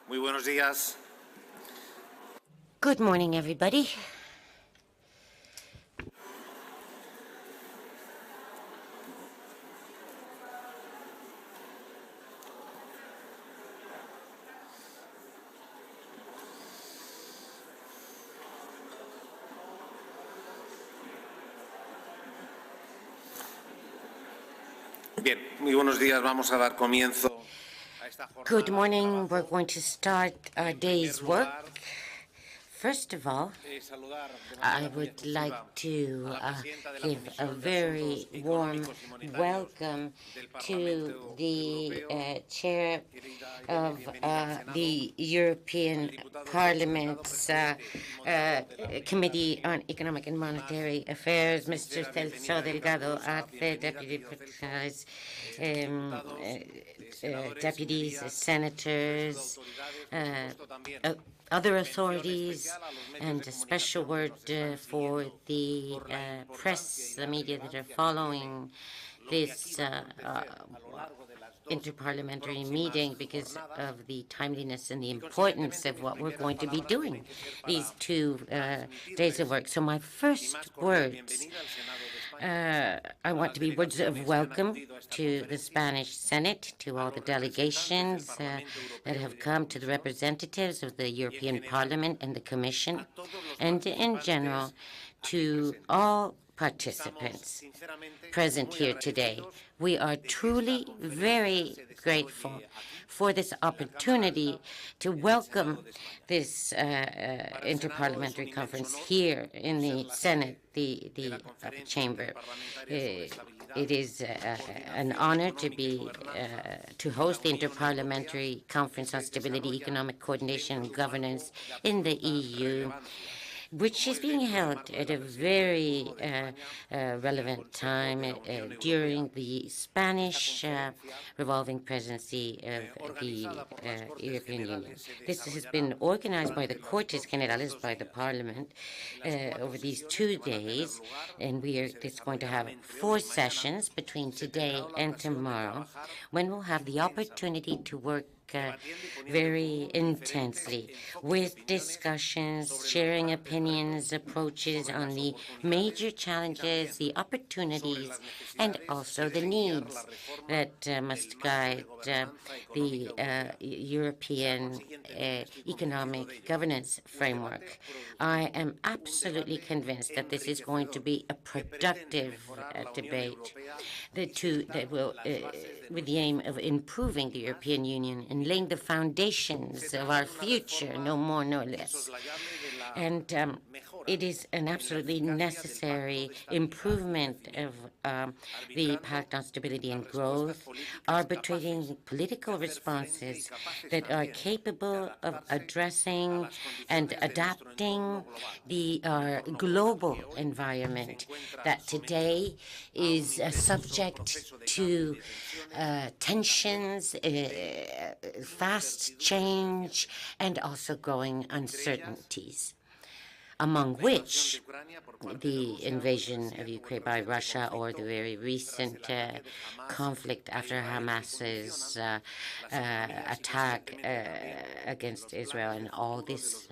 Muy buenos días. Good morning, everybody. Bien, muy buenos días. Vamos a dar comienzo a esta jornada. Good morning. We're going to start our day's work. First of all, I would like to give a very warm welcome to the chair of the European Parliament's Committee on Economic and Monetary Affairs, Mr. Celso Delgado Arce, Deputy Secretaries, deputies, senators, other authorities, and a special word for the press, the media that are following this interparliamentary meeting because of the timeliness and the importance of what we're going to be doing these 2 days of work. So my first words, I want to be words of welcome to the Spanish Senate, to all the delegations that have come, to the representatives of the European Parliament and the Commission, and in general to all participants present here today. We are truly very grateful for this opportunity to welcome this Inter-parliamentary Conference here in the Senate, the chamber. It is an honor to be to host the Inter-parliamentary Conference on Stability, Economic Coordination and Governance in the EU, which is being held at a very relevant time during the Spanish revolving presidency of the European Union. This has been organized by the Cortes Generales, by the Parliament, over these 2 days, and it's going to have 4 sessions between today and tomorrow, when we'll have the opportunity to work very intensely with discussions, sharing opinions, approaches on the major challenges, the opportunities, and also the needs that must guide the European economic governance framework. I am absolutely convinced that this is going to be a productive debate that will, with the aim of improving the European Union and laying the foundations of our future, no more, no less. And it is an absolutely necessary improvement of the Pact on Stability and Growth, arbitrating political responses that are capable of addressing and adapting our global environment that today is subject to tensions, fast change, and also growing uncertainties, among which the invasion of Ukraine by Russia or the very recent conflict after Hamas's attack against Israel, and all these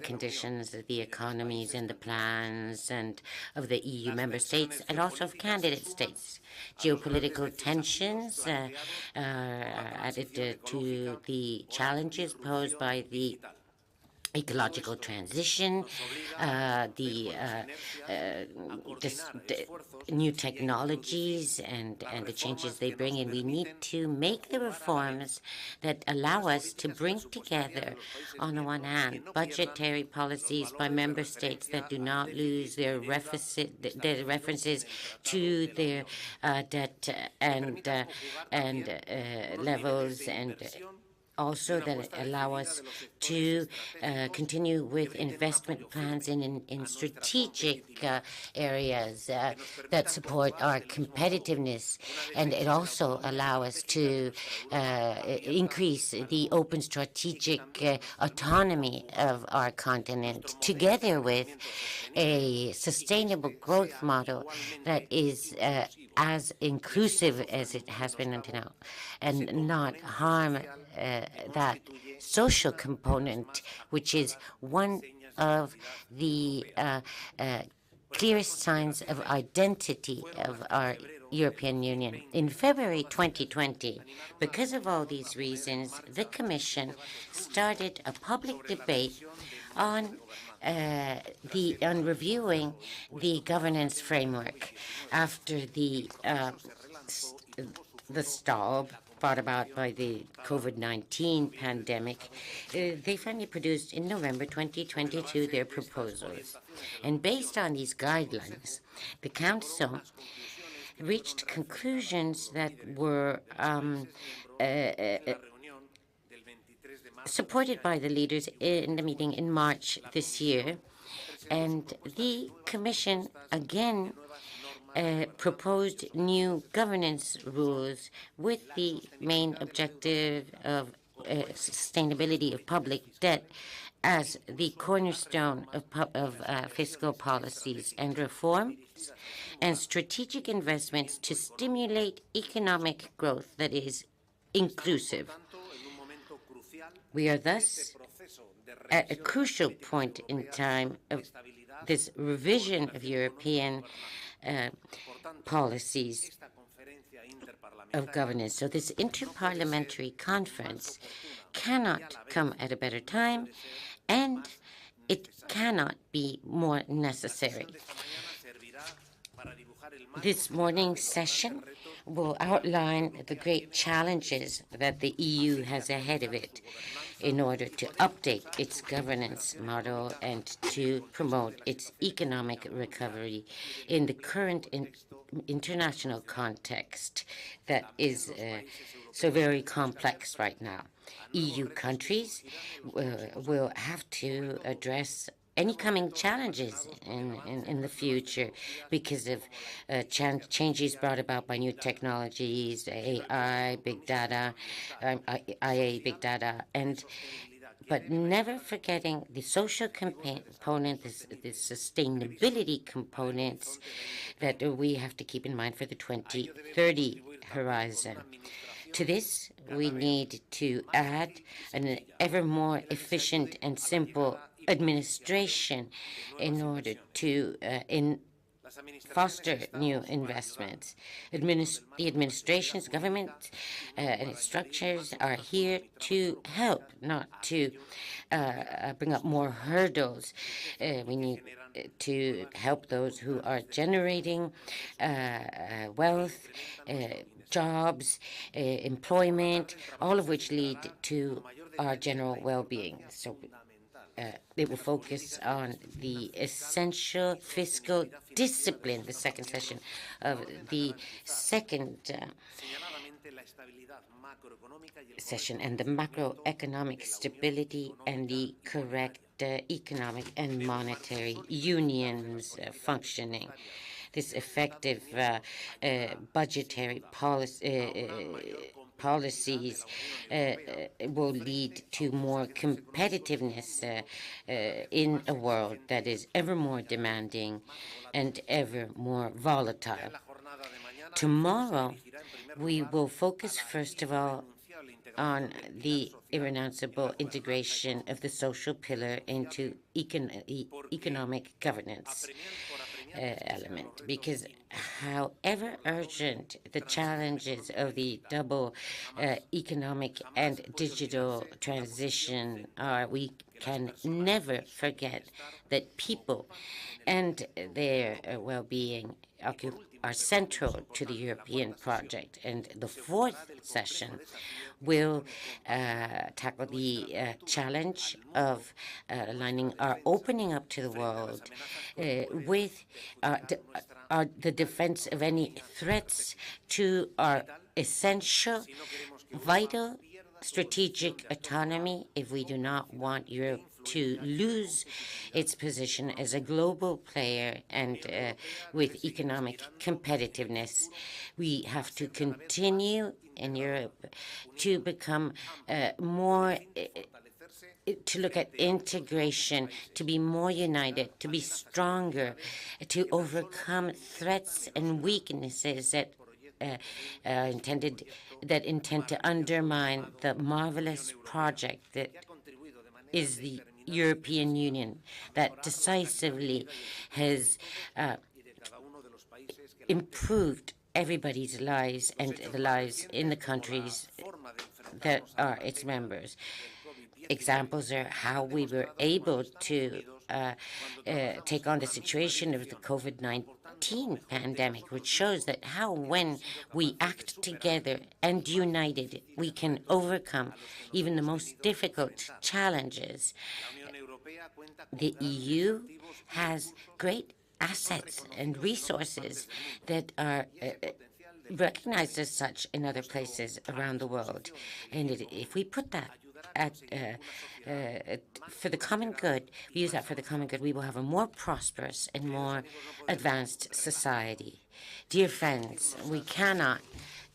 conditions, the economies and the plans and of the EU member states and also of candidate states. Geopolitical tensions added to the challenges posed by the ecological transition, the new technologies and the changes they bring, and we need to make the reforms that allow us to bring together, on the one hand, budgetary policies by member states that do not lose their references to their debt and levels, and also that allow us to continue with investment plans in strategic areas that support our competitiveness, and it also allow us to increase the open strategic autonomy of our continent, together with a sustainable growth model that is as inclusive as it has been until now, and not harm that social component, which is one of the clearest signs of identity of our European Union. In February 2020, because of all these reasons, the Commission started a public debate on reviewing the governance framework after the stall brought about by the COVID-19 pandemic. They finally produced in November 2022 their proposals. And based on these guidelines, the Council reached conclusions that were supported by the leaders in the meeting in March this year. And the Commission again proposed new governance rules with the main objective of sustainability of public debt as the cornerstone of fiscal policies and reforms and strategic investments to stimulate economic growth that is inclusive. We are thus at a crucial point in time of this revision of European policies of governance. So this Inter-parliamentary Conference cannot come at a better time, and it cannot be more necessary. This morning's session will outline the great challenges that the EU has ahead of it in order to update its governance model and to promote its economic recovery in the current international context that is so very complex right now. EU countries will have to address any coming challenges in the future because of changes brought about by new technologies, AI, big data, big data, but never forgetting the social component, the sustainability components that we have to keep in mind for the 2030 horizon. To this, we need to add an ever more efficient and simple administration in order to foster new investments. The administrations, government, and its structures are here to help, not to bring up more hurdles. We need to help those who are generating wealth, jobs, employment, all of which lead to our general well-being. So it will focus on the essential fiscal discipline, the second session of the second session, and the macroeconomic stability and the correct economic and monetary unions functioning. This effective budgetary policies will lead to more competitiveness in a world that is ever more demanding and ever more volatile. Tomorrow, we will focus first of all on the irrenounceable integration of the social pillar into economic governance element, because however urgent the challenges of the double economic and digital transition are, we can never forget that people and their well-being are central to the European project. And the fourth session will tackle the challenge of aligning our opening up to the world with the defense of any threats to our essential, vital strategic autonomy if we do not want Europe to lose its position as a global player and with economic competitiveness. We have to continue in Europe to become to look at integration, to be more united, to be stronger, to overcome threats and weaknesses that intend to undermine the marvelous project that is the European Union, that decisively has improved everybody's lives and the lives in the countries that are its members. Examples are how we were able to take on the situation of the COVID-19 pandemic, which shows that how when we act together and united, we can overcome even the most difficult challenges. The EU has great assets and resources that are recognized as such in other places around the world. And if we put that for the common good, we use that for the common good, we will have a more prosperous and more advanced society. Dear friends, we cannot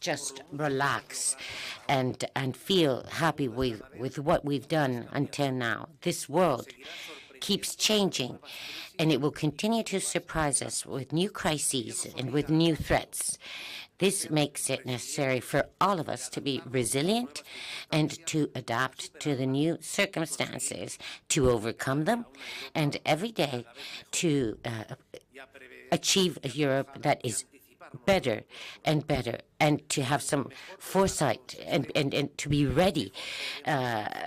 just relax and feel happy with what we've done until now. This world keeps changing, and it will continue to surprise us with new crises and with new threats. This makes it necessary for all of us to be resilient and to adapt to the new circumstances, to overcome them, and every day to achieve a Europe that is better and better, and to have some foresight and to be ready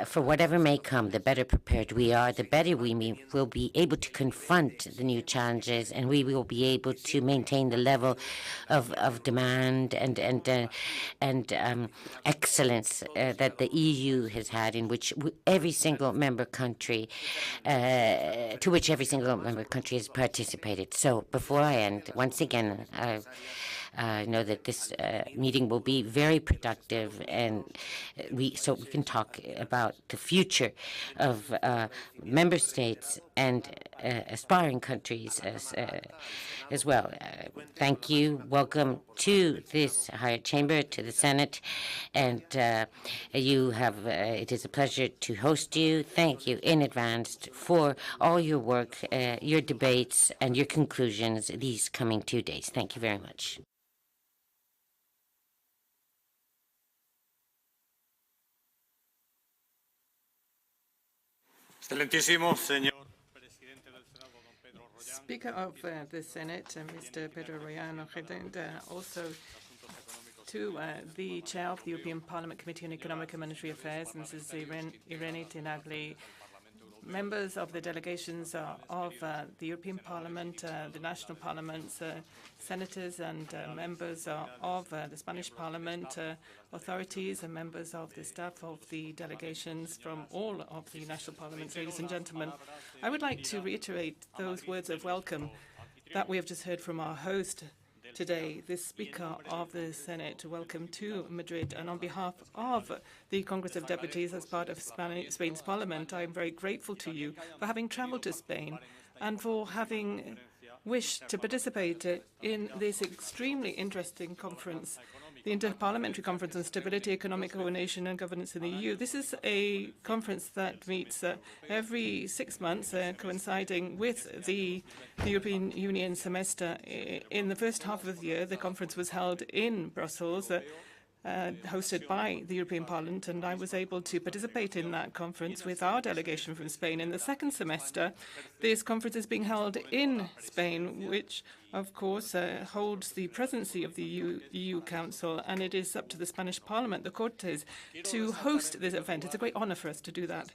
for whatever may come. The better prepared we are, the better we will be able to confront the new challenges, and we will be able to maintain the level of demand and excellence that the EU has had, in which every single member country, to which every single member country has participated. So before I end, once again, I know that this meeting will be very productive, and so we can talk about the future of member states and aspiring countries as well. Thank you. Welcome to this higher chamber, to the Senate, and it is a pleasure to host you. Thank you in advance for all your work, your debates, and your conclusions these coming 2 days. Thank you very much. Speaker of the Senate, Mr. Pedro Royano, and also to the Chair of the European Parliament Committee on Economic and Monetary Affairs, Mrs. Irene Tinagli, members of the delegations of the European Parliament, the national parliaments, senators and members of the Spanish Parliament, authorities and members of the staff of the delegations from all of the national parliaments, ladies and gentlemen. I would like to reiterate those words of welcome that we have just heard from our host today, the Speaker of the Senate. Welcome to Madrid. And on behalf of the Congress of Deputies, as part of Spain's Parliament, I am very grateful to you for having traveled to Spain and for having wished to participate in this extremely interesting conference, the Inter-parliamentary Conference on Stability, Economic Coordination and Governance in the EU. This is a conference that meets every 6 months, coinciding with the European Union semester. In the first half of the year, the conference was held in Brussels, hosted by the European Parliament, and I was able to participate in that conference with our delegation from Spain. In the second semester, this conference is being held in Spain, which, of course, holds the presidency of the EU Council, and it is up to the Spanish Parliament, the Cortes, to host this event. It's a great honor for us to do that.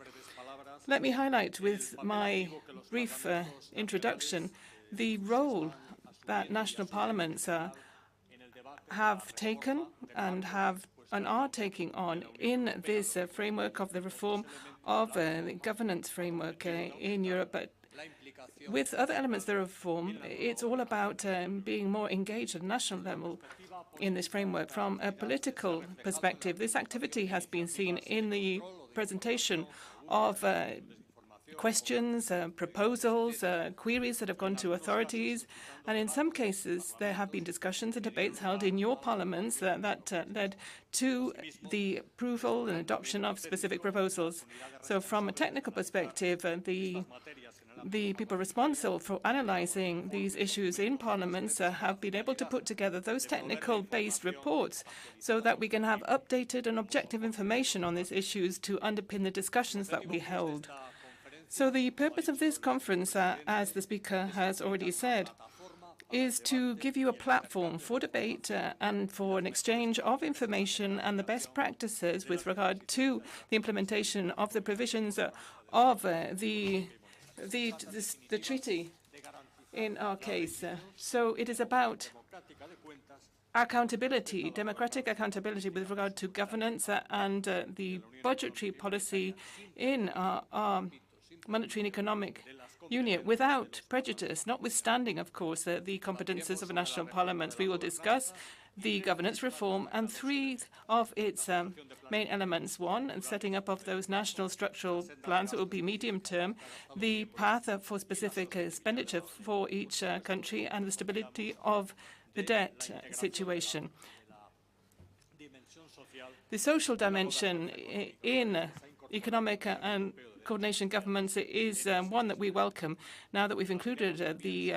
Let me highlight with my brief introduction the role that national parliaments have taken and are taking on in this framework of the reform of the governance framework in Europe. But with other elements of the reform, it's all about being more engaged at national level in this framework. From a political perspective, this activity has been seen in the presentation of questions, proposals, queries that have gone to authorities, and in some cases there have been discussions and debates held in your parliaments that led to the approval and adoption of specific proposals. So from a technical perspective, the the people responsible for analysing these issues in parliaments have been able to put together those technical-based reports so that we can have updated and objective information on these issues to underpin the discussions that we held. So the purpose of this conference, as the Speaker has already said, is to give you a platform for debate and for an exchange of information and the best practices with regard to the implementation of the provisions of the treaty in our case. So it is about accountability, democratic accountability with regard to governance and the budgetary policy in our monetary and economic union without prejudice, notwithstanding, of course, the competences of national parliaments. We will discuss the governance reform and three of its main elements. One, and setting up of those national structural plans. It will be medium term, the path for specific expenditure for each country, and the stability of the debt situation. The social dimension in economic and coordination governments is one that we welcome now that we've included the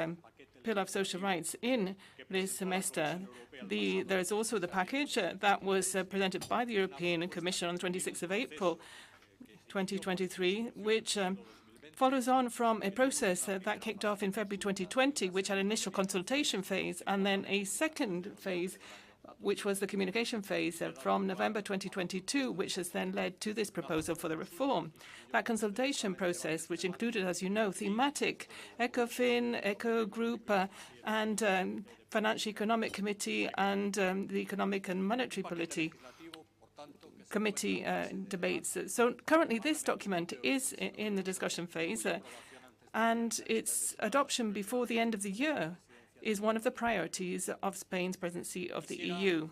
Pillar of Social Rights in this semester. There is also the package that was presented by the European Commission on the 26th of April 2023, which follows on from a process that kicked off in February 2020, which had an initial consultation phase and then a second phase, which was the communication phase from November 2022, which has then led to this proposal for the reform. That consultation process, which included, as you know, thematic ECOFIN, ECO Group, and Financial Economic Committee and the Economic and Monetary Committee debates. So currently this document is in the discussion phase, and its adoption before the end of the year is one of the priorities of Spain's presidency of the EU.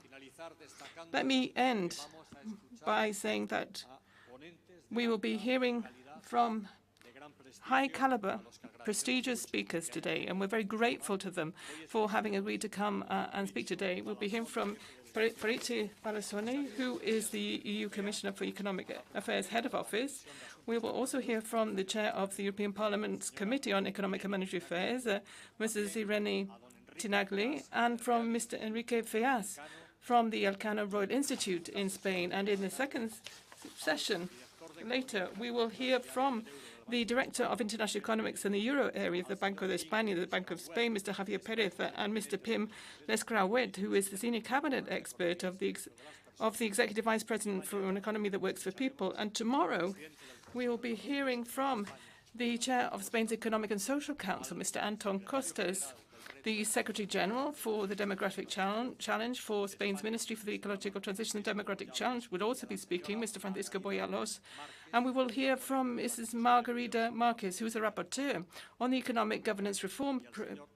Let me end by saying that we will be hearing from high-caliber, prestigious speakers today, and we're very grateful to them for having agreed to come and speak today. We'll be hearing from Pariti Palasone, who is the EU Commissioner for Economic Affairs Head of Office. We will also hear from the Chair of the European Parliament's Committee on Economic and Monetary Affairs, Mrs. Irene Tinagli, and from Mr. Enrique Feas from the Elcano Royal Institute in Spain. And in the second session later, we will hear from the Director of International Economics in the Euro area of the Banco de España, the Bank of Spain, Mr. Javier Pérez, and Mr. Pim Lescrauet, who is the Senior Cabinet Expert of the Executive Vice President for an Economy that Works for People. And tomorrow, we will be hearing from the Chair of Spain's Economic and Social Council, Mr. Anton Costas, the Secretary General for the Demographic Challenge for Spain's Ministry for the Ecological Transition and Democratic Challenge will also be speaking, Mr. Francisco Boyalos. And we will hear from Mrs. Margarida Marquez, who is the rapporteur on the Economic Governance Reform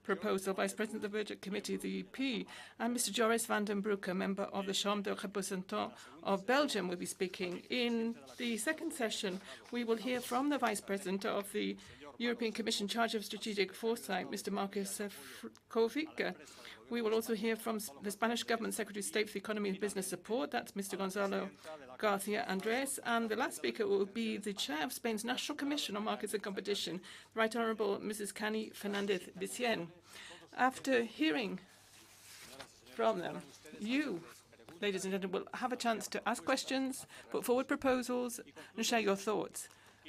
Proposal, Vice President of the Budget Committee of the EP, and Mr. Joris van den Broek, a member of the Chambre des Représentants of Belgium, will be speaking. In the second session, we will hear from the Vice President of the European Commission in charge of strategic foresight, Mr. Marcus Kovic. We will also hear from the Spanish Government Secretary of State for the Economy and Business Support, that's Mr. Gonzalo Garcia Andres. And the last speaker will be the Chair of Spain's National Commission on Markets and Competition, Right Honourable Mrs. Cani Fernandez Vicien. After hearing from them, you, ladies and gentlemen, will have a chance to ask questions, put forward proposals, and share your thoughts.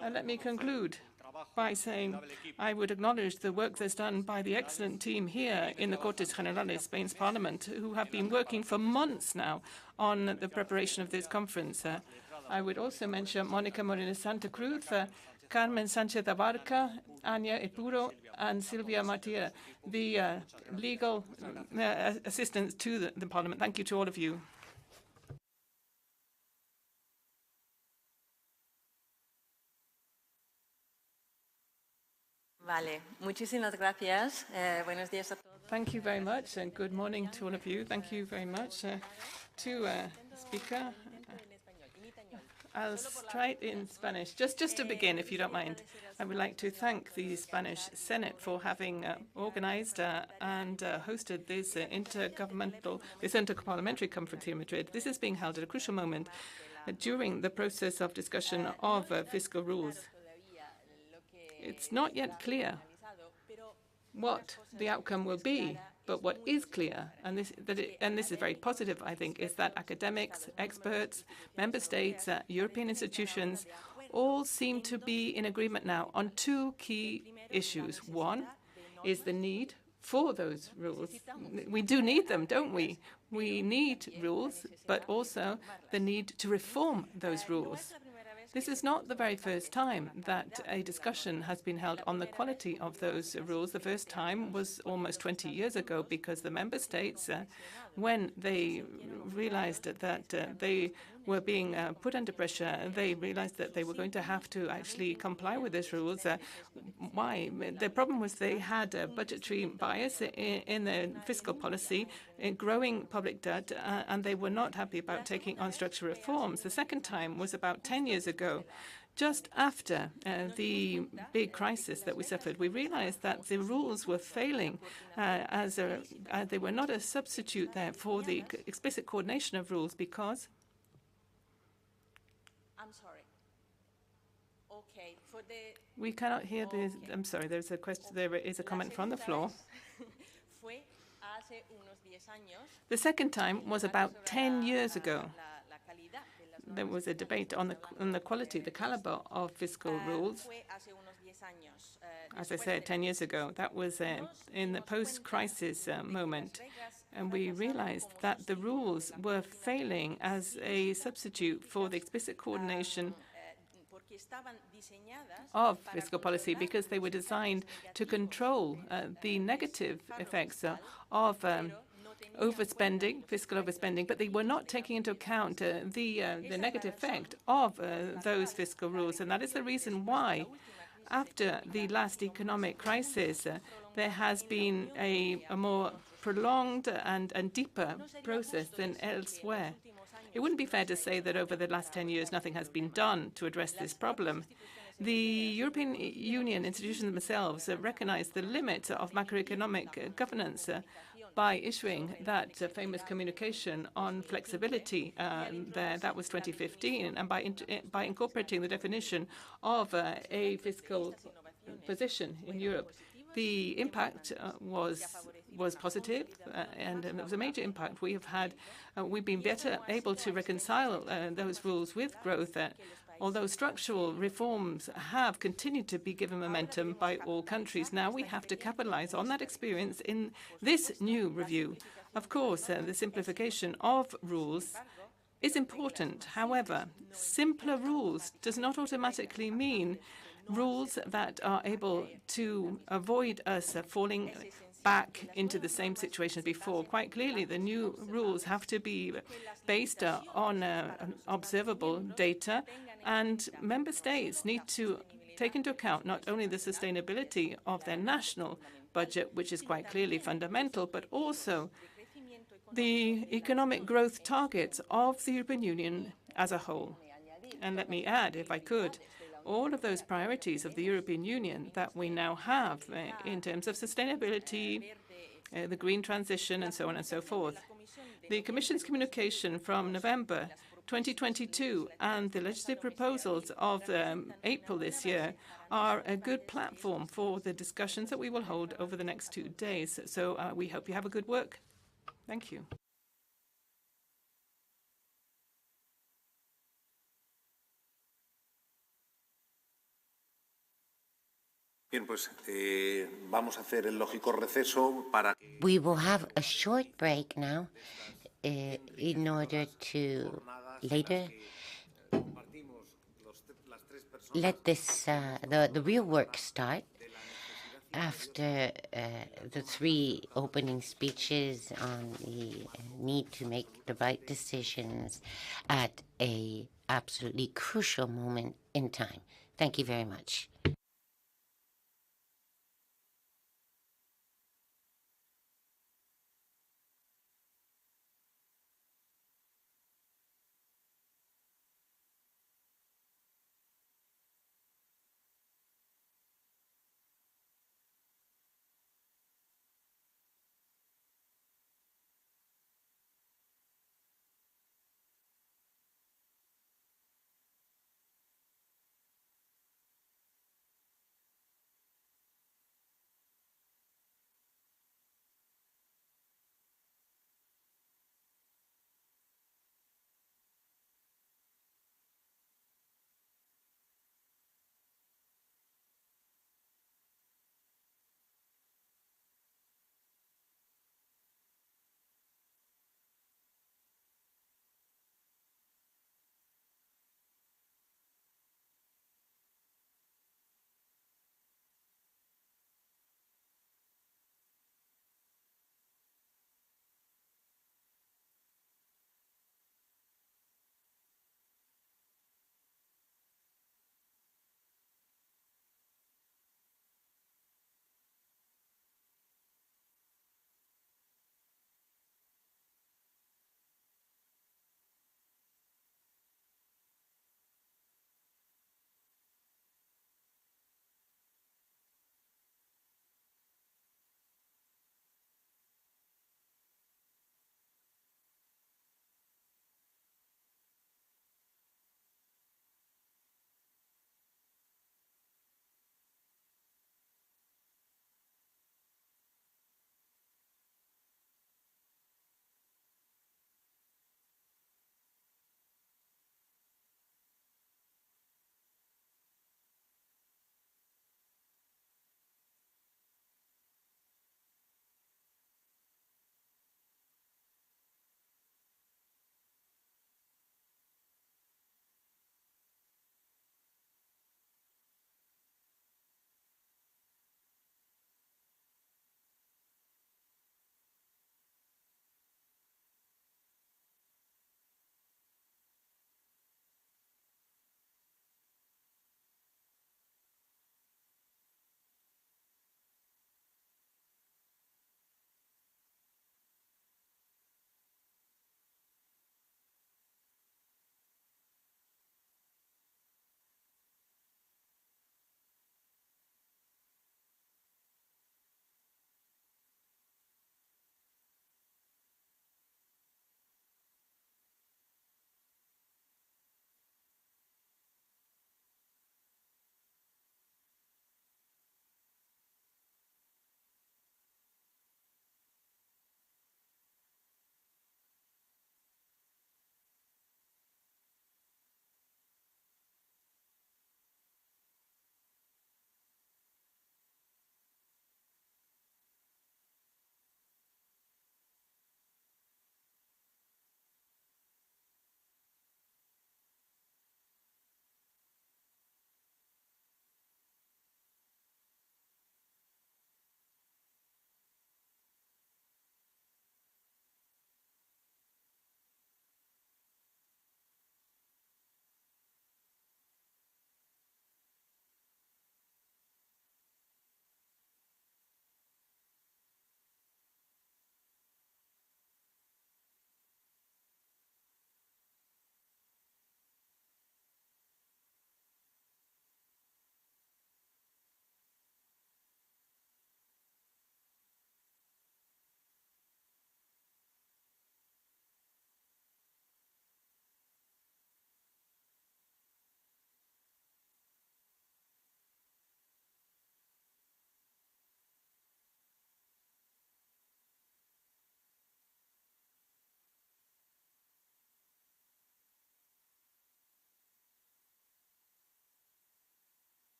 And let me conclude by saying I would acknowledge the work that's done by the excellent team here in the Cortes Generales, Spain's Parliament, who have been working for months now on the preparation of this conference. I would also mention Mónica Moreno Santa Cruz, Carmen Sánchez Abarca, Anya Epuro, and Silvia Martia, the legal assistants to the Parliament. Thank you to all of you. Vale, muchísimas gracias. Buenos días a todos. Thank you very much, and good morning to all of you. Thank you very much to Speaker. I'll try it in Spanish. Just to begin, if you don't mind, I would like to thank the Spanish Senate for having organized and hosted this Inter-parliamentary Conference here in Madrid. This is being held at a crucial moment during the process of discussion of fiscal rules. It's not yet clear what the outcome will be, but what is clear, and this is very positive, I think, is that academics, experts, member states, European institutions all seem to be in agreement now on two key issues. One is the need for those rules. We do need them, don't we? We need rules, but also the need to reform those rules. This is not the very first time that a discussion has been held on the quality of those rules. The first time was almost 20 years ago because the member states, when they realized that they were being put under pressure, they realized that they were going to have to actually comply with these rules. Why? The problem was they had a budgetary bias in their fiscal policy, in growing public debt, and they were not happy about taking on structural reforms. The second time was about 10 years ago. Just after the big crisis that we suffered, we realized that the rules were failing as they were not a substitute there for the explicit coordination of rules because we cannot hear this. I'm sorry, there's a question. There is a comment from the floor. The second time was about 10 years ago. There was a debate on the quality, the caliber of fiscal rules. As I said, 10 years ago, that was in the post-crisis moment. And we realized that the rules were failing as a substitute for the explicit coordination of fiscal policy because they were designed to control the negative effects of overspending, fiscal overspending, but they were not taking into account the negative effect of those fiscal rules. And that is the reason why, after the last economic crisis, there has been a more prolonged and deeper process than elsewhere. It wouldn't be fair to say that over the last 10 years nothing has been done to address this problem. The European Union institutions themselves recognize the limits of macroeconomic governance by issuing that famous communication on flexibility that was 2015, and by incorporating the definition of a fiscal position in Europe. The impact was positive, and it was a major impact. We've been better able to reconcile those rules with growth. Although structural reforms have continued to be given momentum by all countries, now we have to capitalize on that experience in this new review. Of course, the simplification of rules is important. However, simpler rules does not automatically mean rules that are able to avoid us falling back into the same situation as before. Quite clearly, the new rules have to be based on observable data, and member states need to take into account not only the sustainability of their national budget, which is quite clearly fundamental, but also the economic growth targets of the European Union as a whole. And let me add, if I could, all of those priorities of the European Union that we now have in terms of sustainability, the green transition, and so on and so forth. The Commission's communication from November 2022 and the legislative proposals of April this year are a good platform for the discussions that we will hold over the next 2 days. So we hope you have a good work. Thank you. Bien, pues vamos a hacer el lógico receso para. We will have a short break now in order to later let the real work start after the 3 opening speeches on the need to make the right decisions at a absolutely crucial moment in time. Thank you very much.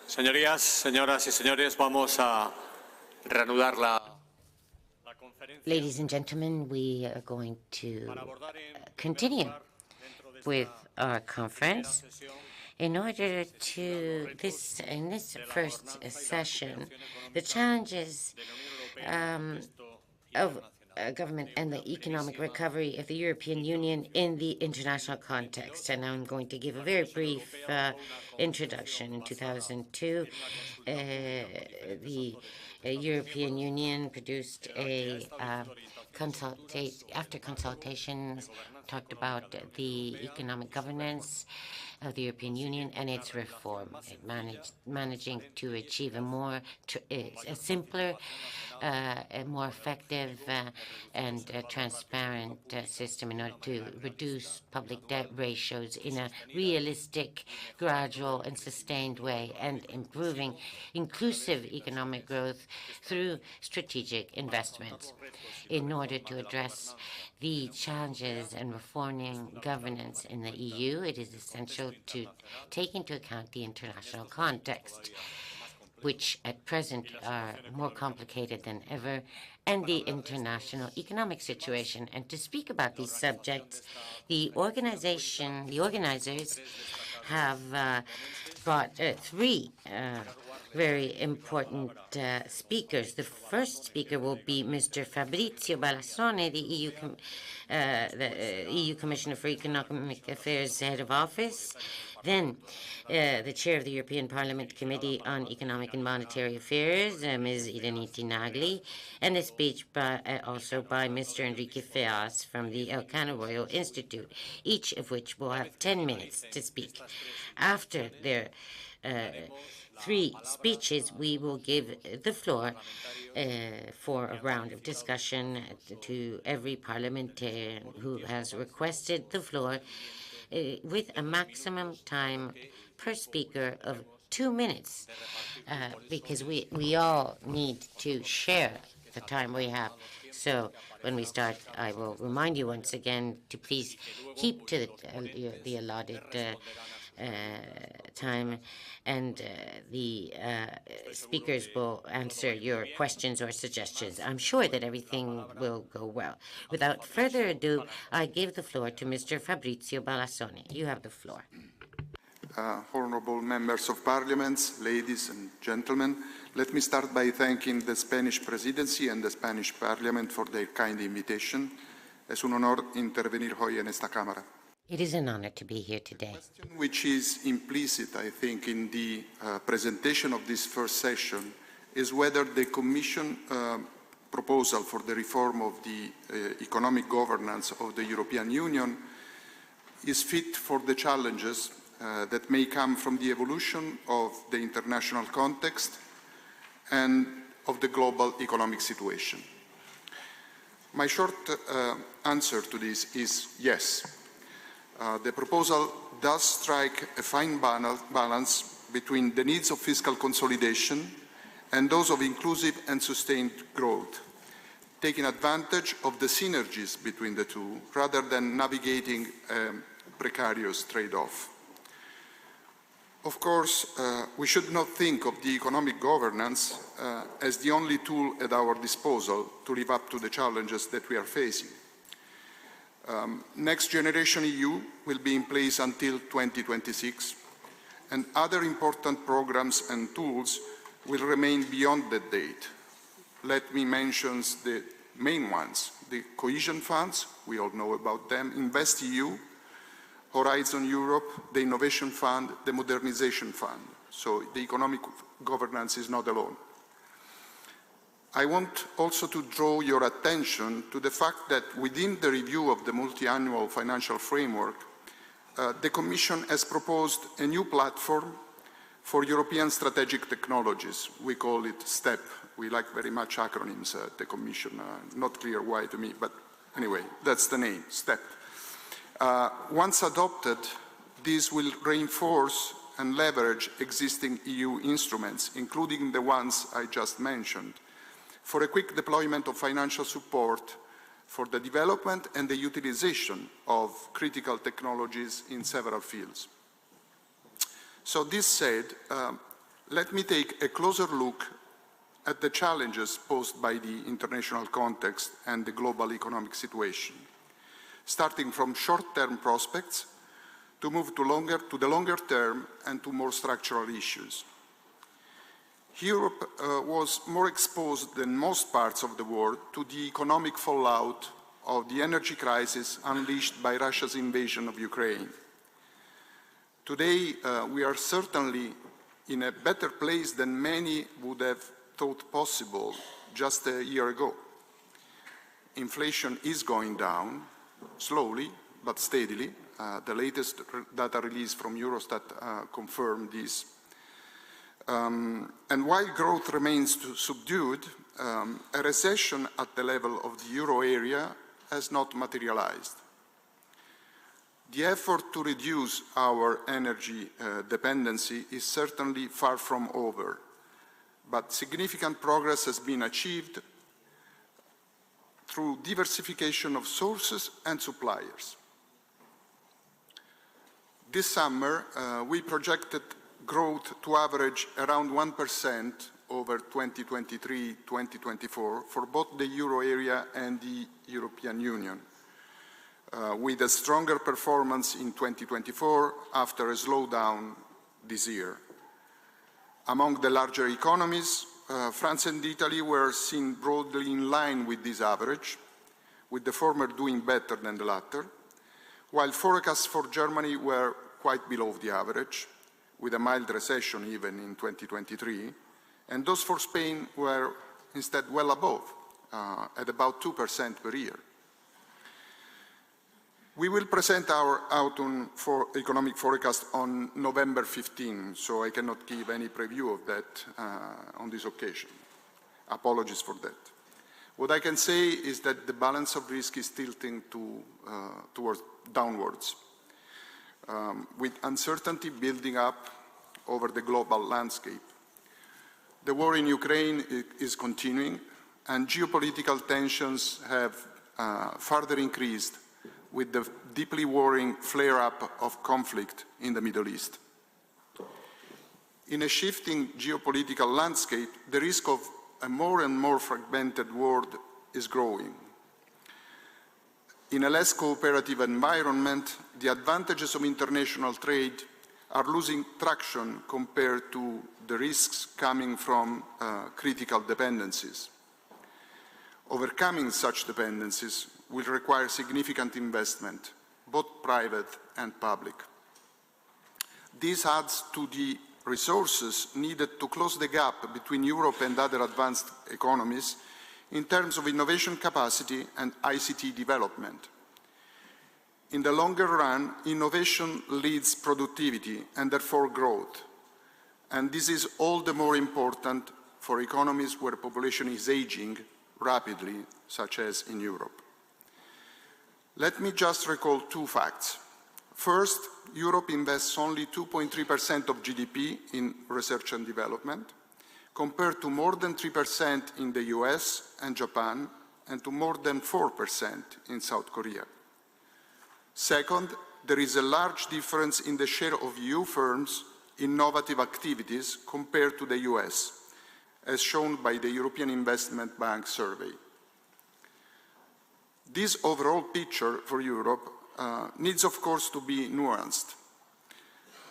Señorías, señoras y señores, vamos a reanudar la conferencia. Ladies and gentlemen, we are going to continue with our conference. In order to in this first session, the challenges of government and the economic recovery of the European Union in the international context. And I'm going to give a very brief introduction. In 2002, the European Union produced a after consultations, talked about the economic governance of the European Union and its reform, managing to achieve a simpler, a more effective and transparent system in order to reduce public debt ratios in a realistic, gradual and sustained way, and improving inclusive economic growth through strategic investments. In order to address the challenges and reforming governance in the EU, it is essential to take into account the international context, which at present are more complicated than ever, and the international economic situation. And to speak about these subjects, the organizers have brought three very important speakers. The first speaker will be Mr. Fabrizio Balassone, the EU Commissioner for Economic Affairs Head of Office. Then the Chair of the European Parliament Committee on Economic and Monetary Affairs, Ms. Ireniti Nagli, and a speech also by Mr. Enrique Feas from the Elcano Royal Institute, each of which will have 10 minutes to speak. After their three speeches, we will give the floor for a round of discussion to every parliamentarian who has requested the floor, with a maximum time per speaker of 2 minutes, because we all need to share the time we have. So when we start, I will remind you once again to please keep to the allotted time, and the speakers will answer your questions or suggestions. I'm sure that everything will go well. Without further ado, I give the floor to Mr. Fabrizio Balassone. You have the floor. Honorable members of parliament, ladies and gentlemen, let me start by thanking the Spanish Presidency and the Spanish Parliament for their kind invitation. Es un honor intervenir hoy en esta Cámara. It is an honor to be here today. Which is implicit, I think, in the presentation of this first session is whether the Commission proposal for the reform of the economic governance of the European Union is fit for the challenges that may come from the evolution of the international context and of the global economic situation. My short answer to this is yes. The proposal does strike a fine balance between the needs of fiscal consolidation and those of inclusive and sustained growth, taking advantage of the synergies between the two rather than navigating a precarious trade-off. Of course, we should not think of the economic governance as the only tool at our disposal to live up to the challenges that we are facing. Next Generation EU will be in place until 2026, and other important programs and tools will remain beyond that date. Let me mention the main ones: the cohesion funds, we all know about them, InvestEU, Horizon Europe, the Innovation Fund, the Modernization Fund. So the economic governance is not alone. I want also to draw your attention to the fact that within the review of the multi-annual financial framework, the Commission has proposed a new platform for European strategic technologies. We call it STEP. We like very much acronyms at the Commission. Not clear why to me, but anyway, that's the name, STEP. Once adopted, this will reinforce and leverage existing EU instruments, including the ones I just mentioned, for a quick deployment of financial support for the development and the utilization of critical technologies in several fields. So this said, let me take a closer look at the challenges posed by the international context and the global economic situation, starting from short-term prospects to move to the longer term and to more structural issues. Europe was more exposed than most parts of the world to the economic fallout of the energy crisis unleashed by Russia's invasion of Ukraine. Today, we are certainly in a better place than many would have thought possible just a year ago. Inflation is going down, slowly but steadily. The latest data release from Eurostat confirmed this. And while growth remains subdued, a recession at the level of the euro area has not materialized. The effort to reduce our energy dependency is certainly far from over, but significant progress has been achieved through diversification of sources and suppliers. This summer, we projected growth to average around 1% over 2023-2024 for both the euro area and the European Union, with a stronger performance in 2024 after a slowdown this year. Among the larger economies, France and Italy were seen broadly in line with this average, with the former doing better than the latter, while forecasts for Germany were quite below the average, with a mild recession even in 2023, and those for Spain were instead well above, at about 2% per year. We will present our autumn economic forecast on November 15, so I cannot give any preview of that on this occasion. Apologies for that. What I can say is that the balance of risk is tilting towards downwards, with uncertainty building up over the global landscape. The war in Ukraine is continuing, and geopolitical tensions have further increased with the deeply worrying flare-up of conflict in the Middle East. In a shifting geopolitical landscape, the risk of a more and more fragmented world is growing. In a less cooperative environment, the advantages of international trade are losing traction compared to the risks coming from critical dependencies. Overcoming such dependencies will require significant investment, both private and public. This adds to the resources needed to close the gap between Europe and other advanced economies in terms of innovation capacity and ICT development. In the longer run, innovation leads productivity and therefore growth, and this is all the more important for economies where population is aging rapidly, such as in Europe. Let me just recall two facts. First, Europe invests only 2.3% of GDP in research and development, compared to more than 3% in the US and Japan, and to more than 4% in South Korea. Second, there is a large difference in the share of EU firms' innovative activities compared to the US, as shown by the European Investment Bank survey. This overall picture for Europe needs, of course, to be nuanced.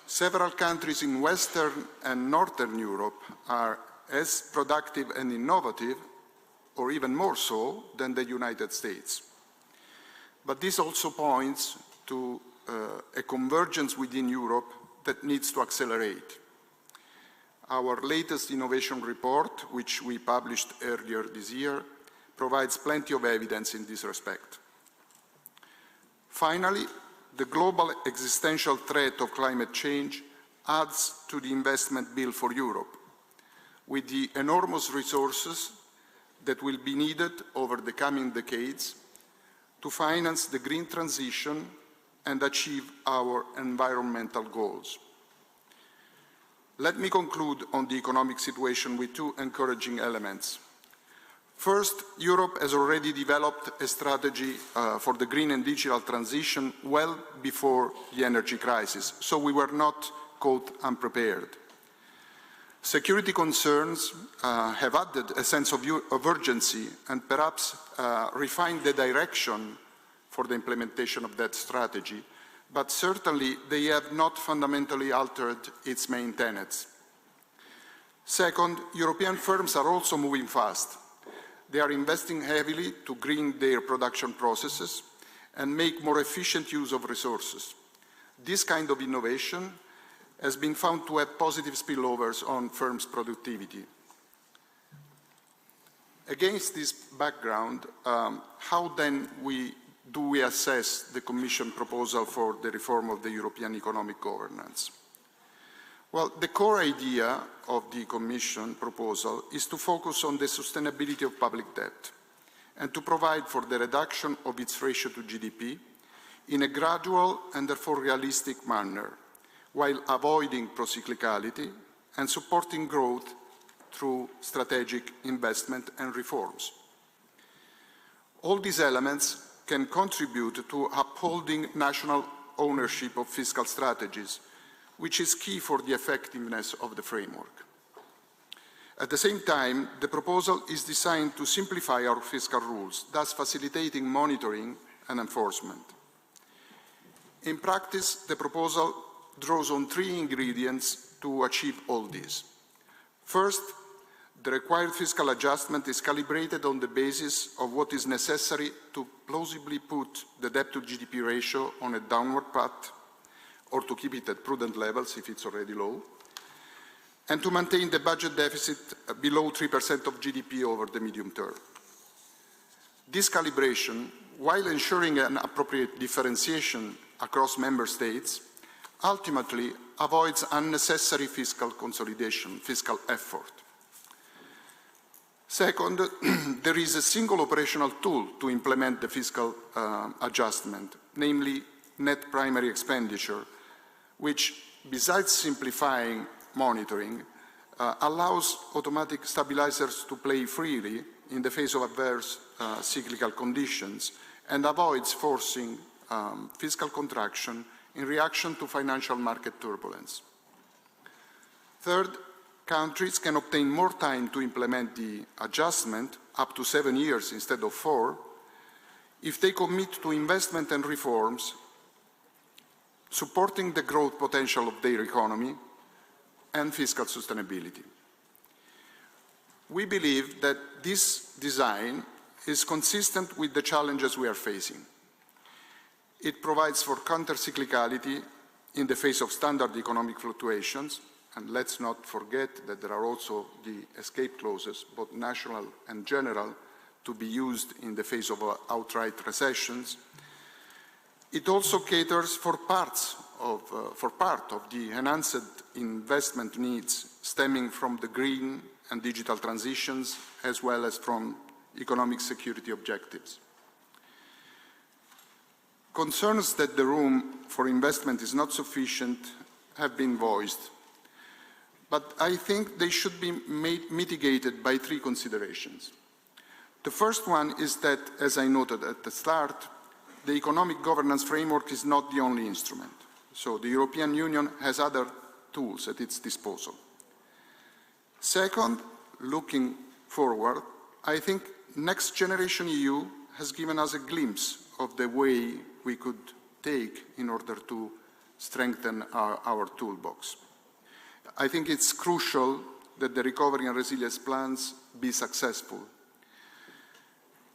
Several countries in Western and Northern Europe are as productive and innovative, or even more so, than the United States. But this also points to a convergence within Europe that needs to accelerate. Our latest innovation report, which we published earlier this year, provides plenty of evidence in this respect. Finally, the global existential threat of climate change adds to the investment bill for Europe, with the enormous resources that will be needed over the coming decades to finance the green transition and achieve our environmental goals. Let me conclude on the economic situation with two encouraging elements. First, Europe has already developed a strategy for the green and digital transition well before the energy crisis, so we were not caught unprepared. Security concerns have added a sense of urgency and perhaps refined the direction for the implementation of that strategy, but certainly they have not fundamentally altered its main tenets. Second, European firms are also moving fast. They are investing heavily to green their production processes and make more efficient use of resources. This kind of innovation has been found to have positive spillovers on firms' productivity. Against this background, how then do we assess the Commission proposal for the reform of the European economic governance? Well, the core idea of the Commission proposal is to focus on the sustainability of public debt and to provide for the reduction of its ratio to GDP in a gradual and therefore realistic manner, while avoiding procyclicality and supporting growth through strategic investment and reforms. All these elements can contribute to upholding national ownership of fiscal strategies, which is key for the effectiveness of the framework. At the same time, the proposal is designed to simplify our fiscal rules, thus facilitating monitoring and enforcement. In practice, the proposal draws on three ingredients to achieve all this. First, the required fiscal adjustment is calibrated on the basis of what is necessary to plausibly put the debt-to-GDP ratio on a downward path, or to keep it at prudent levels if it's already low, and to maintain the budget deficit below 3% of GDP over the medium term. This calibration, while ensuring an appropriate differentiation across member states, ultimately avoids unnecessary fiscal consolidation, fiscal effort. Second, there is a single operational tool to implement the fiscal adjustment, namely net primary expenditure, which, besides simplifying monitoring, allows automatic stabilizers to play freely in the face of adverse cyclical conditions and avoids forcing fiscal contraction in reaction to financial market turbulence. Third, countries can obtain more time to implement the adjustment, up to 7 years instead of 4, if they commit to investment and reforms supporting the growth potential of their economy and fiscal sustainability. We believe that this design is consistent with the challenges we are facing. It provides for counter-cyclicality in the face of standard economic fluctuations, and let's not forget that there are also the escape clauses, both national and general, to be used in the face of outright recessions. It also caters for part of the enhanced investment needs stemming from the green and digital transitions, as well as from economic security objectives. Concerns that the room for investment is not sufficient have been voiced, but I think they should be mitigated by three considerations. The first one is that, as I noted at the start, the economic governance framework is not the only instrument. So the European Union has other tools at its disposal. Second, looking forward, I think Next Generation EU has given us a glimpse of the way we could take in order to strengthen our toolbox. I think it's crucial that the recovery and resilience plans be successful.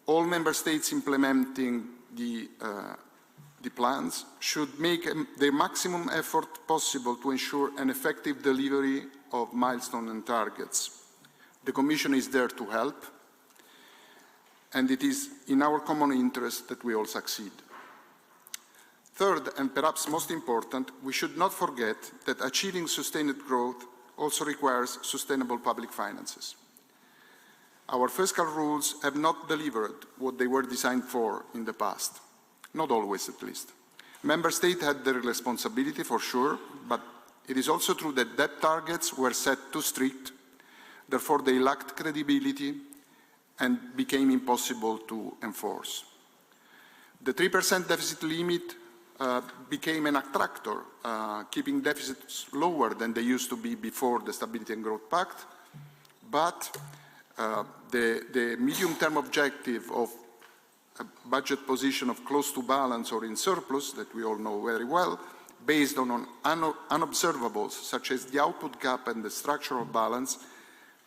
All member states implementing the plans should make the maximum effort possible to ensure an effective delivery of milestones and targets. The Commission is there to help, and it is in our common interest that we all succeed. Third, and perhaps most important, we should not forget that achieving sustained growth also requires sustainable public finances. Our fiscal rules have not delivered what they were designed for in the past. Not always, at least. Member States had their responsibility, for sure, but it is also true that debt targets were set too strict, therefore they lacked credibility and became impossible to enforce. The 3% deficit limit became an attractor, keeping deficits lower than they used to be before the Stability and Growth Pact. But the medium-term objective of a budget position of close to balance or in surplus, that we all know very well, based on unobservables such as the output gap and the structural balance,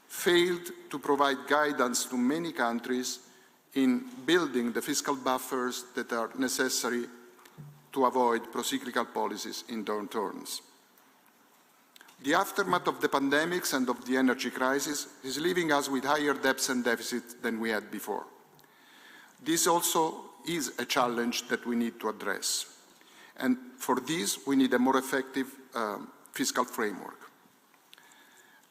failed to provide guidance to many countries in building the fiscal buffers that are necessary to avoid procyclical policies in downturns. The aftermath of the pandemics and of the energy crisis is leaving us with higher debts and deficits than we had before. This also is a challenge that we need to address. And for this, we need a more effective fiscal framework.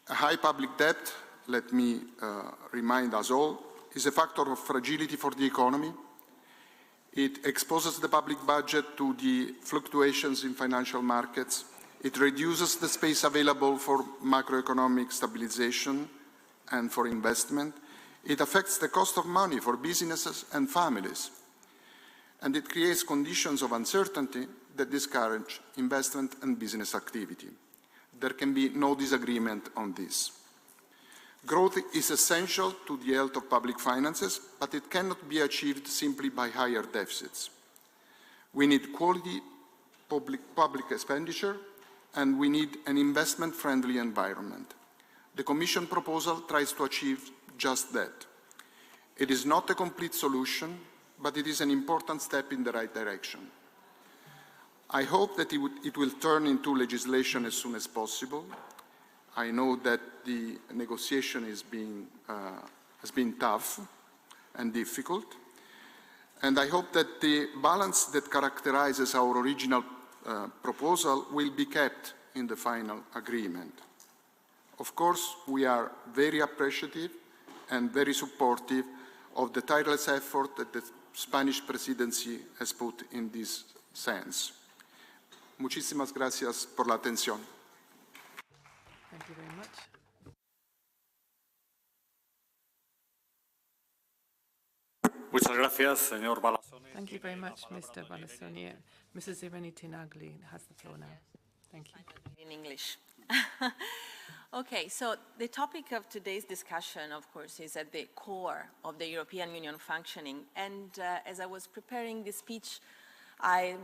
A high public debt, let me remind us all, is a factor of fragility for the economy. It exposes the public budget to the fluctuations in financial markets. It reduces the space available for macroeconomic stabilization and for investment. It affects the cost of money for businesses and families. And it creates conditions of uncertainty that discourage investment and business activity. There can be no disagreement on this. Growth is essential to the health of public finances, but it cannot be achieved simply by higher deficits. We need quality public expenditure, and we need an investment-friendly environment. The Commission proposal tries to achieve just that. It is not a complete solution, but it is an important step in the right direction. I hope that it will turn into legislation as soon as possible. I know that the negotiation has been tough and difficult, and I hope that the balance that characterizes our original proposal will be kept in the final agreement. Of course, we are very appreciative and very supportive of the tireless effort that the Spanish Presidency has put in this sense. Muchísimas gracias por la atención. Thank you very much. Muchas gracias, señor Balazzoni. Thank you very much, Mr. Balazzoni. Mrs. Irene Tinagli has the floor now. Thank you. In English. Okay, so the topic of today's discussion, of course, is at the core of the European Union functioning. And as I was preparing this speech, I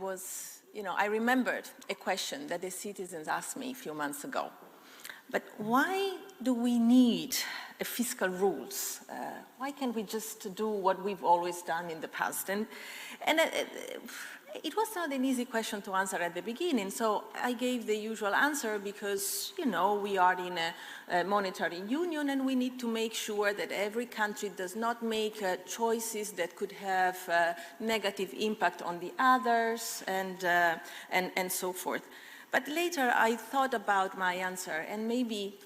remembered a question that the citizens asked me a few months ago. But why do we need fiscal rules? Why can't we just do what we've always done in the past? And it was not an easy question to answer at the beginning, so I gave the usual answer because, we are in a monetary union and we need to make sure that every country does not make choices that could have negative impact on the others and so forth. But later I thought about my answer, and maybe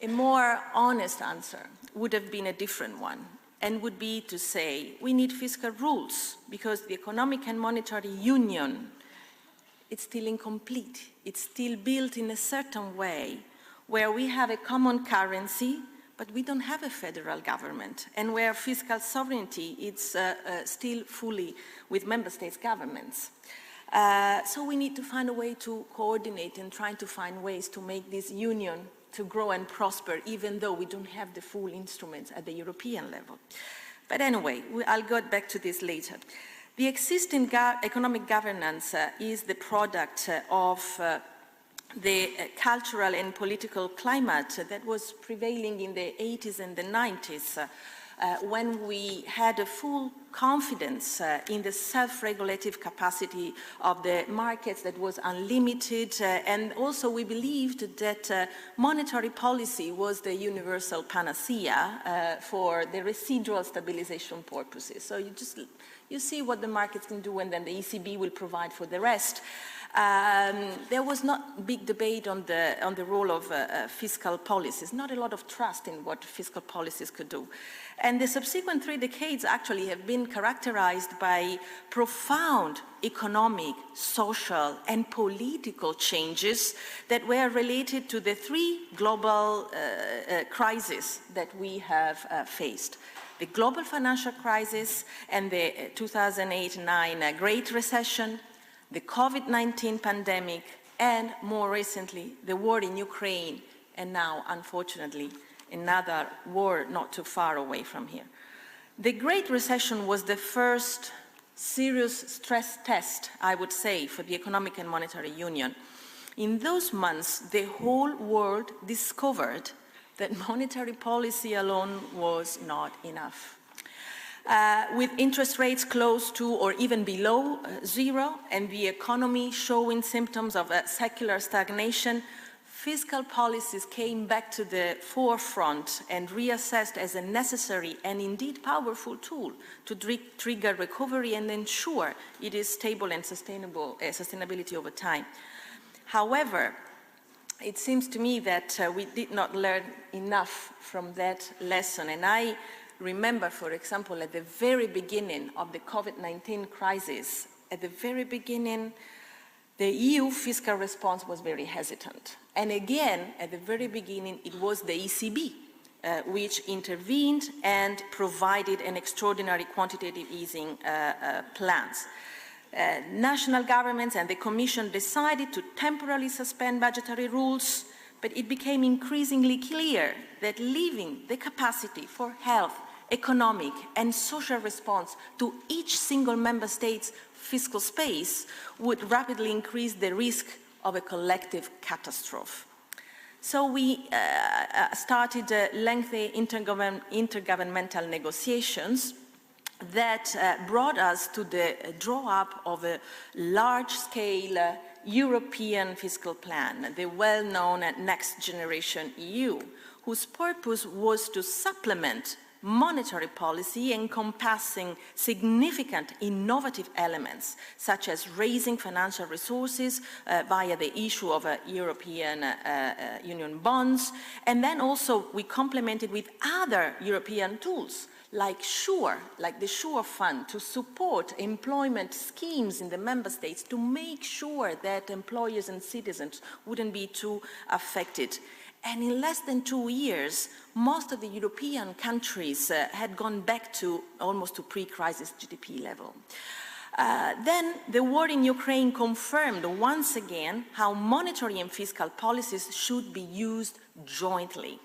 a more honest answer would have been a different one, and would be to say we need fiscal rules because the economic and monetary union, it's still incomplete. It's still built in a certain way where we have a common currency, but we don't have a federal government, and where fiscal sovereignty is still fully with member states' governments. So we need to find a way to coordinate and try to find ways to make this union to grow and prosper, even though we don't have the full instruments at the European level. But anyway, I'll get back to this later. The existing economic governance is the product of the cultural and political climate that was prevailing in the 80s and the 90s, when we had a full confidence in the self-regulative capacity of the markets that was unlimited, and also we believed that monetary policy was the universal panacea for the residual stabilization purposes. So you see what the markets can do, and then the ECB will provide for the rest. There was not big debate on the role of fiscal policies, not a lot of trust in what fiscal policies could do. And the subsequent 3 decades actually have been characterized by profound economic, social, and political changes that were related to the 3 global crises that we have faced. The global financial crisis and the 2008-9 Great Recession, the COVID-19 pandemic, and more recently, the war in Ukraine, and now, unfortunately, another war not too far away from here. The Great Recession was the first serious stress test, I would say, for the Economic and Monetary Union. In those months, the whole world discovered that monetary policy alone was not enough. With interest rates close to or even below zero and the economy showing symptoms of secular stagnation, fiscal policies came back to the forefront and reassessed as a necessary and indeed powerful tool to trigger recovery and ensure it is stable and sustainability over time. However, it seems to me that we did not learn enough from that lesson. And I remember, for example, at the very beginning of the COVID-19 crisis, at the very beginning, the EU fiscal response was very hesitant. And again, at the very beginning, it was the ECB which intervened and provided an extraordinary quantitative easing plans. National governments and the Commission decided to temporarily suspend budgetary rules, but it became increasingly clear that leaving the capacity for health, economic and social response to each single member state's fiscal space would rapidly increase the risk of a collective catastrophe. So we started lengthy intergovernmental negotiations that brought us to the draw-up of a large-scale European fiscal plan, the well-known Next Generation EU, whose purpose was to supplement monetary policy encompassing significant innovative elements, such as raising financial resources via the issue of European Union bonds, and then also we complemented with other European tools, like the SURE Fund, to support employment schemes in the member states to make sure that employers and citizens wouldn't be too affected. And in less than 2 years, most of the European countries had gone back to almost to pre-crisis GDP level. Then the war in Ukraine confirmed once again how monetary and fiscal policies should be used jointly.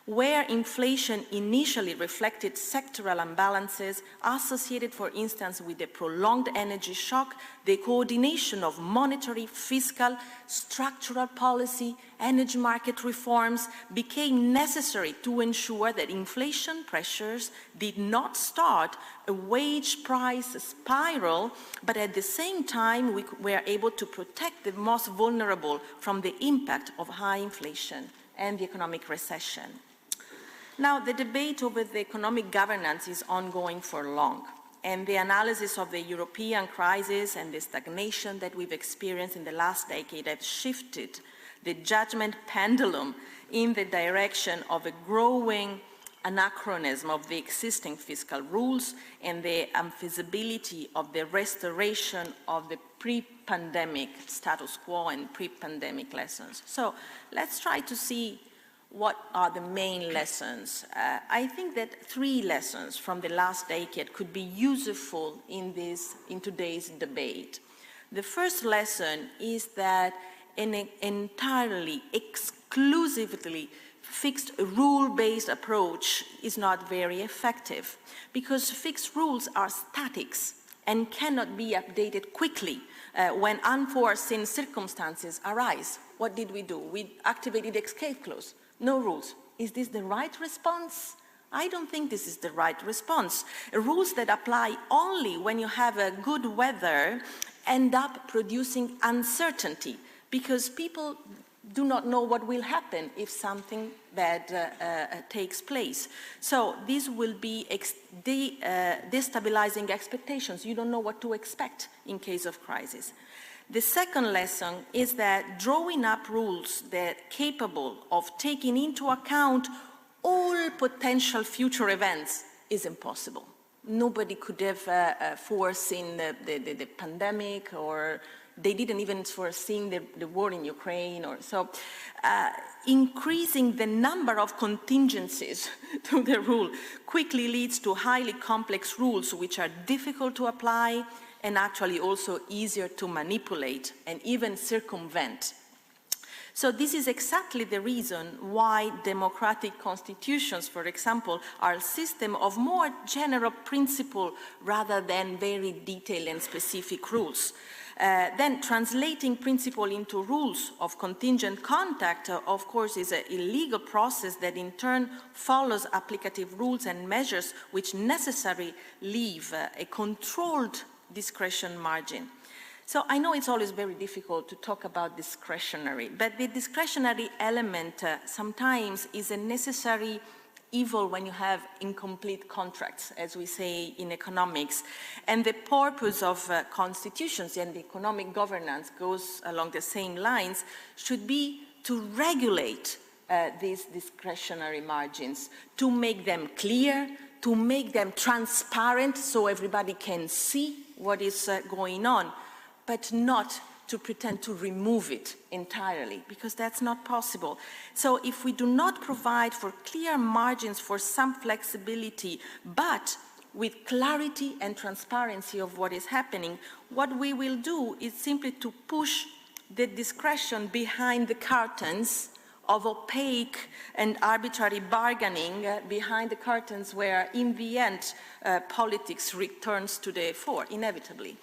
Where inflation initially reflected sectoral imbalances associated, for instance, with the prolonged energy shock, the coordination of monetary, fiscal, structural policy, energy market reforms became necessary to ensure that inflation pressures did not start a wage price spiral, but at the same time we were able to protect the most vulnerable from the impact of high inflation and the economic recession. Now, the debate over the economic governance is ongoing for long, and the analysis of the European crisis and the stagnation that we've experienced in the last decade have shifted the judgment pendulum in the direction of a growing anachronism of the existing fiscal rules and the unfeasibility of the restoration of the pre-pandemic status quo and pre-pandemic lessons. So let's try to see what are the main lessons. I think that 3 lessons from the last decade could be useful in today's debate. The first lesson is that an entirely, exclusively fixed rule-based approach is not very effective, because fixed rules are statics and cannot be updated quickly when unforeseen circumstances arise. What did we do? We activated the escape clause. No rules. Is this the right response? I don't think this is the right response. Rules that apply only when you have a good weather end up producing uncertainty, because people do not know what will happen if something bad takes place. So this will be destabilizing expectations. You don't know what to expect in case of crisis. The second lesson is that drawing up rules that are capable of taking into account all potential future events is impossible. Nobody could have foreseen the pandemic, or they didn't even foresee the war in Ukraine. Increasing the number of contingencies to the rule quickly leads to highly complex rules which are difficult to apply and actually also easier to manipulate and even circumvent. So this is exactly the reason why democratic constitutions, for example, are a system of more general principle rather than very detailed and specific rules. Then translating principle into rules of contingent contact, of course, is an illegal process that in turn follows applicative rules and measures which necessarily leave a controlled discretion margin. So I know it's always very difficult to talk about discretionary, but the discretionary element sometimes is a necessary evil when you have incomplete contracts, as we say in economics. And the purpose of constitutions and economic governance goes along the same lines, should be to regulate these discretionary margins, to make them clear, to make them transparent so everybody can see what is going on, but not to pretend to remove it entirely, because that's not possible. So if we do not provide for clear margins for some flexibility, but with clarity and transparency of what is happening, what we will do is simply to push the discretion behind the curtains of opaque and arbitrary bargaining, behind the curtains where, in the end, politics returns to the fore, inevitably.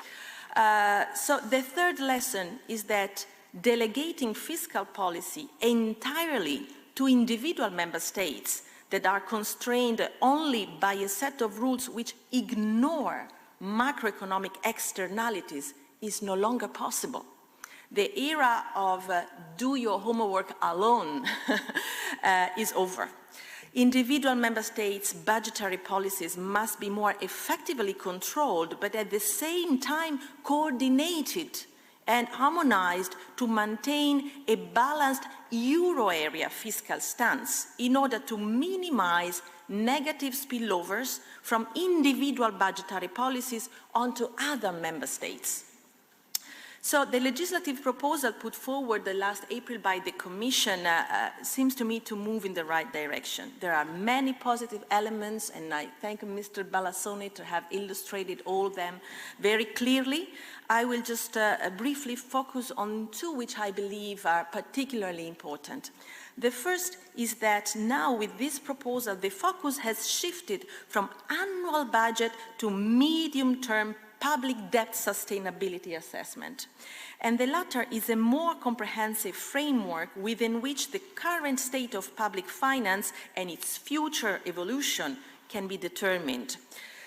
So the third lesson is that delegating fiscal policy entirely to individual member states that are constrained only by a set of rules which ignore macroeconomic externalities is no longer possible. The era of do your homework alone is over. Individual member states' budgetary policies must be more effectively controlled, but at the same time coordinated and harmonized to maintain a balanced euro area fiscal stance in order to minimize negative spillovers from individual budgetary policies onto other member states. So the legislative proposal put forward last April by the Commission seems to me to move in the right direction. There are many positive elements, and I thank Mr. Balassoni to have illustrated all of them very clearly. I will just briefly focus on two which I believe are particularly important. The first is that now with this proposal, the focus has shifted from annual budget to medium-term public debt sustainability assessment. And the latter is a more comprehensive framework within which the current state of public finance and its future evolution can be determined.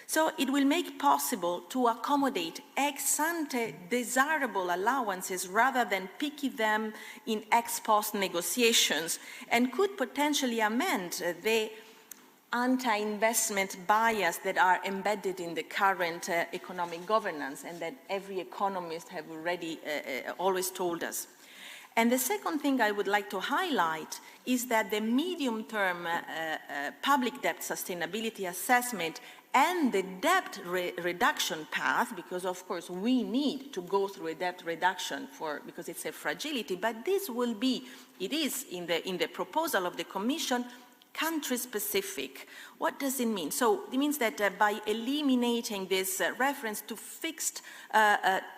So it will make possible to accommodate ex-ante desirable allowances rather than picky them in ex-post negotiations, and could potentially amend the anti-investment bias that are embedded in the current economic governance and that every economist have already always told us. And the second thing I would like to highlight is that the medium-term public debt sustainability assessment and the debt reduction path, because of course we need to go through a debt reduction because it's a fragility, but this will be, it is in the proposal of the Commission, country-specific. What does it mean? So it means that by eliminating this reference to fixed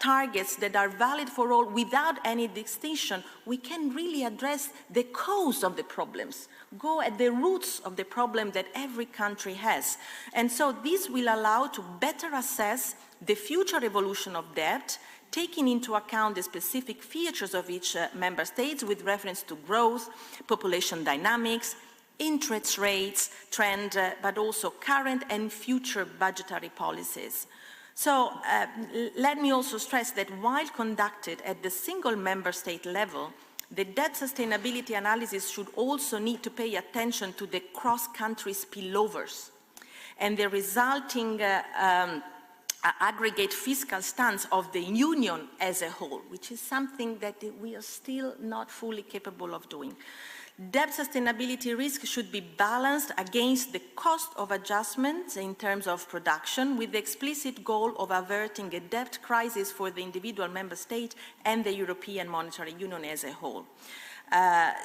targets that are valid for all without any distinction, we can really address the cause of the problems, go at the roots of the problem that every country has. And so this will allow to better assess the future evolution of debt, taking into account the specific features of each member state with reference to growth, population dynamics, interest rates trend, but also current and future budgetary policies. So let me also stress that while conducted at the single member state level, the debt sustainability analysis should also need to pay attention to the cross-country spillovers and the resulting aggregate fiscal stance of the Union as a whole, which is something that we are still not fully capable of doing. Debt sustainability risk should be balanced against the cost of adjustments in terms of production, with the explicit goal of averting a debt crisis for the individual member state and the European Monetary Union as a whole. I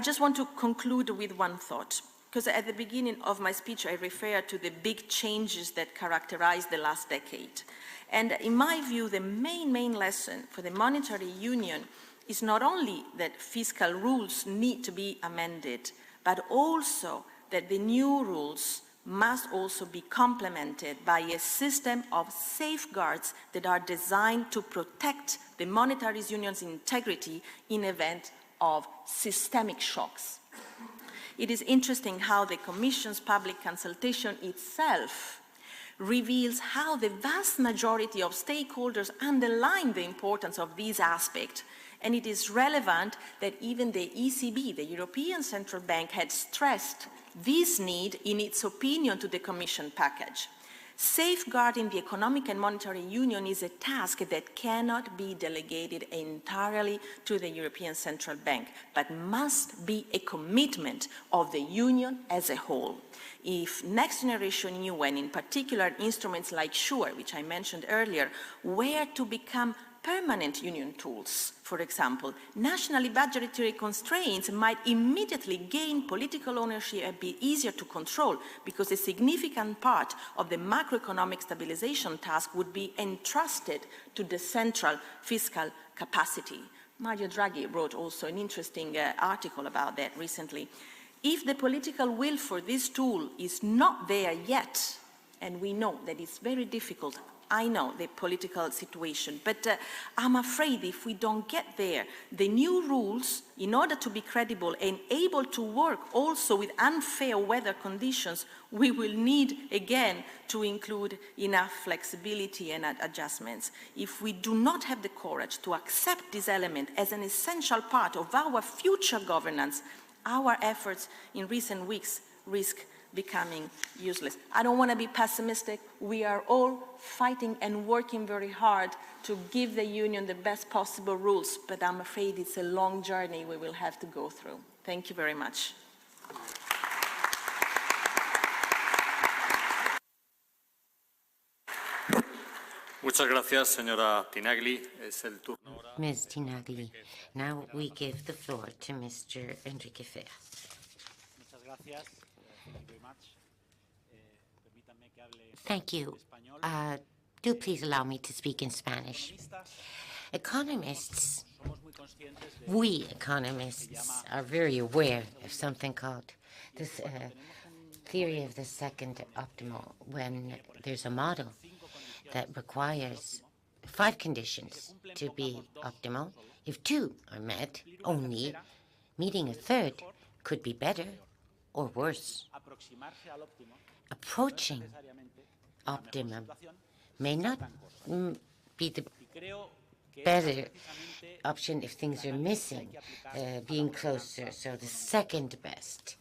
just want to conclude with one thought. because at the beginning of my speech, I referred to the big changes that characterized the last decade. And in my view, the main lesson for the monetary union is not only that fiscal rules need to be amended, but also that the new rules must also be complemented by a system of safeguards that are designed to protect the monetary union's integrity in event of systemic shocks. It is interesting how the Commission's public consultation itself reveals how the vast majority of stakeholders underline the importance of these aspects, and it is relevant that even the ECB, the European Central Bank, had stressed this need in its opinion to the Commission package. Safeguarding the economic and monetary union is a task that cannot be delegated entirely to the European Central Bank, but must be a commitment of the union as a whole. If next generation EU, and in particular instruments like SURE, which I mentioned earlier, were to become permanent union tools, for example, nationally budgetary constraints might immediately gain political ownership and be easier to control because a significant part of the macroeconomic stabilization task would be entrusted to the central fiscal capacity. Mario Draghi wrote also an interesting article about that recently. If the political will for this tool is not there yet, and we know that it's very difficult, I know the political situation, but I'm afraid if we don't get there, the new rules, in order to be credible and able to work also with unfair weather conditions, we will need again to include enough flexibility and adjustments. If we do not have the courage to accept this element as an essential part of our future governance, our efforts in recent weeks risk becoming useless. I don't want to be pessimistic. We are all fighting and working very hard to give the union the best possible rules, but I'm afraid it's a long journey we will have to go through. Thank you very much. Muchas gracias, señora Tinagli. Es el turno ahora. Ms. Tinagli, now we give the floor to Mr. Enrique Fea. Muchas gracias. Thank you very much. Permítanme que hable Thank you. español. Do please allow me to speak in Spanish. Economists, Somos muy conscientes de we economists are very aware of something called this theory of the second optimal, when there's a model that requires 5 conditions to be optimal. If 2 are met, only meeting a third could be better or worse. aproximarse al óptimo. Approaching optimum may not be the Creo que better option if things are missing, being closer. So the second best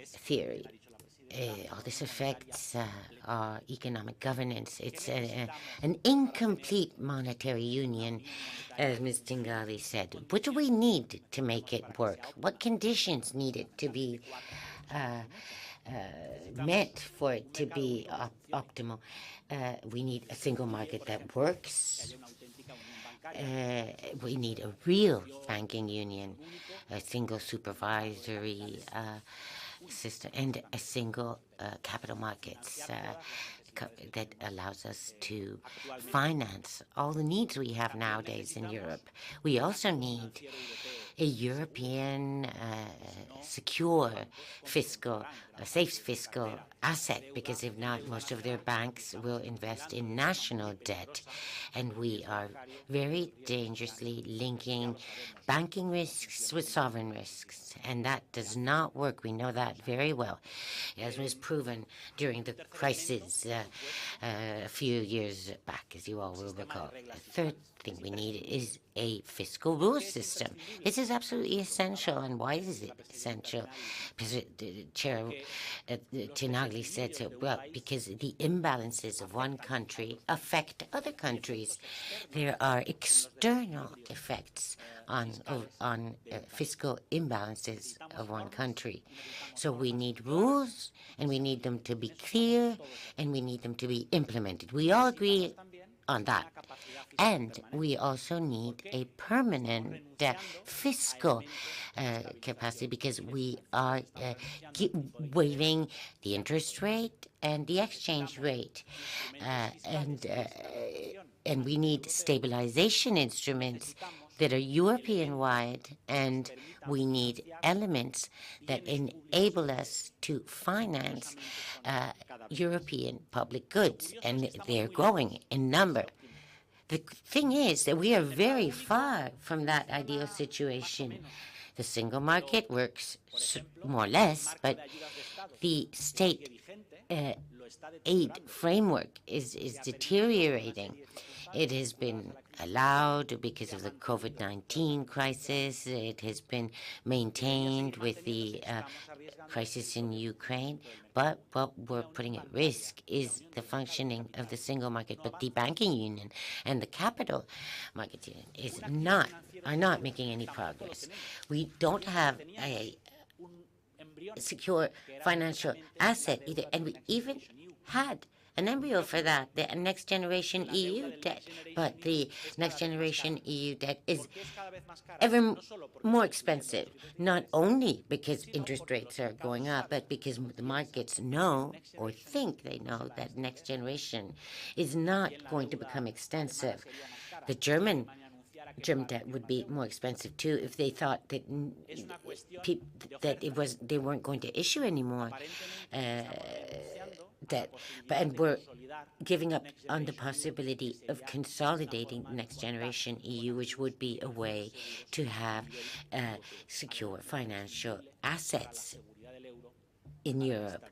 theory. All this affects our economic governance. It's an incomplete monetary union, as Ms. Tingali said. What do we need to make it work? What conditions needed to be met for it to be optimal? We need a single market that works. We need a real banking union, a single supervisory system, and a single capital markets that allows us to finance all the needs we have nowadays in Europe. We also need a European secure fiscal, safe fiscal asset, because if not, most of their banks will invest in national debt. And we are very dangerously linking banking risks with sovereign risks. And that does not work. We know that very well, as was proven during the crisis a few years back, as you all will recall. The third thing we need is a fiscal rule system. This is absolutely essential. And why is it essential? Chair Tinagli said so well, because the imbalances of one country affect other countries. There are external effects on fiscal imbalances of one country. So we need rules, and we need them to be clear, and we need them to be implemented. We all agree on that. And we also need a permanent fiscal capacity, because we are waiving the interest rate and the exchange rate. And we need stabilization instruments that are European-wide, and we need elements that enable us to finance European public goods, and they're growing in number. The thing is that we are very far from that ideal situation. The single market works more or less, but the state aid framework is deteriorating. It has been allowed because of the COVID-19 crisis. It has been maintained with the crisis in Ukraine. But what we're putting at risk is the functioning of the single market. But the banking union and the capital market union are not making any progress. We don't have a secure financial asset either, and we even had an embryo for that, the next generation EU debt. But the next generation EU debt is ever more expensive, not only because interest rates are going up, but because the markets know, or think they know, that next generation is not going to become extensive. The German debt would be more expensive too if they thought that they weren't going to issue anymore debt. And we're giving up on the possibility of consolidating next generation EU, which would be a way to have secure financial assets in Europe,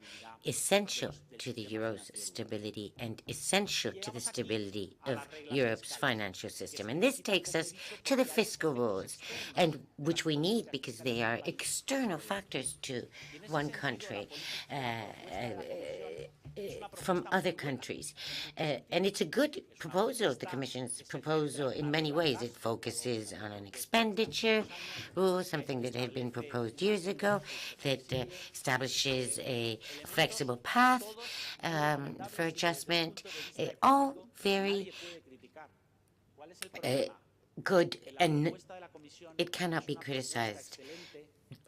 essential to the euro's stability and essential to the stability of Europe's financial system. And this takes us to the fiscal rules, and which we need because they are external factors to one country from other countries. And it's a good proposal, the Commission's proposal, in many ways. It focuses on an expenditure rule, something that had been proposed years ago, that establishes a flexible path for adjustment. All very good, and it cannot be criticized.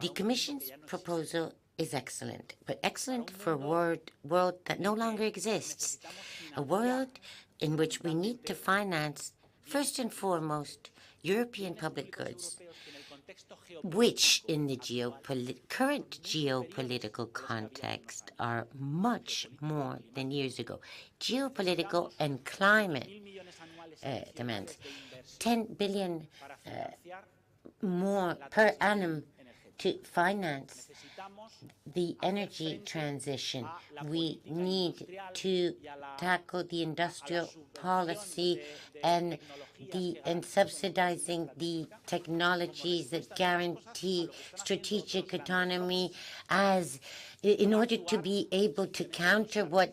The Commission's proposal is excellent, but excellent for a world that no longer exists, a world in which we need to finance, first and foremost, European public goods, which in the current geopolitical context are much more than years ago. Geopolitical and climate demands 10 billion more per annum to finance the energy transition. We need to tackle the industrial policy and subsidizing the technologies that guarantee strategic autonomy in order to be able to counter what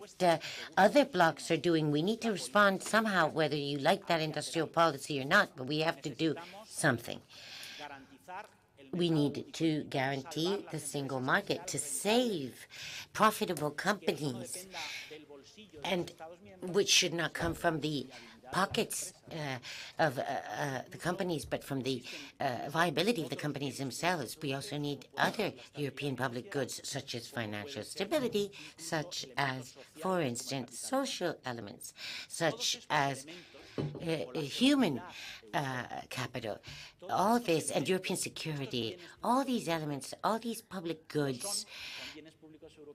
other blocs are doing. We need to respond somehow, whether you like that industrial policy or not, but we have to do something. We need to guarantee the single market to save profitable companies, and which should not come from the pockets of the companies, but from the viability of the companies themselves. We also need other European public goods, such as financial stability, such as, for instance, social elements, such as human capital. All this, and European security, all these elements, all these public goods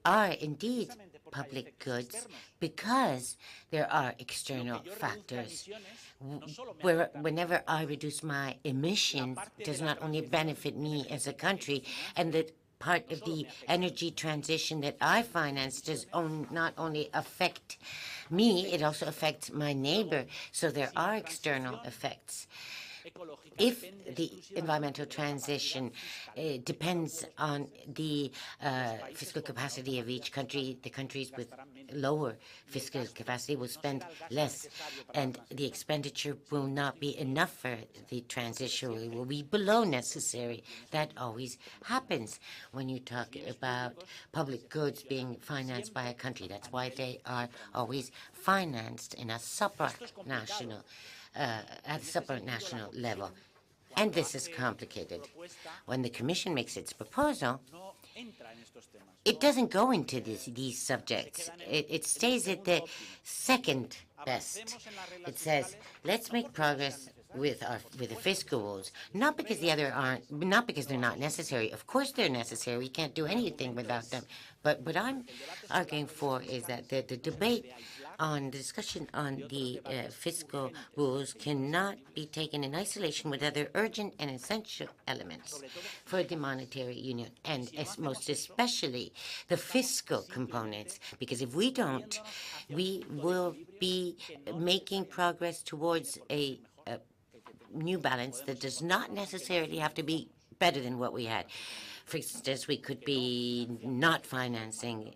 are indeed public goods because there are external factors. Whenever I reduce my emissions, it does not only benefit me as a country, and that part of the energy transition that I finance does not only affect me, it also affects my neighbor. So there are external effects. if the environmental transition depends on the fiscal capacity of each country, the countries with lower fiscal capacity will spend less, and the expenditure will not be enough for the transition. It will be below necessary. That always happens when you talk about public goods being financed by a country. That's why they are always financed in a supranational at supranational level. And this is complicated. When the Commission makes its proposal, it doesn't go into these subjects. It stays at the second best. It says, let's make progress with the fiscal rules, not because not because they're not necessary. Of course they're necessary. We can't do anything without them. But what I'm arguing for is that the debate on the discussion on the fiscal rules cannot be taken in isolation with other urgent and essential elements for the monetary union, and most especially the fiscal components, because if we don't, we will be making progress towards a new balance that does not necessarily have to be better than what we had. For instance, we could be not financing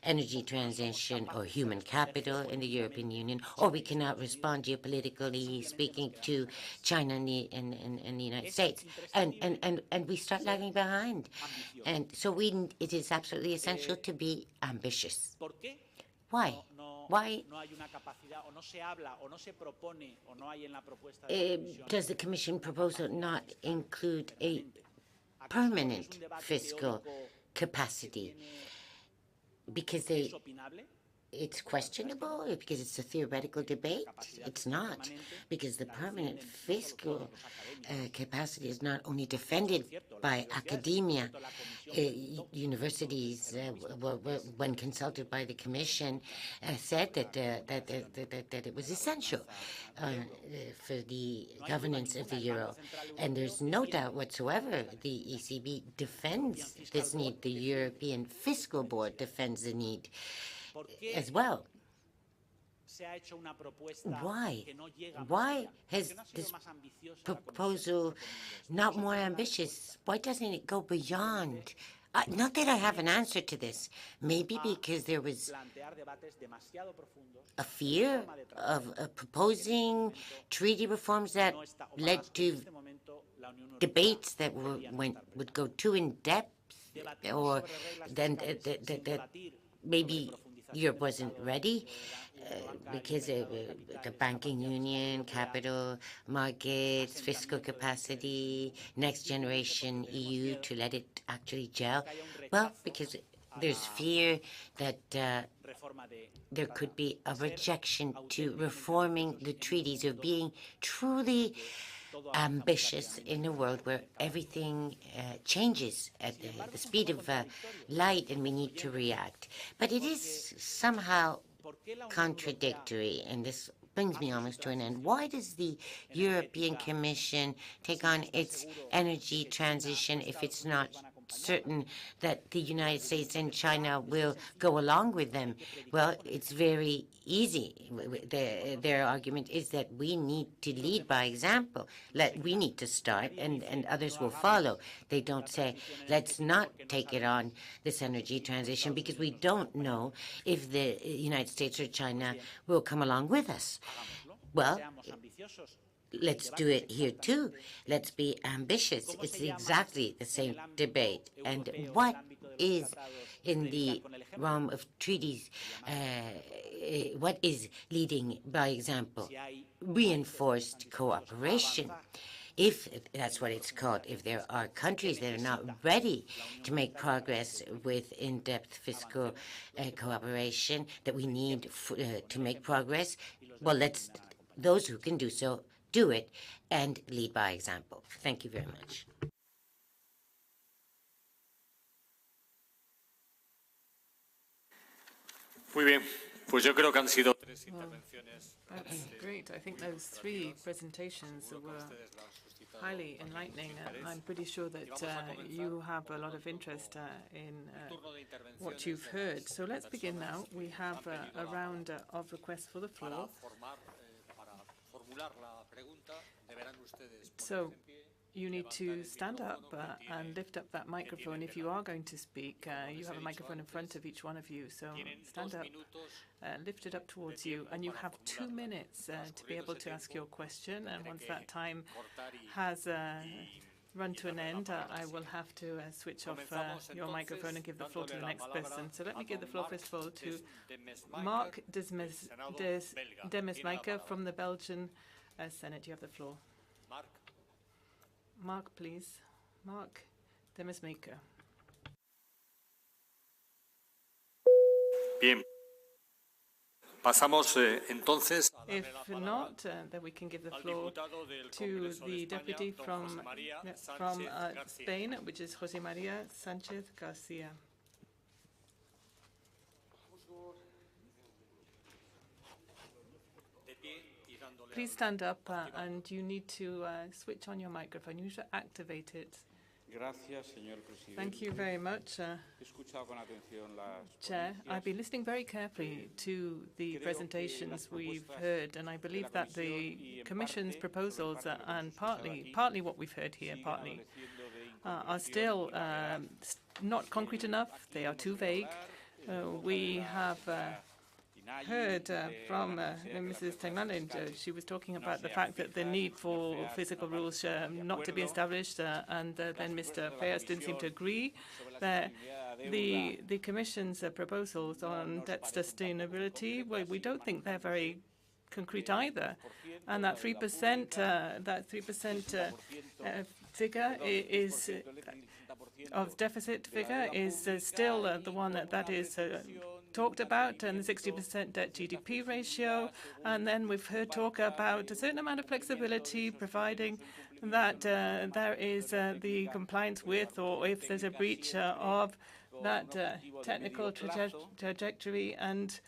energy transition or human capital in the European Union, or we cannot respond geopolitically speaking to China and the United States, and we start lagging behind. And so it is absolutely essential to be ambitious. Why? Why does the Commission proposal not include a permanent fiscal capacity? Because it's questionable, because it's a theoretical debate. It's not, because the permanent fiscal capacity is not only defended by academia. Universities, when consulted by the Commission, said that it was essential for the governance of the euro. And there's no doubt whatsoever the ECB defends this need. The European Fiscal Board defends the need as well. Why? Why has this proposal not more ambitious? Why doesn't it go beyond? Not that I have an answer to this. Maybe because there was a fear of proposing treaty reforms that led to debates that would go too in depth, or then that maybe Europe wasn't ready because of the banking union, capital markets, fiscal capacity, next generation EU to let it actually gel. Well, because there's fear that there could be a rejection to reforming the treaties, or being truly ambitious in a world where everything changes at the speed of light, and we need to react. But it is somehow contradictory, and this brings me almost to an end. Why does the European Commission take on its energy transition if it's not certain that the United States and China will go along with them? Well, it's very easy. Their argument is that we need to lead by example. We need to start, and others will follow. They don't say, let's not take it on, this energy transition, because we don't know if the United States or China will come along with us. Well, let's do it here too. Let's be ambitious. It's exactly the same debate. And what is in the realm of treaties? What is leading by example? Reinforced cooperation. If that's what it's called, if there are countries that are not ready to make progress with in-depth fiscal cooperation that we need to make progress, well, those who can do so, do it, and lead by example. Thank you very much. Muy bien. Pues yo creo que han sido tres intervenciones. That's great. I think those three presentations were highly enlightening. I'm pretty sure that you have a lot of interest in what you've heard. So let's begin now. We have a round of requests for the floor. So you need to stand up and lift up that microphone if you are going to speak. You have a microphone in front of each one of you, so stand up, lift it up towards you, and you have 2 minutes to be able to ask your question. And once that time has run to an end, I will have to switch off your microphone and give the floor to the next person. So let me give the floor first of all to Mark Demesmaeker from the Belgian Senate. You have the floor. Mark, please. Mark Demesmaeker. Bien. Pasamos entonces If not, then we can give the floor to the deputy from Spain, which is José María Sánchez García. Please stand up, and you need to switch on your microphone. You should activate it. Thank you very much, Chair. I've been listening very carefully to the presentations we've heard, and I believe that the Commission's proposals and partly what we've heard here, are still not concrete enough. They are too vague. We have heard from Mrs. Tengmanen. She was talking about the fact that the need for physical rules not to be established, and then Mr. Fayas didn't seem to agree. The Commission's proposals on debt sustainability, well, we don't think they're very concrete either. And that 3% figure is of deficit figure is still the one that is talked about, and the 60% debt GDP ratio. And then we've heard talk about a certain amount of flexibility, providing that there is the compliance with, or if there's a breach of that technical trajectory. And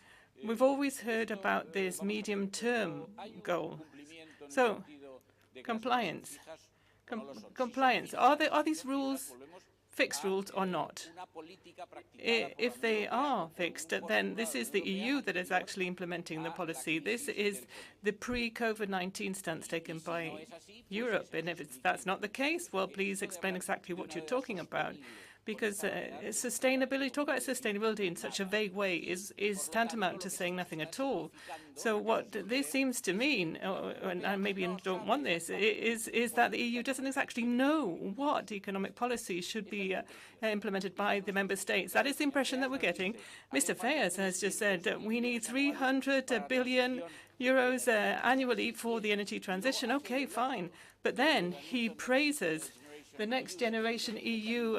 we've always heard about this medium-term goal. So, compliance. Compliance. Are these rules fixed rules or not? If they are fixed, then this is the EU that is actually implementing the policy. This is the pre-COVID-19 stance taken by Europe. And if that's not the case, well, please explain exactly what you're talking about. Because sustainability, talk about sustainability in such a vague way is tantamount to saying nothing at all. So what this seems to mean, and maybe you don't want this, is that the EU doesn't actually know what economic policy should be implemented by the member states. That is the impression that we're getting. Mr. Fayas has just said that we need 300 billion euros annually for the energy transition. Okay, fine. But then he praises the next generation EU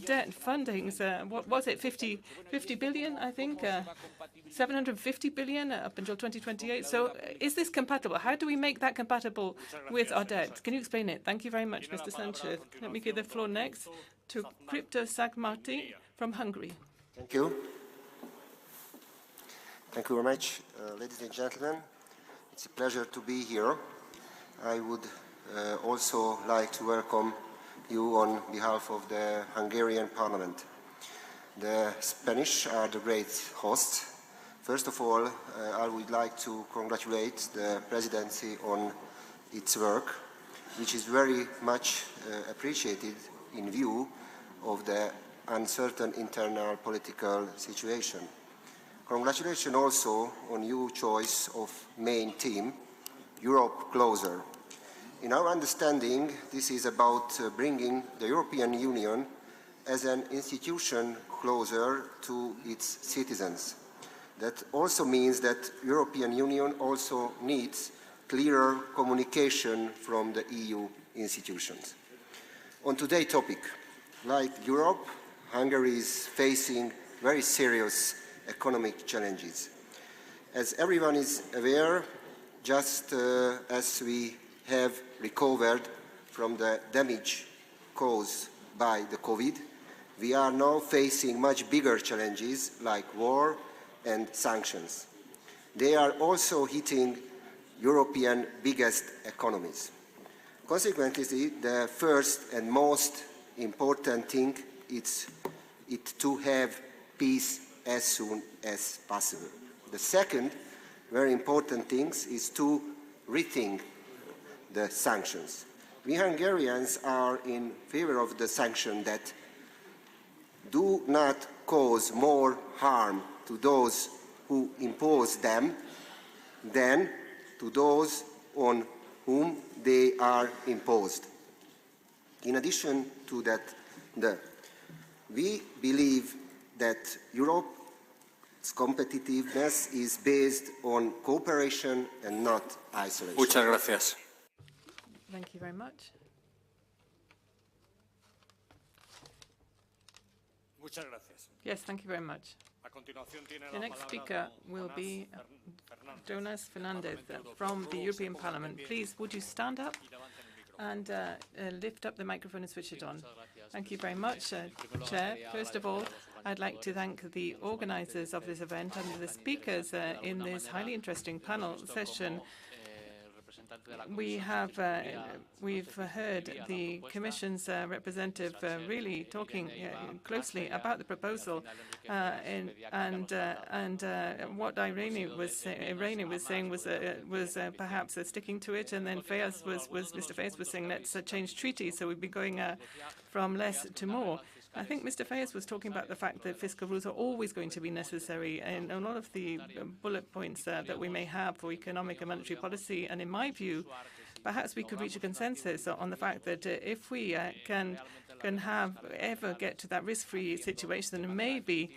debt fundings. What was it, 50 billion, I think? 750 billion up until 2028. So is this compatible? How do we make that compatible with our debt? Can you explain it? Thank you very much, Mr. Sanchez. Let me give the floor next to Crypto Sagmarti from Hungary. Thank you. Thank you very much, ladies and gentlemen. It's a pleasure to be here. I would also like to welcome you on behalf of the Hungarian Parliament. The Spanish are the great hosts. First of all, I would like to congratulate the Presidency on its work, which is very much appreciated in view of the uncertain internal political situation. Congratulations also on your choice of main theme, Europe Closer. In our understanding, this is about bringing the European Union as an institution closer to its citizens. That also means that the European Union also needs clearer communication from the EU institutions. On today's topic, like Europe, Hungary is facing very serious economic challenges. As everyone is aware, just as we have recovered from the damage caused by the COVID, we are now facing much bigger challenges like war and sanctions. They are also hitting European biggest economies. Consequently, the first and most important thing is to have peace as soon as possible. The second very important thing is to rethink the sanctions. We Hungarians are in favor of the sanctions that do not cause more harm to those who impose them than to those on whom they are imposed. In addition to that, we believe that Europe's competitiveness is based on cooperation and not isolation. Muchas gracias. Thank you very much. Muchas gracias. Yes, thank you very much. A continuación tiene The la next palabra speaker will be Jonas Fernandez from the European Parliament. Please, would you stand up and lift up the microphone and switch it on? Thank you very much, Chair. First of all, I'd like to thank the organisers of this event and the speakers in this highly interesting panel session. We've heard the Commission's representative really talking closely about the proposal, and what Irene was saying was perhaps sticking to it, and then Mr. Fayez was saying let's change treaties, so we'd be going from less to more. I think Mr. Fayez was talking about the fact that fiscal rules are always going to be necessary, and a lot of the bullet points that we may have for economic and monetary policy, and in my view, perhaps we could reach a consensus on the fact that if we can ever get to that risk-free situation, then maybe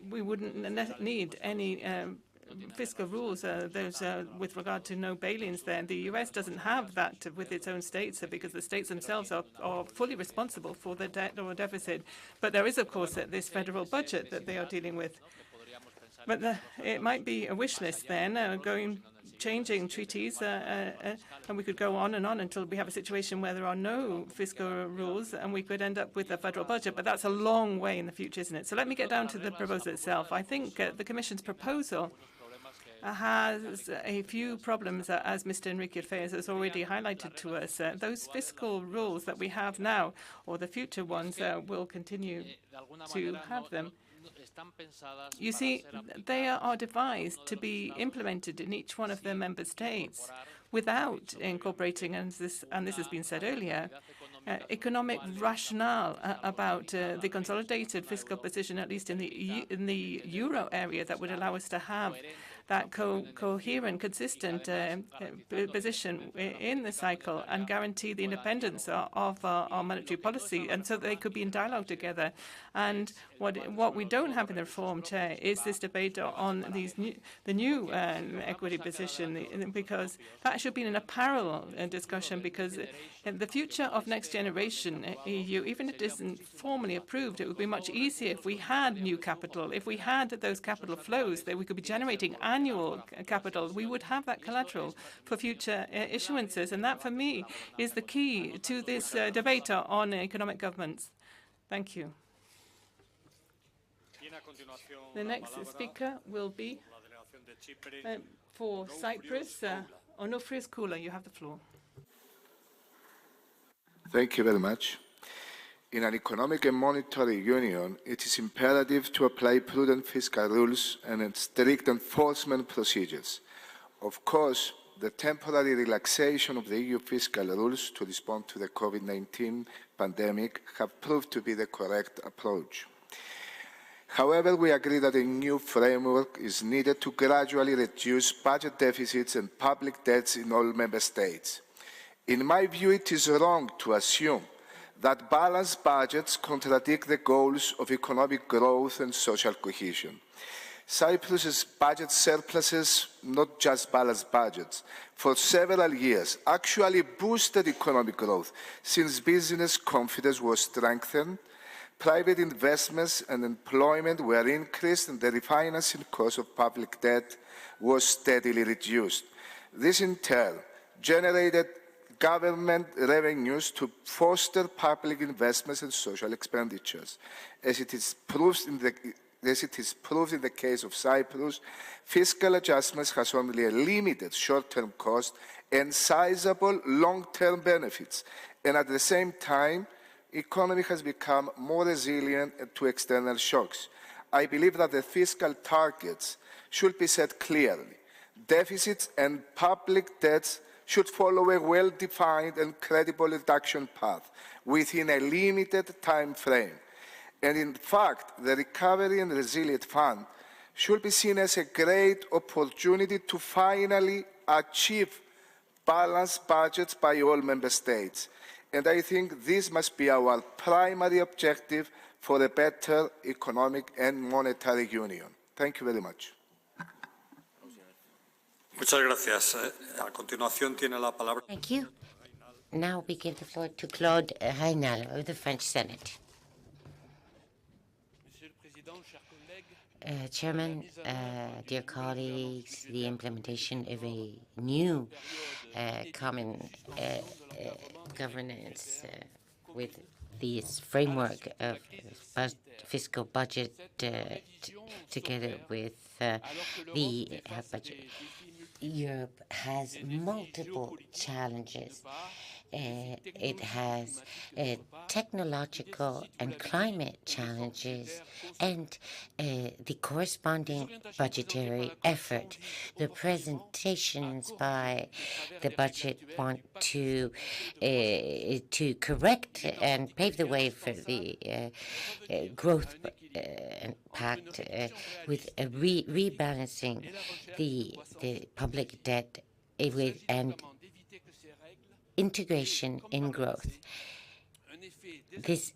we wouldn't need any fiscal rules. With regard to no bail-ins there. The US doesn't have that with its own states because the states themselves are fully responsible for the debt or deficit. But there is, of course, this federal budget that they are dealing with. But it might be a wish list then, changing treaties, and we could go on and on until we have a situation where there are no fiscal rules and we could end up with a federal budget. But that's a long way in the future, isn't it? So let me get down to the proposal itself. I think the Commission's proposal has a few problems, as Mr. Enrique Fayez has already highlighted to us. Those fiscal rules that we have now, or the future ones, will continue to have them. You see, they are devised to be implemented in each one of their member states without incorporating, and this has been said earlier, economic rationale about the consolidated fiscal position, at least in the euro area, that would allow us to have that coherent, consistent position in the cycle and guarantee the independence of our monetary policy, and so that they could be in dialogue together. And what we don't have in the reform, Chair, is this debate on the new equity position, because that should be in a parallel discussion, because in the future of next generation EU, even if it isn't formally approved, it would be much easier if we had new capital, if we had those capital flows, that we could be generating annual capital. We would have that collateral for future issuances, and that, for me, is the key to this debate on economic governance. Thank you. The next speaker will be for Cyprus, Onofrios Koulas. You have the floor. Thank you very much. In an economic and monetary union, it is imperative to apply prudent fiscal rules and strict enforcement procedures. Of course, the temporary relaxation of the EU fiscal rules to respond to the COVID-19 pandemic have proved to be the correct approach. However, we agree that a new framework is needed to gradually reduce budget deficits and public debts in all member states. In my view, it is wrong to assume that balanced budgets contradict the goals of economic growth and social cohesion. Cyprus's budget surpluses, not just balanced budgets, for several years actually boosted economic growth since business confidence was strengthened, private investments and employment were increased, and the refinancing cost of public debt was steadily reduced. This in turn generated government revenues to foster public investments and social expenditures. As it is proved in the case of Cyprus, fiscal adjustments has only a limited short-term cost and sizable long-term benefits, and at the same time, economy has become more resilient to external shocks. I believe that the fiscal targets should be set clearly. Deficits and public debts should follow a well-defined and credible reduction path within a limited time frame. And in fact, the Recovery and Resilience Fund should be seen as a great opportunity to finally achieve balanced budgets by all member states. And I think this must be our primary objective for a better economic and monetary union. Thank you very much. Muchas gracias. A continuación tiene la palabra. Thank you. Now we give the floor to Claude Raynal of the French Senate. Chairman, dear colleagues, the implementation of a new common governance with this framework of fiscal budget together with the budget. Europe has multiple challenges. It has technological and climate challenges and the corresponding budgetary effort. The presentations by the budget want to correct and pave the way for the growth pact with rebalancing the public debt and integration in growth. This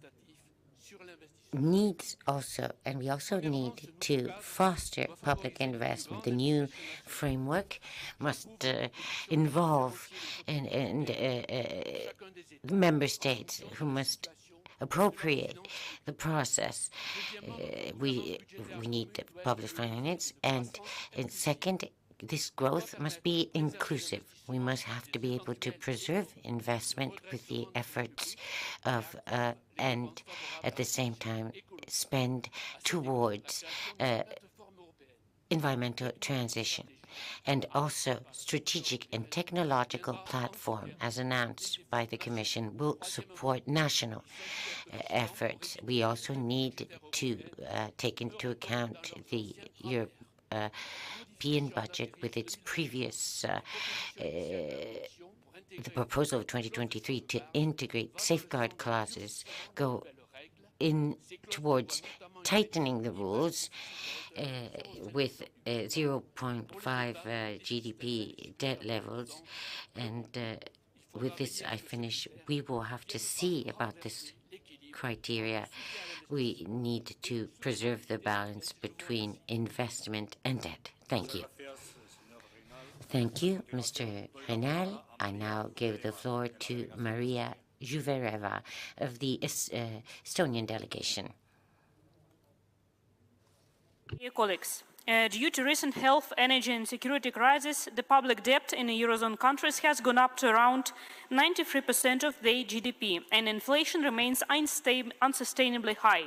needs also, and we also need to foster public investment. The new framework must involve member states who must appropriate the process. We need public finance, and second, this growth must be inclusive. We must have to be able to preserve investment with the efforts of and at the same time spend towards environmental transition. And also strategic and technological platform, as announced by the Commission, will support national efforts. We also need to take into account the European budget with its previous the proposal of 2023 to integrate safeguard clauses go in towards tightening the rules with 0.5 GDP debt levels. And with this, I finish. We will have to see about this criteria. We need to preserve the balance between investment and debt. Thank you. Thank you, Mr. Raynal. I now give the floor to Maria Juvereva of the Estonian delegation. Dear colleagues, due to recent health, energy and security crisis, the public debt in the Eurozone countries has gone up to around 93% of their GDP, and inflation remains unsustainably high.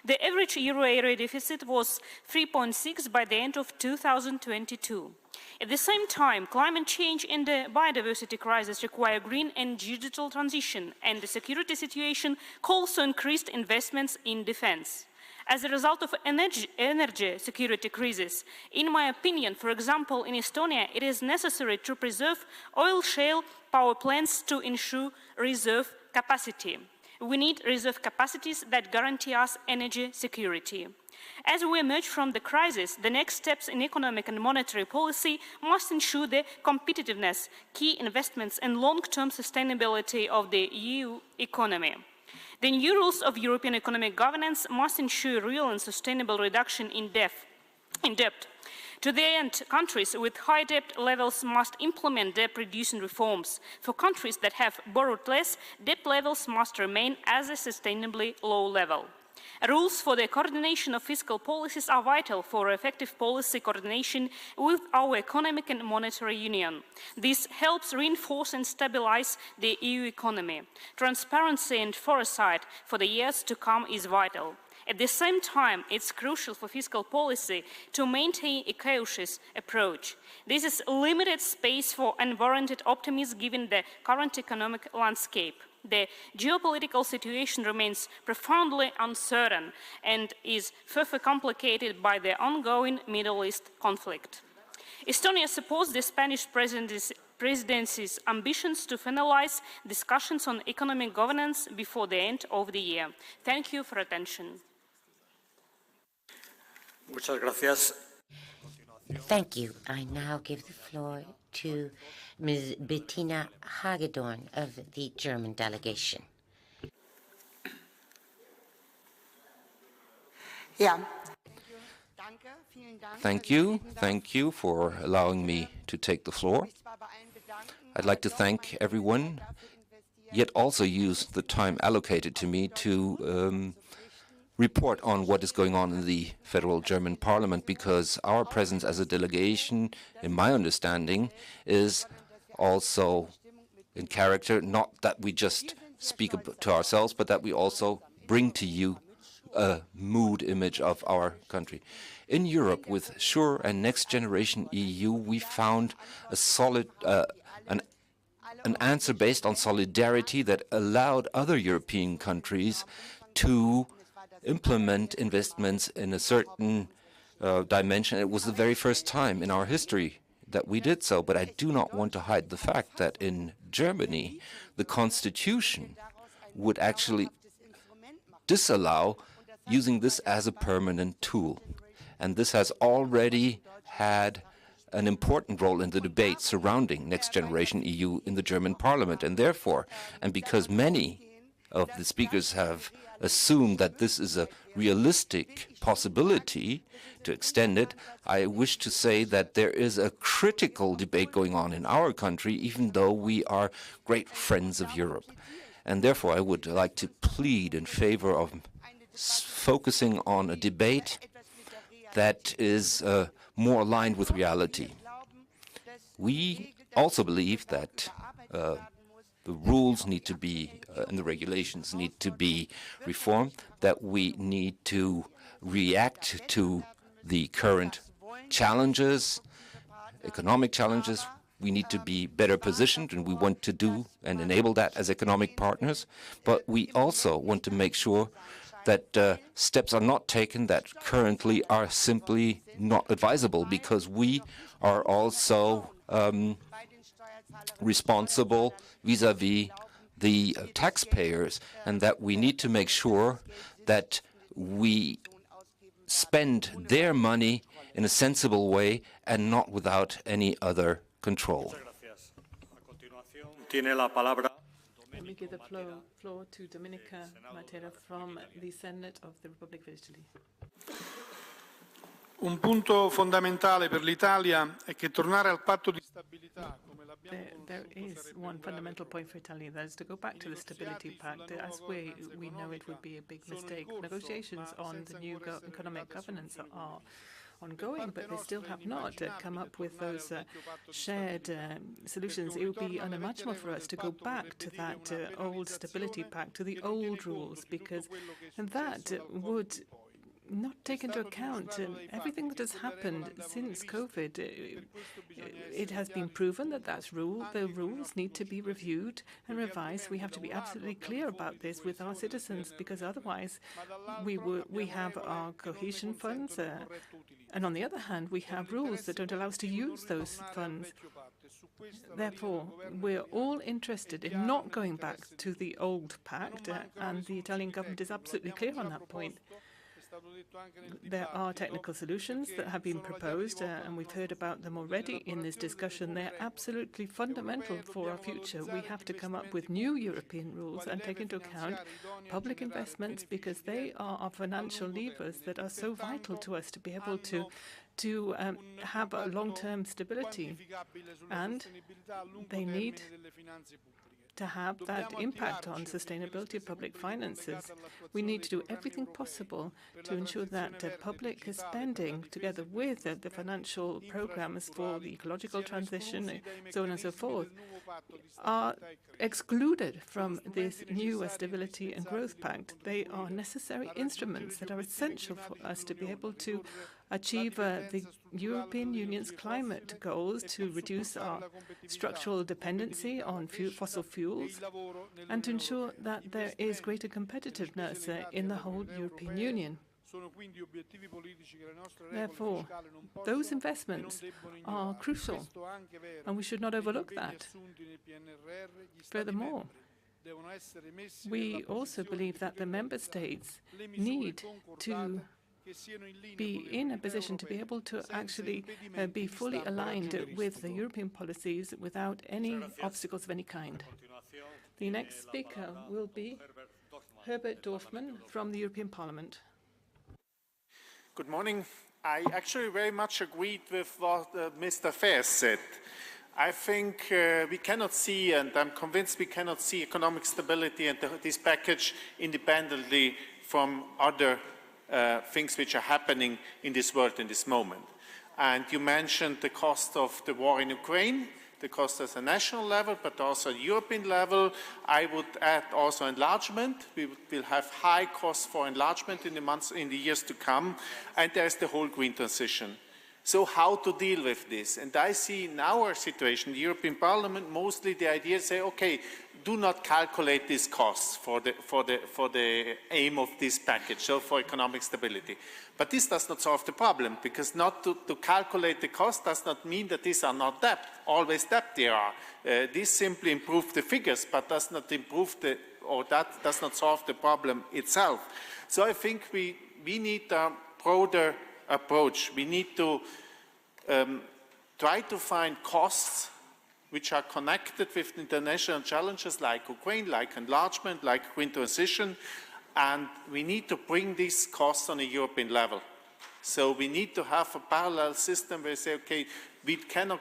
The average euro area deficit was 3.6 by the end of 2022. At the same time, climate change and the biodiversity crisis require green and digital transition, and the security situation calls for increased investments in defense. As a result of energy security crisis, in my opinion, for example, in Estonia, it is necessary to preserve oil shale power plants to ensure reserve capacity. We need reserve capacities that guarantee us energy security. As we emerge from the crisis, the next steps in economic and monetary policy must ensure the competitiveness, key investments, and long-term sustainability of the EU economy. The new rules of European economic governance must ensure real and sustainable reduction in debt. To the end, countries with high debt levels must implement debt-reducing reforms. For countries that have borrowed less, debt levels must remain at a sustainably low level. Rules for the coordination of fiscal policies are vital for effective policy coordination with our economic and monetary union. This helps reinforce and stabilize the EU economy. Transparency and foresight for the years to come is vital. At the same time, it's crucial for fiscal policy to maintain a cautious approach. This is limited space for unwarranted optimism given the current economic landscape. The geopolitical situation remains profoundly uncertain and is further complicated by the ongoing Middle East conflict. Estonia supports the Spanish presidency's ambitions to finalize discussions on economic governance before the end of the year. Thank you for attention. Muchas gracias. Thank you. I now give the floor to Ms. Bettina Hagedorn of the German delegation. Yeah. Thank you. Thank you for allowing me to take the floor. I'd like to thank everyone, yet also use the time allocated to me to report on what is going on in the federal German parliament, because our presence as a delegation, in my understanding, is also in character, not that we just speak to ourselves, but that we also bring to you a mood image of our country. In Europe, with SURE and Next Generation EU, we found a solid, an answer based on solidarity that allowed other European countries to implement investments in a certain dimension. It was the very first time in our history that we did so, but I do not want to hide the fact that in Germany, the constitution would actually disallow using this as a permanent tool. And this has already had an important role in the debate surrounding Next Generation EU in the German parliament. And therefore, and because many of the speakers have assumed that this is a realistic possibility to extend it, I wish to say that there is a critical debate going on in our country, even though we are great friends of Europe. And therefore, I would like to plead in favor of focusing on a debate that is more aligned with reality. We also believe that the rules need to be, and the regulations need to be reformed, that we need to react to the current challenges, economic challenges. We need to be better positioned, and we want to do and enable that as economic partners. But we also want to make sure that steps are not taken that currently are simply not advisable, because we are also responsible vis-à-vis the taxpayers, and that we need to make sure that we spend their money in a sensible way and not without any other control. Let me give the floor to Dominica Matera from the Senate of the Republic of Italy. Un punto fondamentale per l'Italia è che tornare al patto di stabilità come l'abbiamo There is one fundamental point for Italy, that is to go back to the Stability Pact. As we know, it would be a big mistake. Negotiations on the new economic governance are ongoing, but they still have not come up with those shared solutions. It would be unimaginable for us to go back to that old Stability Pact, to the old rules, because that would not take into account everything that has happened since COVID. It has been proven that the rules need to be reviewed and revised. We have to be absolutely clear about this with our citizens, because otherwise we have our cohesion funds, and on the other hand, we have rules that don't allow us to use those funds. Therefore, we're all interested in not going back to the old pact, and the Italian government is absolutely clear on that point. There are technical solutions that have been proposed, and we've heard about them already in this discussion. They're absolutely fundamental for our future. We have to come up with new European rules and take into account public investments, because they are our financial levers that are so vital to us to be able to have a long-term stability, and they need to have that impact on sustainability of public finances. We need to do everything possible to ensure that public spending, together with the financial programs for the ecological transition, so on and so forth, are excluded from this new Stability and Growth Pact. They are necessary instruments that are essential for us to be able to achieve the European Union's climate goals to reduce our structural dependency on fossil fuels and to ensure that there is greater competitiveness in the whole European Union. Therefore, those investments are crucial, and we should not overlook that. Furthermore, we also believe that the member states need to be in a position to be able to actually be fully aligned with the European policies without any obstacles of any kind. The next speaker will be Herbert Dorfmann from the European Parliament. Good morning. I actually very much agreed with what Mr. Fayes said. I think we cannot see, and I'm convinced we cannot see economic stability and this package independently from other things which are happening in this world in this moment. And you mentioned the cost of the war in Ukraine, the cost at a national level, but also at European level. I would add also enlargement. We will have high costs for enlargement in the years to come. And there's the whole green transition. So how to deal with this? And I see in our situation, the European Parliament, mostly the idea say, okay, do not calculate these costs for the aim of this package, so for economic stability. But this does not solve the problem, because not to calculate the cost does not mean that these are not debt. Always debt there are. This simply improves the figures, but does not improve that does not solve the problem itself. So I think we need a broader approach. We need to try to find costs which are connected with international challenges like Ukraine, like enlargement, like green transition, and we need to bring these costs on a European level. So we need to have a parallel system where we say, okay, we cannot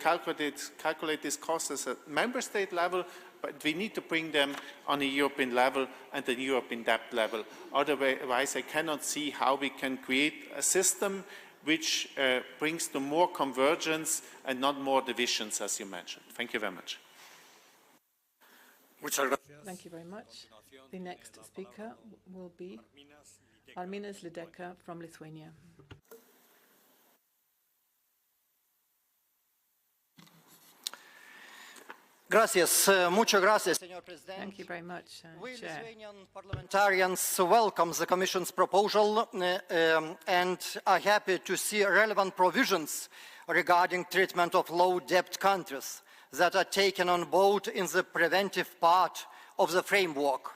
calculate these costs at a member state level, but we need to bring them on a European level and a European debt level. Otherwise, I cannot see how we can create a system which brings to more convergence and not more divisions, as you mentioned. Thank you very much. Thank you very much. The next speaker will be Arminas Lideka from Lithuania. Gracias, muchas gracias, Senor President. Thank you very much, We Chair. Lithuanian parliamentarians welcome the Commission's proposal and are happy to see relevant provisions regarding treatment of low-debt countries that are taken on board in the preventive part of the framework.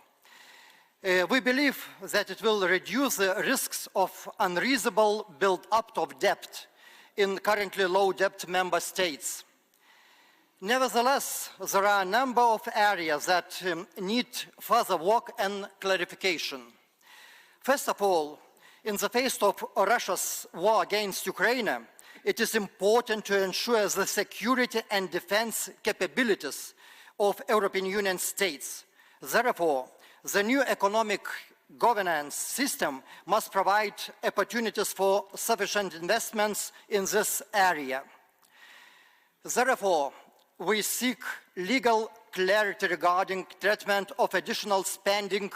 We believe that it will reduce the risks of unreasonable build-up of debt in currently low-debt member states. Nevertheless, there are a number of areas that need further work and clarification. First of all, in the face of Russia's war against Ukraine, it is important to ensure the security and defense capabilities of European Union states. Therefore, the new economic governance system must provide opportunities for sufficient investments in this area. Therefore, we seek legal clarity regarding treatment of additional spending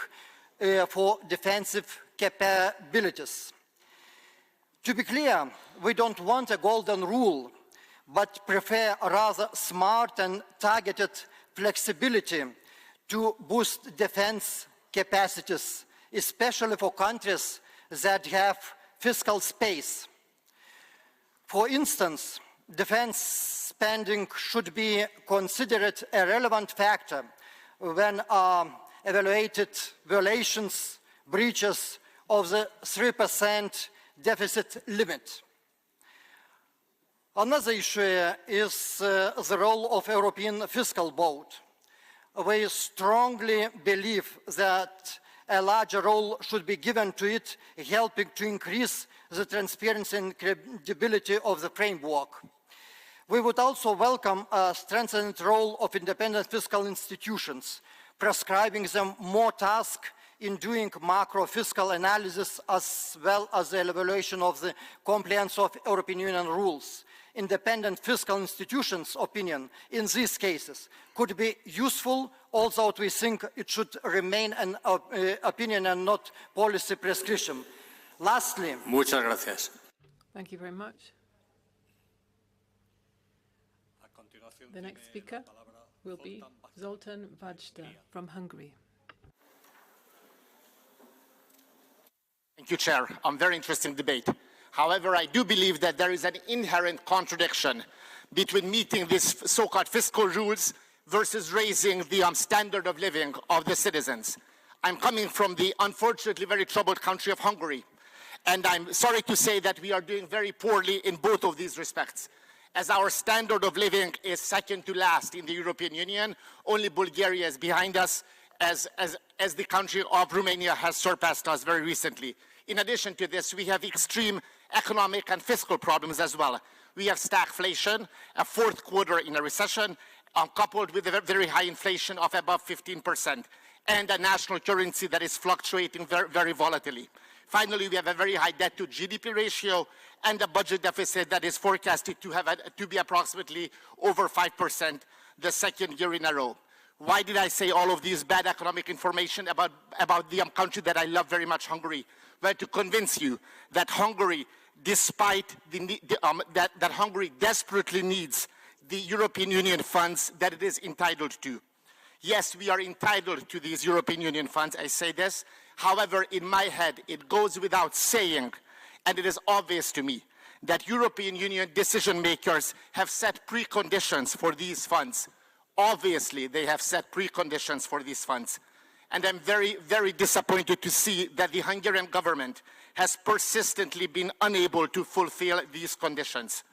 for defensive capabilities. To be clear, we don't want a golden rule, but prefer a rather smart and targeted flexibility to boost defense capacities, especially for countries that have fiscal space. For instance, defense spending should be considered a relevant factor when evaluated violations, breaches of the 3% deficit limit. Another issue is the role of European Fiscal Board. We strongly believe that a larger role should be given to it, helping to increase the transparency and credibility of the framework. We would also welcome a strengthened role of independent fiscal institutions, prescribing them more tasks in doing macro-fiscal analysis as well as the evaluation of the compliance of European Union rules. Independent fiscal institutions' opinion in these cases could be useful, although we think it should remain an opinion and not policy prescription. Lastly, Muchas gracias. Thank you very much. The next speaker will be Zoltán Vajda from Hungary. Thank you, Chair. I'm very interested in debate. However, I do believe that there is an inherent contradiction between meeting these so-called fiscal rules versus raising the standard of living of the citizens. I'm coming from the unfortunately very troubled country of Hungary, and I'm sorry to say that we are doing very poorly in both of these respects. As our standard of living is second to last in the European Union, only Bulgaria is behind us, as the country of Romania has surpassed us very recently. In addition to this, we have extreme economic and fiscal problems as well. We have stagflation, a fourth quarter in a recession, coupled with a very high inflation of above 15%, and a national currency that is fluctuating very, very volatilely. Finally, we have a very high debt to GDP ratio and a budget deficit that is forecasted to be approximately over 5% the second year in a row. Why did I say all of these bad economic information about the country that I love very much, Hungary? Well, to convince you that Hungary, despite that Hungary desperately needs the European Union funds that it is entitled to. Yes, we are entitled to these European Union funds, I say this. However, in my head, it goes without saying, and it is obvious to me, that European Union decision makers have set preconditions for these funds. Obviously, they have set preconditions for these funds. And I'm very, very disappointed to see that the Hungarian government has persistently been unable to fulfill these conditions.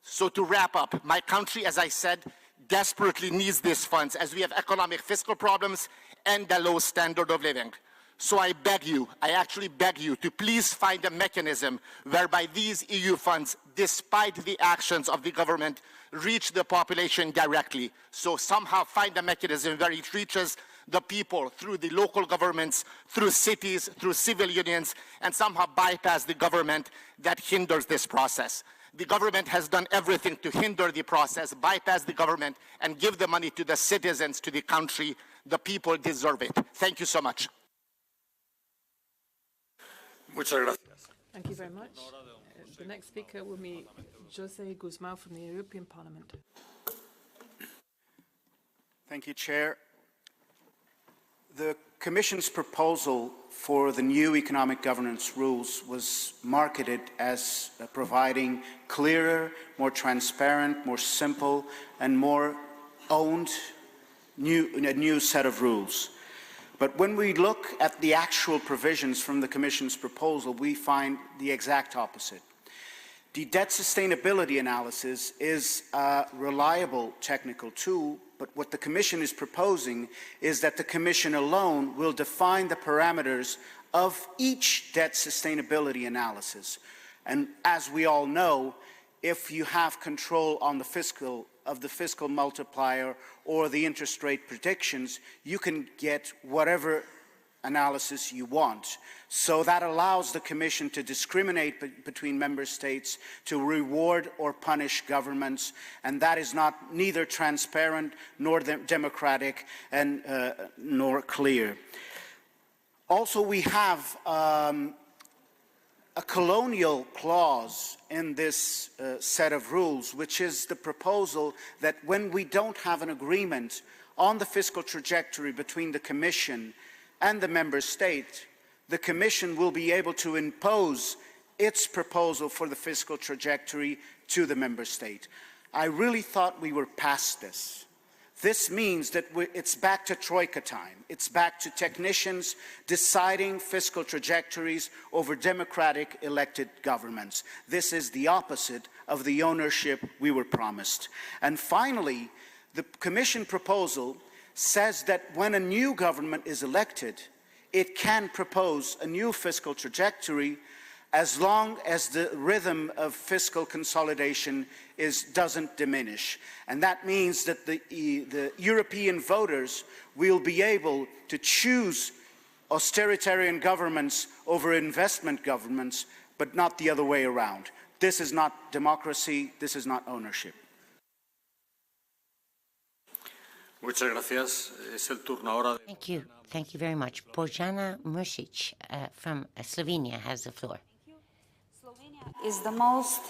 So to wrap up, my country, as I said, desperately needs these funds as we have economic fiscal problems and a low standard of living. So I beg you, I actually beg you to please find a mechanism whereby these EU funds, despite the actions of the government, reach the population directly. So somehow find a mechanism where it reaches the people through the local governments, through cities, through civil unions, and somehow bypass the government that hinders this process. The government has done everything to hinder the process, bypass the government, and give the money to the citizens, to the country. The people deserve it. Thank you so much. Muchas gracias. Thank you very much. The next speaker will be José Guzmán from the European Parliament. Thank you, Chair. The Commission's proposal for the new economic governance rules was marketed as providing clearer, more transparent, more simple, and more owned a new set of rules. But when we look at the actual provisions from the Commission's proposal, we find the exact opposite. The debt sustainability analysis is a reliable technical tool, but what the Commission is proposing is that the Commission alone will define the parameters of each debt sustainability analysis. And as we all know, if you have control on the fiscal multiplier or the interest rate predictions, you can get whatever analysis you want. So that allows the Commission to discriminate between member states, to reward or punish governments, and that is neither transparent nor democratic and nor clear. Also, we have a colonial clause in this set of rules, which is the proposal that when we don't have an agreement on the fiscal trajectory between the Commission and the member state, the Commission will be able to impose its proposal for the fiscal trajectory to the member state. I really thought we were past this. This means that it's back to Troika time. It's back to technicians deciding fiscal trajectories over democratic elected governments. This is the opposite of the ownership we were promised. And finally, the Commission proposal says that when a new government is elected, it can propose a new fiscal trajectory as long as the rhythm of fiscal consolidation doesn't diminish. And that means that the European voters will be able to choose austeritarian governments over investment governments, but not the other way around. This is not democracy, this is not ownership. Muchas gracias. Es el turno ahora de... Thank you. Thank you very much. Bojana Mrsic from Slovenia has the floor. Is the most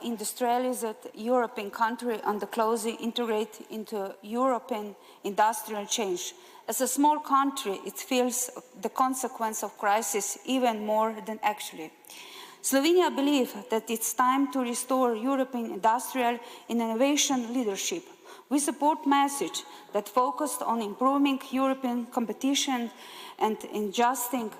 industrialized European country and the closely integrated into European industrial change. As a small country, it feels the consequence of crisis even more than actually. Slovenia believes that it's time to restore European industrial and innovation leadership. We support message that focused on improving European competition and adjusting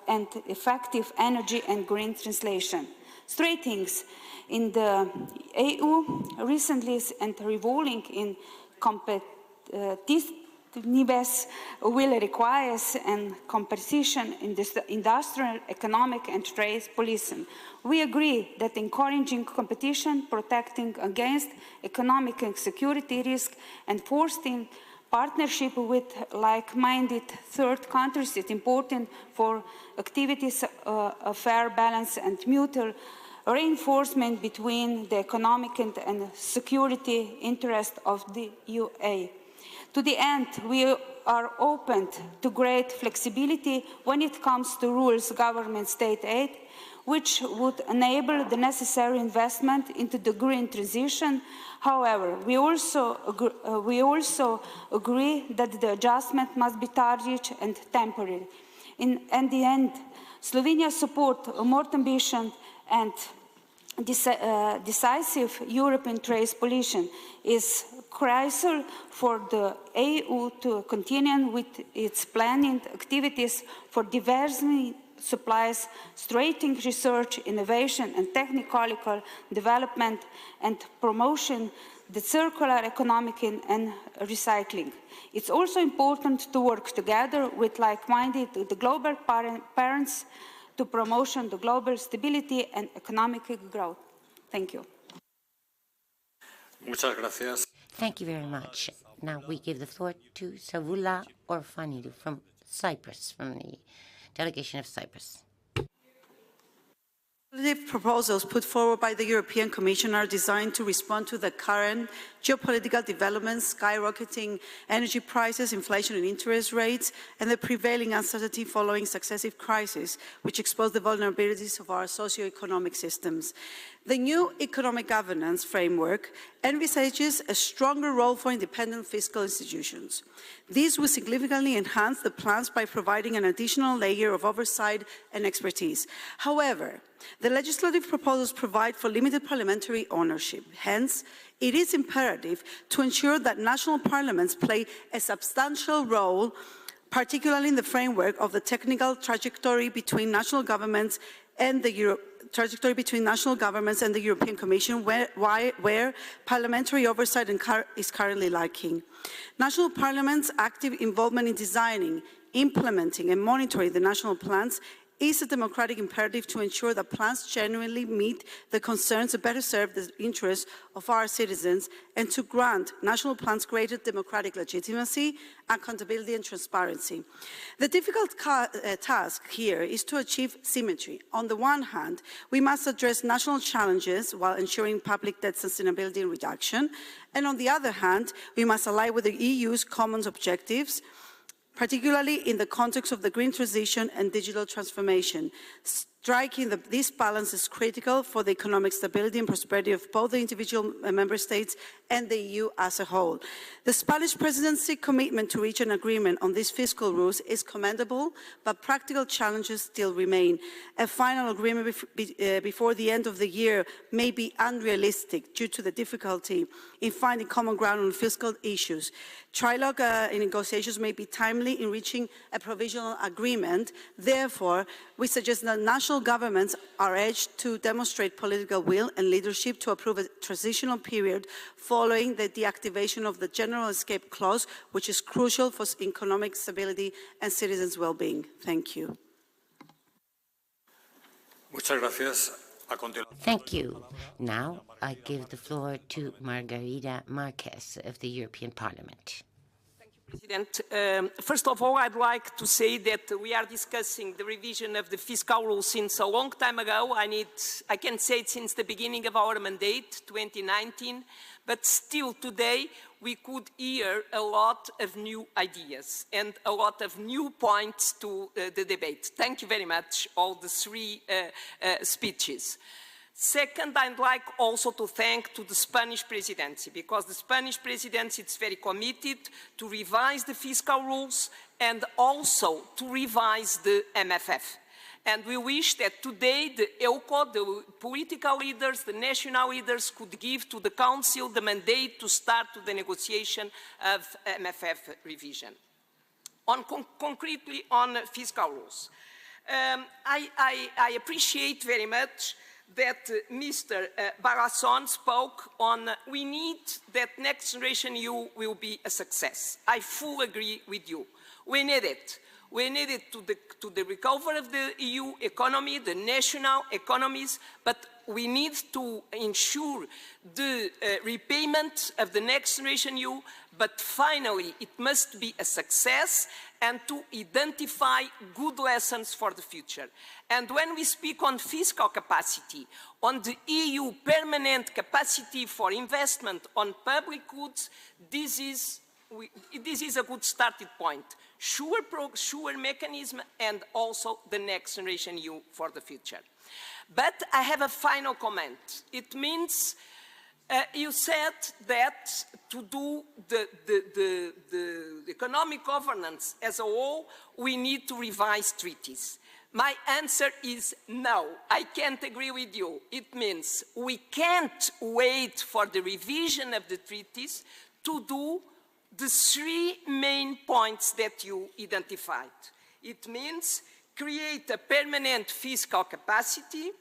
and effective energy and green translation. Straightings in the EU recently and revolving in competitiveness will require and competition in the industrial, economic and trade policy. We agree that encouraging competition, protecting against economic and security risk and fostering partnership with like-minded third countries is important for activities of fair balance and mutual reinforcement between the economic and security interests of the UA. To the end, we are open to great flexibility when it comes to rules governing state aid, which would enable the necessary investment into the green transition. However, we also agree that the adjustment must be targeted and temporary. In the end, Slovenia supports a more ambitious and decisive European trade policy is crucial for the EU to continue with its planning activities for diversity supplies, strengthening research, innovation and technological development and promotion the circular economy and recycling. It's also important to work together with like-minded the global parents to promotion the global stability and economic growth. Thank you. Muchas gracias. Thank you very much. Now we give the floor to Savula Orfanidou from Cyprus, from the delegation of Cyprus. The proposals put forward by the European Commission are designed to respond to the current geopolitical developments, skyrocketing energy prices, inflation and interest rates, and the prevailing uncertainty following successive crises, which expose the vulnerabilities of our socio-economic systems. The new economic governance framework envisages a stronger role for independent fiscal institutions. These will significantly enhance the plans by providing an additional layer of oversight and expertise. However, the legislative proposals provide for limited parliamentary ownership. Hence, it is imperative to ensure that national parliaments play a substantial role, particularly in the framework of the technical trajectory between national governments and the European Commission, where parliamentary oversight is currently lacking. National parliaments' active involvement in designing, implementing and monitoring the national plans is a democratic imperative to ensure that plans genuinely meet the concerns to better serve the interests of our citizens and to grant national plans greater democratic legitimacy, accountability and transparency. The difficult task here is to achieve symmetry. On the one hand, we must address national challenges while ensuring public debt sustainability and reduction, and on the other hand, we must align with the EU's common objectives, particularly in the context of the green transition and digital transformation. Striking this balance is critical for the economic stability and prosperity of both the individual member states and the EU as a whole. The Spanish Presidency commitment to reach an agreement on these fiscal rules is commendable, but practical challenges still remain. A final agreement before the end of the year may be unrealistic due to the difficulty in finding common ground on fiscal issues. Trilogue negotiations may be timely in reaching a provisional agreement. Therefore, we suggest that national governments are urged to demonstrate political will and leadership to approve a transitional period following the deactivation of the General Escape Clause, which is crucial for economic stability and citizens' well-being. Thank you. Muchas gracias. Thank you. Now I give the floor to Margarita Marquez of the European Parliament. President, first of all, I'd like to say that we are discussing the revision of the fiscal rules since a long time ago. I can say it since the beginning of our mandate, 2019, but still today we could hear a lot of new ideas and a lot of new points to the debate. Thank you very much, all the three speeches. Second, I'd like also to thank to the Spanish Presidency, because the Spanish Presidency is very committed to revise the fiscal rules and also to revise the MFF. And we wish that today the EUCO, the political leaders, the national leaders could give to the Council the mandate to start the negotiation of MFF revision. Concretely on fiscal rules, I appreciate very much that Mr. Barrason spoke on we need that Next Generation EU will be a success. I fully agree with you. We need it. We need it to the recovery of the EU economy, the national economies, but we need to ensure the repayment of the Next Generation EU, but finally it must be a success and to identify good lessons for the future. And when we speak on fiscal capacity, on the EU permanent capacity for investment on public goods, this is a good starting point. Sure mechanism and also the Next Generation EU for the future. But I have a final comment. It means you said that to do the economic governance as a whole, we need to revise treaties. My answer is no, I can't agree with you. It means we can't wait for the revision of the treaties to do the three main points that you identified. It means create a permanent fiscal capacity,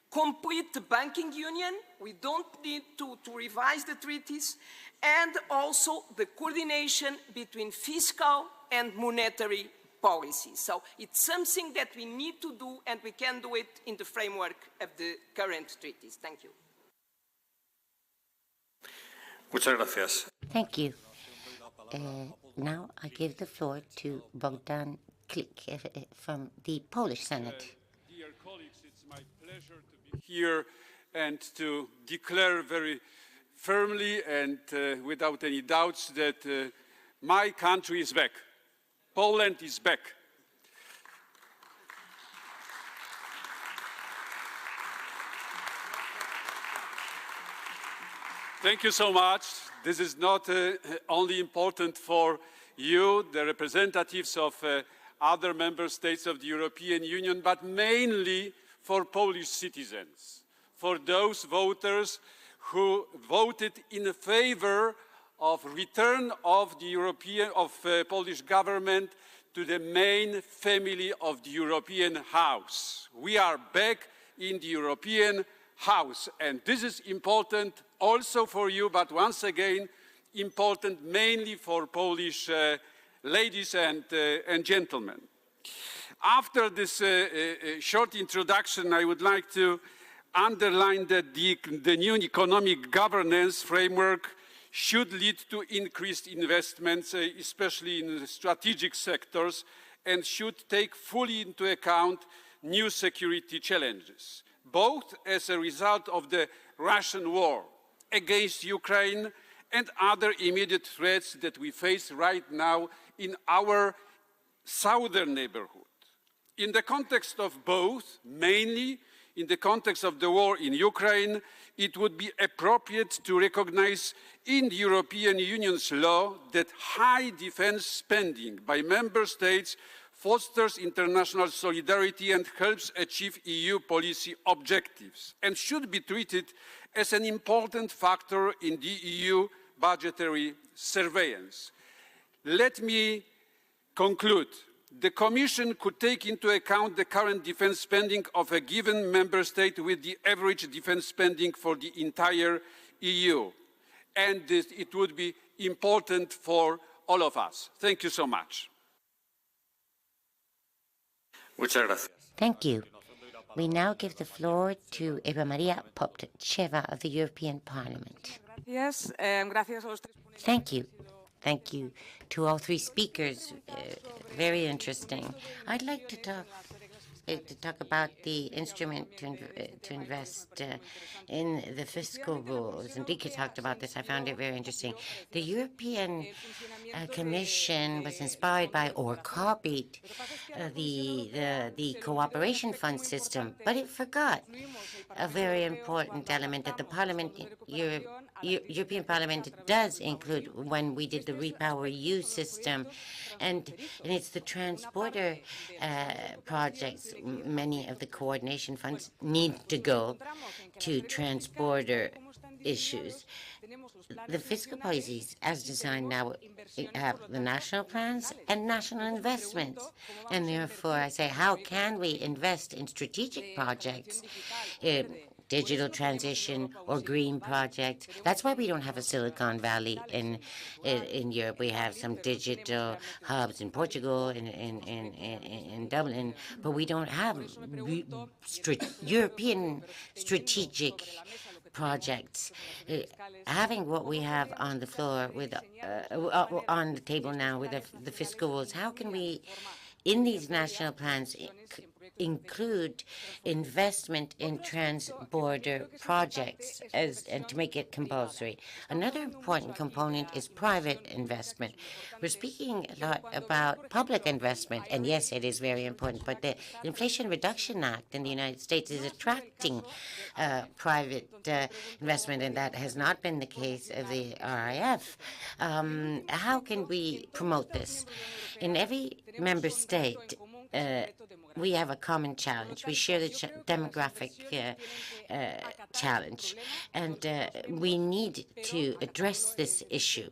complete the banking union, we don't need to revise the treaties, and also the coordination between fiscal and monetary policy. So it's something that we need to do, and we can do it in the framework of the current treaties. Thank you. Muchas gracias. Thank you. Now I give the floor to Bogdan Klik from the Polish Senate. Dear colleagues, it's my pleasure to be here and to declare very firmly and without any doubts that my country is back. Poland is back. Thank you so much. This is not only important for you, the representatives of other member states of the European Union, but mainly for Polish citizens, for those voters who voted in favor of return of the Polish government to the main family of the European house. We are back in the European house, and this is important also for you, but once again, important mainly for Polish ladies and gentlemen. After this short introduction, I would like to underline that the new economic governance framework should lead to increased investments, especially in strategic sectors, and should take fully into account new security challenges, both as a result of the Russian war against Ukraine and other immediate threats that we face right now in our southern neighborhood. In the context of both, mainly in the context of the war in Ukraine, it would be appropriate to recognize in the European Union's law that high defense spending by member states fosters international solidarity and helps achieve EU policy objectives and should be treated as an important factor in the EU budgetary surveillance. Let me conclude. The Commission could take into account the current defense spending of a given member state with the average defense spending for the entire EU. And it would be important for all of us. Thank you so much. Muchas gracias. Thank you. We now give the floor to Eva Maria Poptcheva of the European Parliament. Thank you. Thank you to all three speakers. Very interesting. I'd like to talk to talk about the instrument to invest in the fiscal rules. Enrique talked about this. I found it very interesting. The European Commission was inspired by or copied the cooperation fund system, but it forgot a very important element that the Parliament, European Parliament does include when we did the Repower EU system, and it's the transporter projects. Many of the coordination funds need to go to transporter issues. The fiscal policies, as designed now, have the national plans and national investments. And therefore, I say, how can we invest in strategic projects, digital transition or green projects? That's why we don't have a Silicon Valley in Europe. We have some digital hubs in Portugal, in Dublin, but we don't have European strategic projects. Having what we have on the floor with on the table now with the fiscal rules, how can we, in these national plans, include investment in trans-border projects and to make it compulsory? Another important component is private investment. We're speaking a lot about public investment, and yes, it is very important, but the Inflation Reduction Act in the United States is attracting private investment, and that has not been the case of the RIF. How can we promote this? In every member state, we have a common challenge. We share the demographic challenge, and we need to address this issue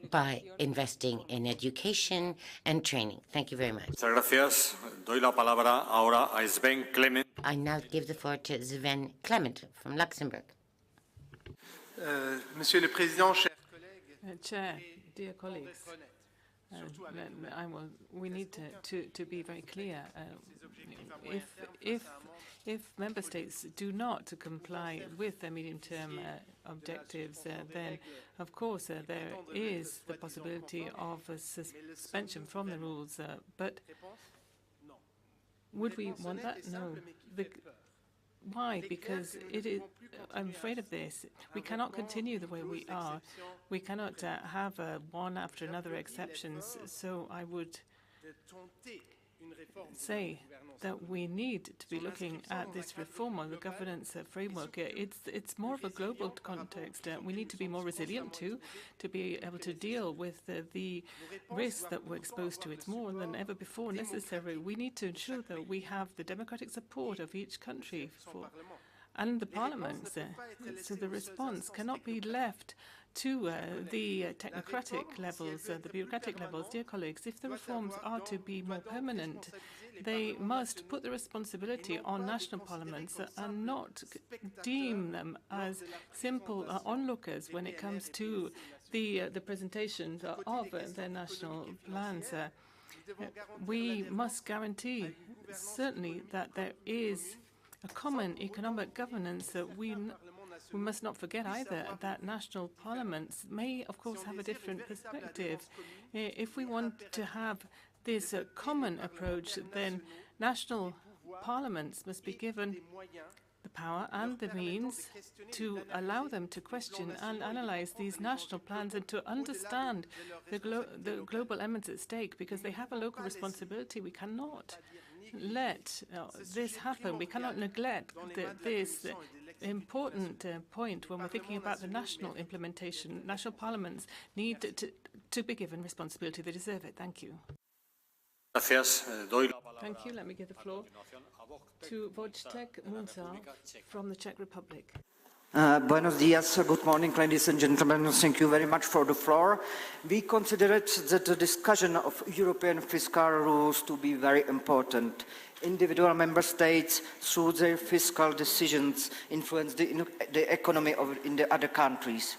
by investing in education and training. Thank you very much. Muchas gracias. Doy la palabra ahora a Sven Clement. I now give the floor to Sven Clement from Luxembourg. Monsieur le Président, chers collègues. Chair, dear colleagues. We need to be very clear. If member states do not comply with their medium-term objectives, then of course there is the possibility of a suspension from the rules. But would we want that? No. Why? Because it is. I'm afraid of this. We cannot continue the way we are. We cannot have one after another exceptions. So I would say that we need to be looking at this reform on the governance framework. It's more of a global context. We need to be more resilient to be able to deal with the risks that we're exposed to. It's more than ever before necessary. We need to ensure that we have the democratic support of each country and the parliaments. So the response cannot be left to the technocratic levels, the bureaucratic levels. Dear colleagues, if the reforms are to be more permanent, they must put the responsibility on national parliaments and not deem them as simple onlookers when it comes to the presentations of their national plans. We must guarantee, certainly, that there is a common economic governance. That we must not forget either that national parliaments may, of course, have a different perspective. If we want to have this common approach, then national parliaments must be given the power and the means to allow them to question and analyze these national plans and to understand the global elements at stake, because they have a local responsibility. We cannot let this happen. We cannot neglect this important point when we're thinking about the national implementation. National parliaments need to be given responsibility. They deserve it. Thank you. Thank you. Let me give the floor to Wojciech Muncal from the Czech Republic. Buenos dias, good morning, ladies and gentlemen. Thank you very much for the floor. We considered that the discussion of European fiscal rules to be very important. Individual member states, through their fiscal decisions, influence the economy in the other countries.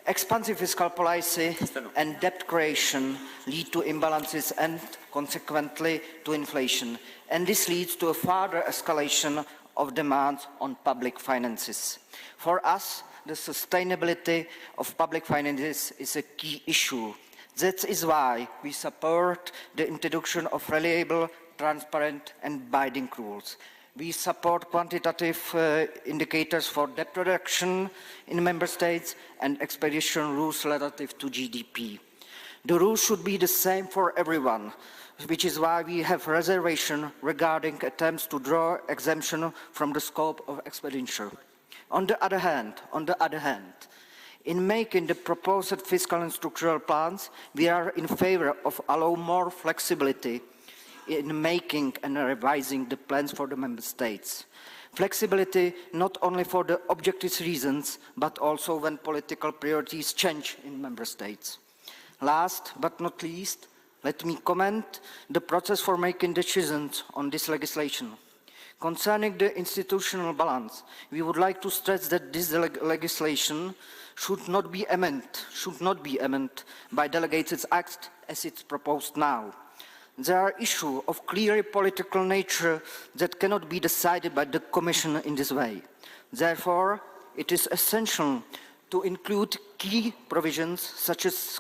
Expansive fiscal policy and debt creation lead to imbalances and, consequently, to inflation. And this leads to a further escalation of demands on public finances. For us, the sustainability of public finances is a key issue. That is why we support the introduction of reliable, transparent and binding rules. We support quantitative indicators for debt reduction in member states and expedition rules relative to GDP. The rules should be the same for everyone, which is why we have reservation regarding attempts to draw exemption from the scope of expenditure. On the other hand, in making the proposed fiscal and structural plans, we are in favor of allowing more flexibility in making and revising the plans for the member states. Flexibility not only for the objective reasons, but also when political priorities change in member states. Last but not least, let me comment the process for making decisions on this legislation. Concerning the institutional balance, we would like to stress that this legislation should not be amended by delegated acts as it's proposed now. There are issues of clearly political nature that cannot be decided by the Commission in this way. Therefore, it is essential to include key provisions such as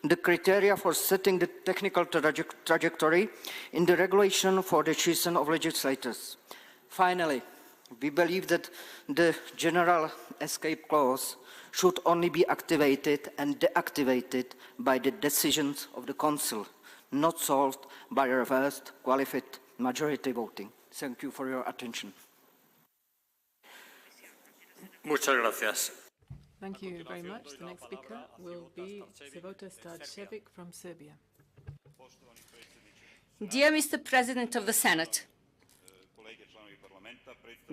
the criteria for setting the technical trajectory in the regulation for the decision of legislators. Finally, we believe that the general escape clause should only be activated and deactivated by the decisions of the Council, not solved by reversed qualified majority voting. Thank you for your attention. Muchas gracias. Thank you very much. The next speaker will be Sevota Starčević from Serbia. Dear Mr. President of the Senate,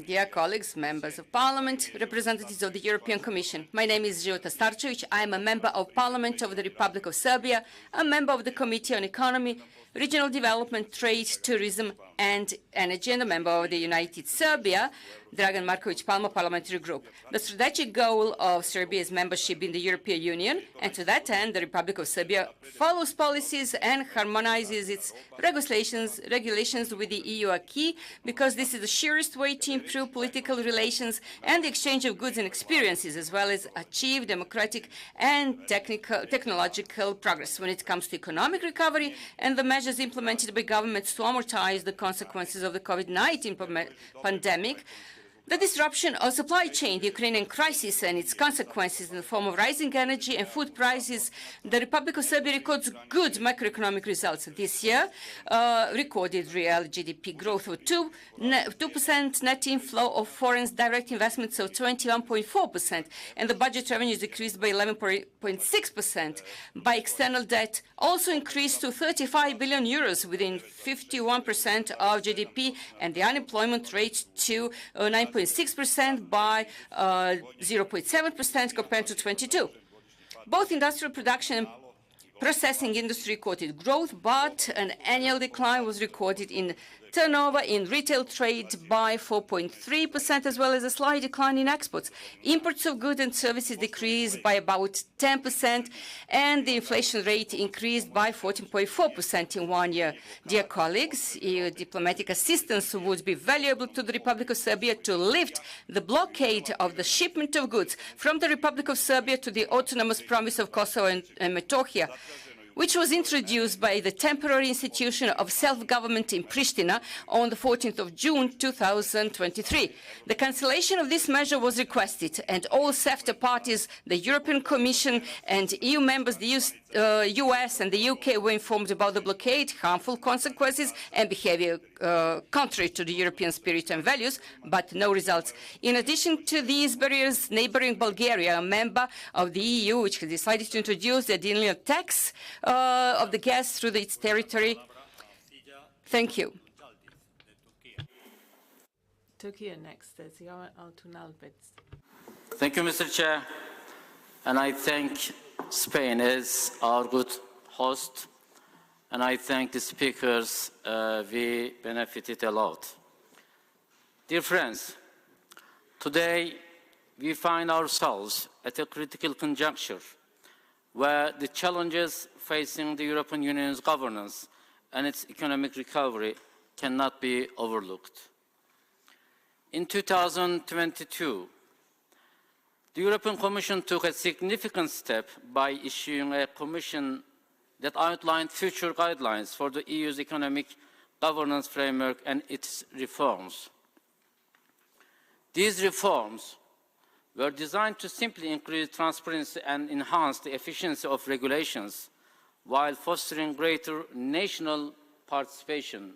dear colleagues, members of Parliament, representatives of the European Commission, my name is Sevota Starčević. I am a member of Parliament of the Republic of Serbia, a member of the Committee on Economy, Regional Development, Trade, Tourism and Energy, and a member of the United Serbia, Dragan Marković Palma Parliamentary Group. The strategic goal of Serbia is membership in the European Union, and to that end, the Republic of Serbia follows policies and harmonizes its regulations with the EU acquis, because this is the surest way to improve political relations and the exchange of goods and experiences, as well as achieve democratic and technological progress. When it comes to economic recovery and the measures implemented by governments to amortize the consequences of the COVID-19 pandemic, the disruption of supply chain, the Ukrainian crisis and its consequences in the form of rising energy and food prices, the Republic of Serbia records good macroeconomic results. This year recorded real GDP growth of 2%, net inflow of foreign direct investments of 21.4%, and the budget revenues decreased by 11.6%. By external debt also increased to 35 billion euros, within 51% of GDP, and the unemployment rate to 9.6% by 0.7% compared to 22. Both industrial production and processing industry recorded growth, but an annual decline was recorded in turnover in retail trade by 4.3%, as well as a slight decline in exports. Imports of goods and services decreased by about 10%, and the inflation rate increased by 14.4% in 1 year. Dear colleagues, EU diplomatic assistance would be valuable to the Republic of Serbia to lift the blockade of the shipment of goods from the Republic of Serbia to the autonomous province of Kosovo and Metohija, which was introduced by the temporary institution of self-government in Pristina on the 14th of June 2023. The cancellation of this measure was requested, and all CEFTA parties, the European Commission and EU members, the US and the UK were informed about the blockade, harmful consequences and behavior contrary to the European spirit and values, but no results. In addition to these barriers, neighboring Bulgaria, a member of the EU, which has decided to introduce the additional tax of the gas through its territory. Thank you. Turkey next. Thank you, Mr. Chair. And I thank Spain as our good host. And I thank the speakers. We benefited a lot. Dear friends, today we find ourselves at a critical conjuncture where the challenges facing the European Union's governance and its economic recovery cannot be overlooked. In 2022, the European Commission took a significant step by issuing a commission that outlined future guidelines for the EU's economic governance framework and its reforms. These reforms were designed to simply increase transparency and enhance the efficiency of regulations while fostering greater national participation.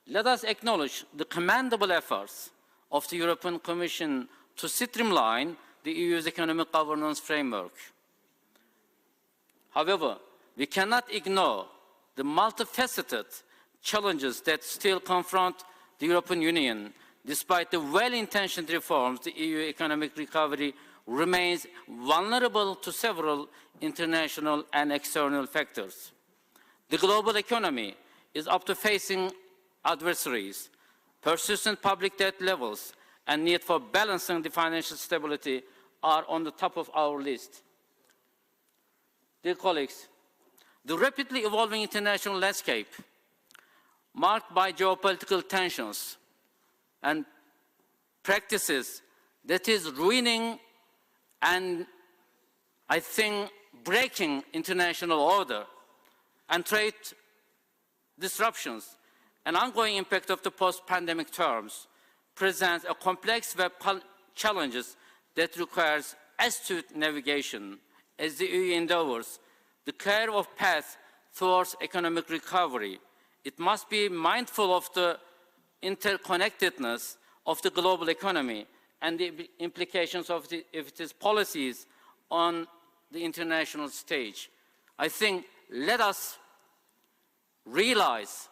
Let us acknowledge the commendable efforts of the European Commission to streamline the EU's economic governance framework. However, we cannot ignore the multifaceted challenges that still confront the European Union. Despite the well-intentioned reforms, the EU economic recovery remains vulnerable to several international and external factors. The global economy is up to facing adversaries. Persistent public debt levels and need for balancing the financial stability are on the top of our list. Dear colleagues, the rapidly evolving international landscape, marked by geopolitical tensions and practices that is ruining and, I think, breaking international order, and trade disruptions and ongoing impact of the post-pandemic terms presents a complex web challenges that requires astute navigation. As the EU endeavors the clear of path towards economic recovery, it must be mindful of the interconnectedness of the global economy and the implications of its policies on the international stage. I think let us realize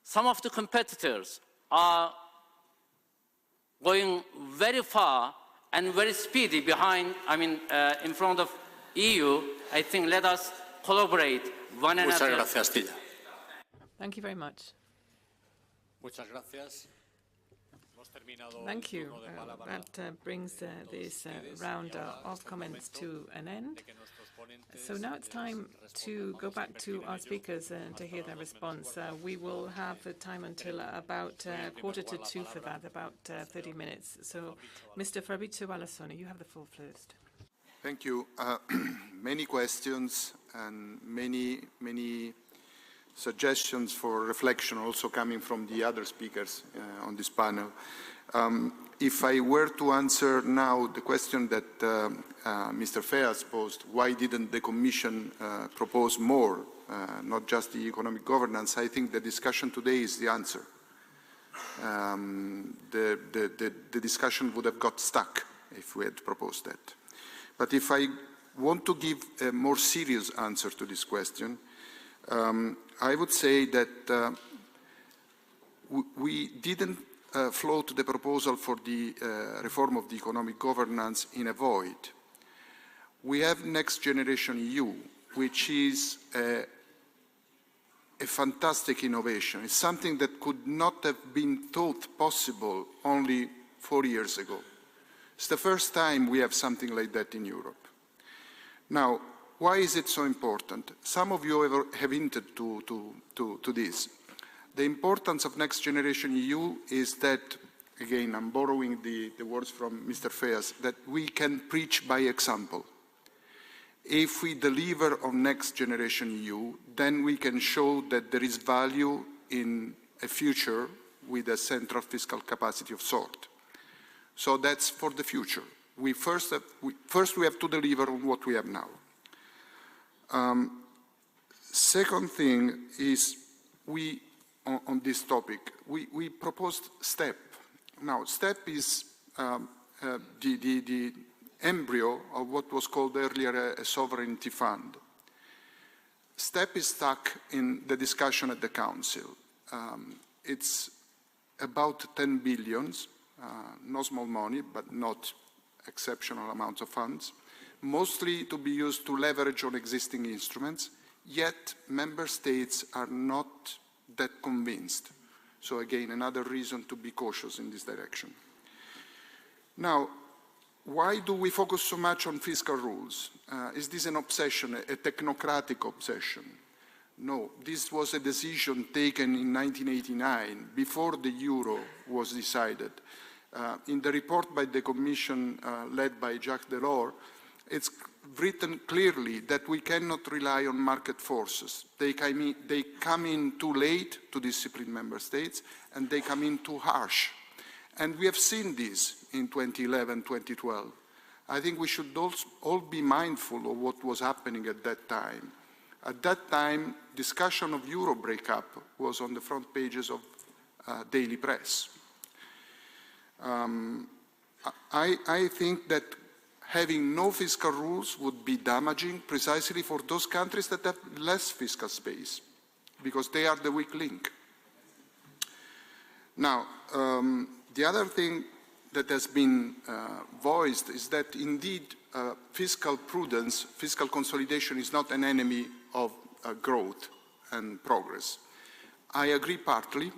some of the competitors are going very far and very speedy behind, in front of EU. I think let us collaborate one another. Muchas gracias, Tilla. Thank you very much. Muchas gracias. Thank you. That brings this round of comments to an end. So now it's time to go back to our speakers and to hear their response. We will have time until about 1:45 for that, about 30 minutes. So, Mr. Fabrizio Valassoni, you have the floor first. Thank you. Many questions and many suggestions for reflection also coming from the other speakers on this panel. If I were to answer now the question that Mr. Feas posed, why didn't the Commission propose more, not just the economic governance, I think the discussion today is the answer. The discussion would have got stuck if we had proposed that. But if I want to give a more serious answer to this question, I would say that we didn't float the proposal for the reform of the economic governance in a void. We have Next Generation EU, which is a fantastic innovation. It's something that could not have been thought possible only 4 years ago. It's the first time we have something like that in Europe. Now, why is it so important? Some of you have hinted to this. The importance of Next Generation EU is that, again, I'm borrowing the words from Mr. Feas, that we can preach by example. If we deliver on Next Generation EU, then we can show that there is value in a future with a central fiscal capacity of sort. So that's for the future. First we have to deliver on what we have now. Second thing is on this topic, we proposed STEP. Now, STEP is the embryo of what was called earlier a sovereignty fund. STEP is stuck in the discussion at the Council. It's about 10 billion, no small money, but not exceptional amounts of funds, mostly to be used to leverage on existing instruments, yet member states are not that convinced. So again, another reason to be cautious in this direction. Now, why do we focus so much on fiscal rules? Is this an obsession, a technocratic obsession? No, this was a decision taken in 1989, before the euro was decided. In the report by the Commission led by Jacques Delors, it's written clearly that we cannot rely on market forces. They come in too late to discipline member states, and they come in too harsh. And we have seen this in 2011, 2012. I think we should all be mindful of what was happening at that time. At that time, discussion of Euro breakup was on the front pages of daily press. I think that having no fiscal rules would be damaging precisely for those countries that have less fiscal space, because they are the weak link. Now, the other thing that has been voiced is that indeed fiscal prudence, fiscal consolidation is not an enemy of growth and progress. I agree partly,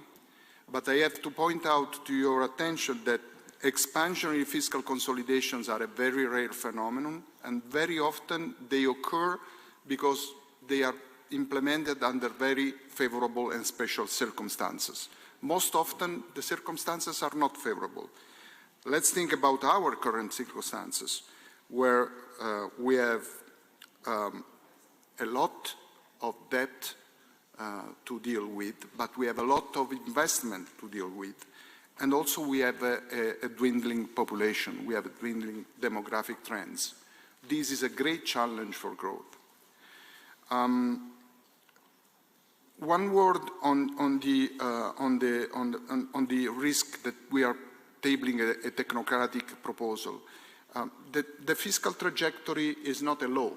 but I have to point out to your attention that expansionary fiscal consolidations are a very rare phenomenon, and very often they occur because they are implemented under very favorable and special circumstances. Most often, the circumstances are not favorable. Let's think about our current circumstances, where we have a lot of debt to deal with, but we have a lot of investment to deal with. And also we have a dwindling population, we have dwindling demographic trends. This is a great challenge for growth. One word on the risk that we are tabling a technocratic proposal. The fiscal trajectory is not a law.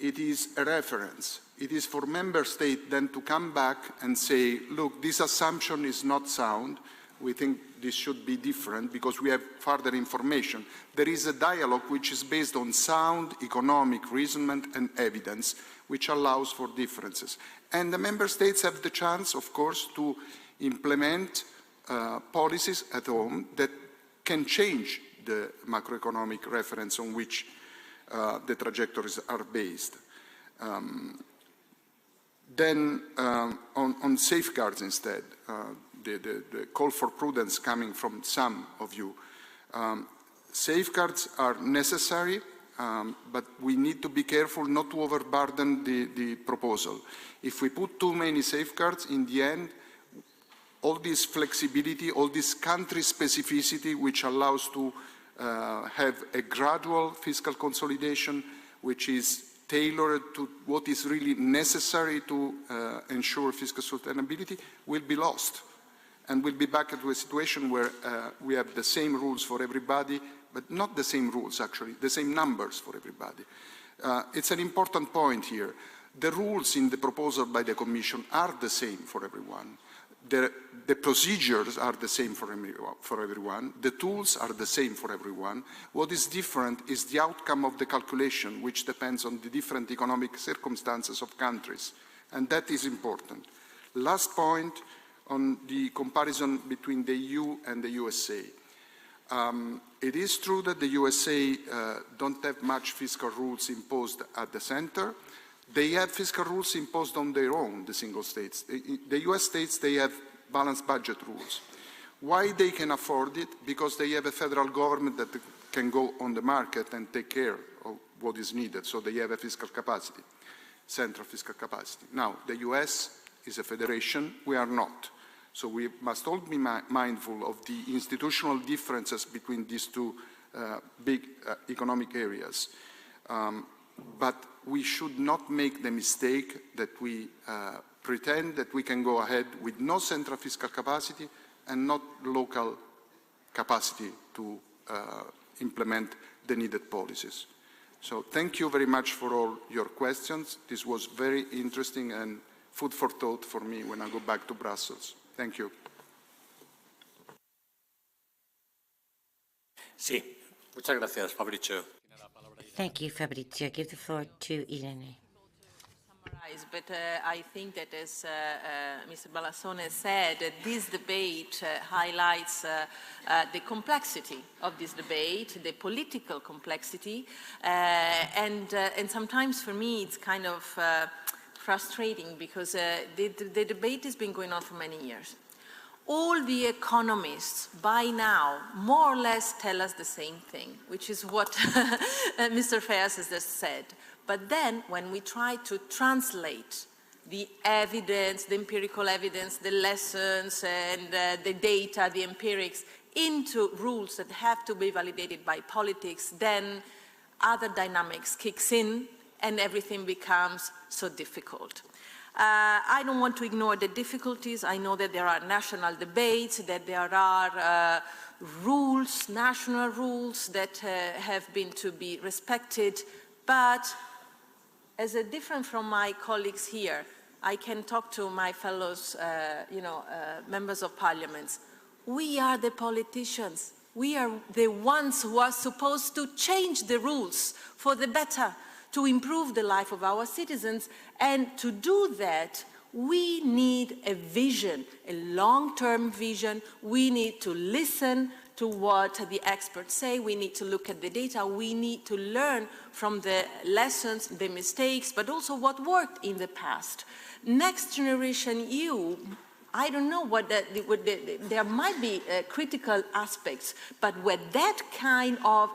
It is a reference. It is for member states then to come back and say, look, this assumption is not sound. We think this should be different because we have further information. There is a dialogue which is based on sound economic reasonment and evidence, which allows for differences. And the member states have the chance, of course, to implement policies at home that can change the macroeconomic reference on which the trajectories are based. Then on safeguards instead, the call for prudence coming from some of you. Safeguards are necessary, but we need to be careful not to overburden the proposal. If we put too many safeguards, in the end, all this flexibility, all this country specificity, which allows to have a gradual fiscal consolidation, which is tailored to what is really necessary to ensure fiscal sustainability, will be lost. And we'll be back into a situation where we have the same rules for everybody, but not the same rules, actually, the same numbers for everybody. It's an important point here. The rules in the proposal by the Commission are the same for everyone. The procedures are the same for everyone. The tools are the same for everyone. What is different is the outcome of the calculation, which depends on the different economic circumstances of countries. And that is important. Last point on the comparison between the EU and the USA. It is true that the USA don't have much fiscal rules imposed at the center. They have fiscal rules imposed on their own, the single states. The US states, they have balanced budget rules. Why they can afford it? Because they have a federal government that can go on the market and take care of what is needed. So they have a fiscal capacity, central fiscal capacity. Now, the US is a federation. We are not. So we must all be mindful of the institutional differences between these two big economic areas. But we should not make the mistake that we pretend that we can go ahead with no central fiscal capacity and not local capacity to implement the needed policies. So thank you very much for all your questions. This was very interesting and food for thought for me when I go back to Brussels. Thank you. Sí, muchas gracias, Fabrizio. Thank you, Fabrizio. Give the floor to Irene. But I think that, as Mr. Balassone said, this debate highlights the complexity of this debate, the political complexity, and sometimes for me it's kind of frustrating because the debate has been going on for many years. all the economists by now more or less tell us the same thing, which is what Mr. Fayez has just said. But then when we try to translate the evidence, the empirical evidence, the lessons and the data, the empirics, into rules that have to be validated by politics, then other dynamics kicks in and everything becomes so difficult. I don't want to ignore the difficulties. I know that there are national debates, that there are rules, national rules that have been to be respected, but as different from my colleagues here, I can talk to my fellows, members of parliament. We are the politicians. We are the ones who are supposed to change the rules for the better, to improve the life of our citizens. And to do that, we need a vision, a long-term vision. We need to listen to what the experts say. We need to look at the data. We need to learn from the lessons, the mistakes, but also what worked in the past. Next Generation EU, I don't know there might be critical aspects, but with that kind of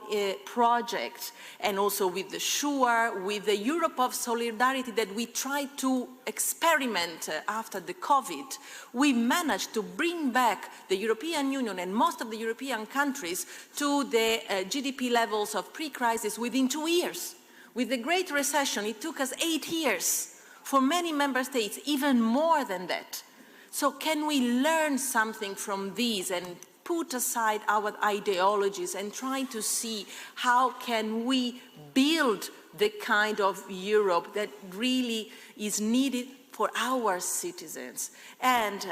project, and also with the SURE, with the Europe of Solidarity that we tried to experiment after the COVID, we managed to bring back the European Union and most of the European countries to the GDP levels of pre-crisis within 2 years. With the Great Recession, it took us 8 years. For many member states, even more than that. So can we learn something from these and put aside our ideologies and try to see how can we build the kind of Europe that really is needed for our citizens? And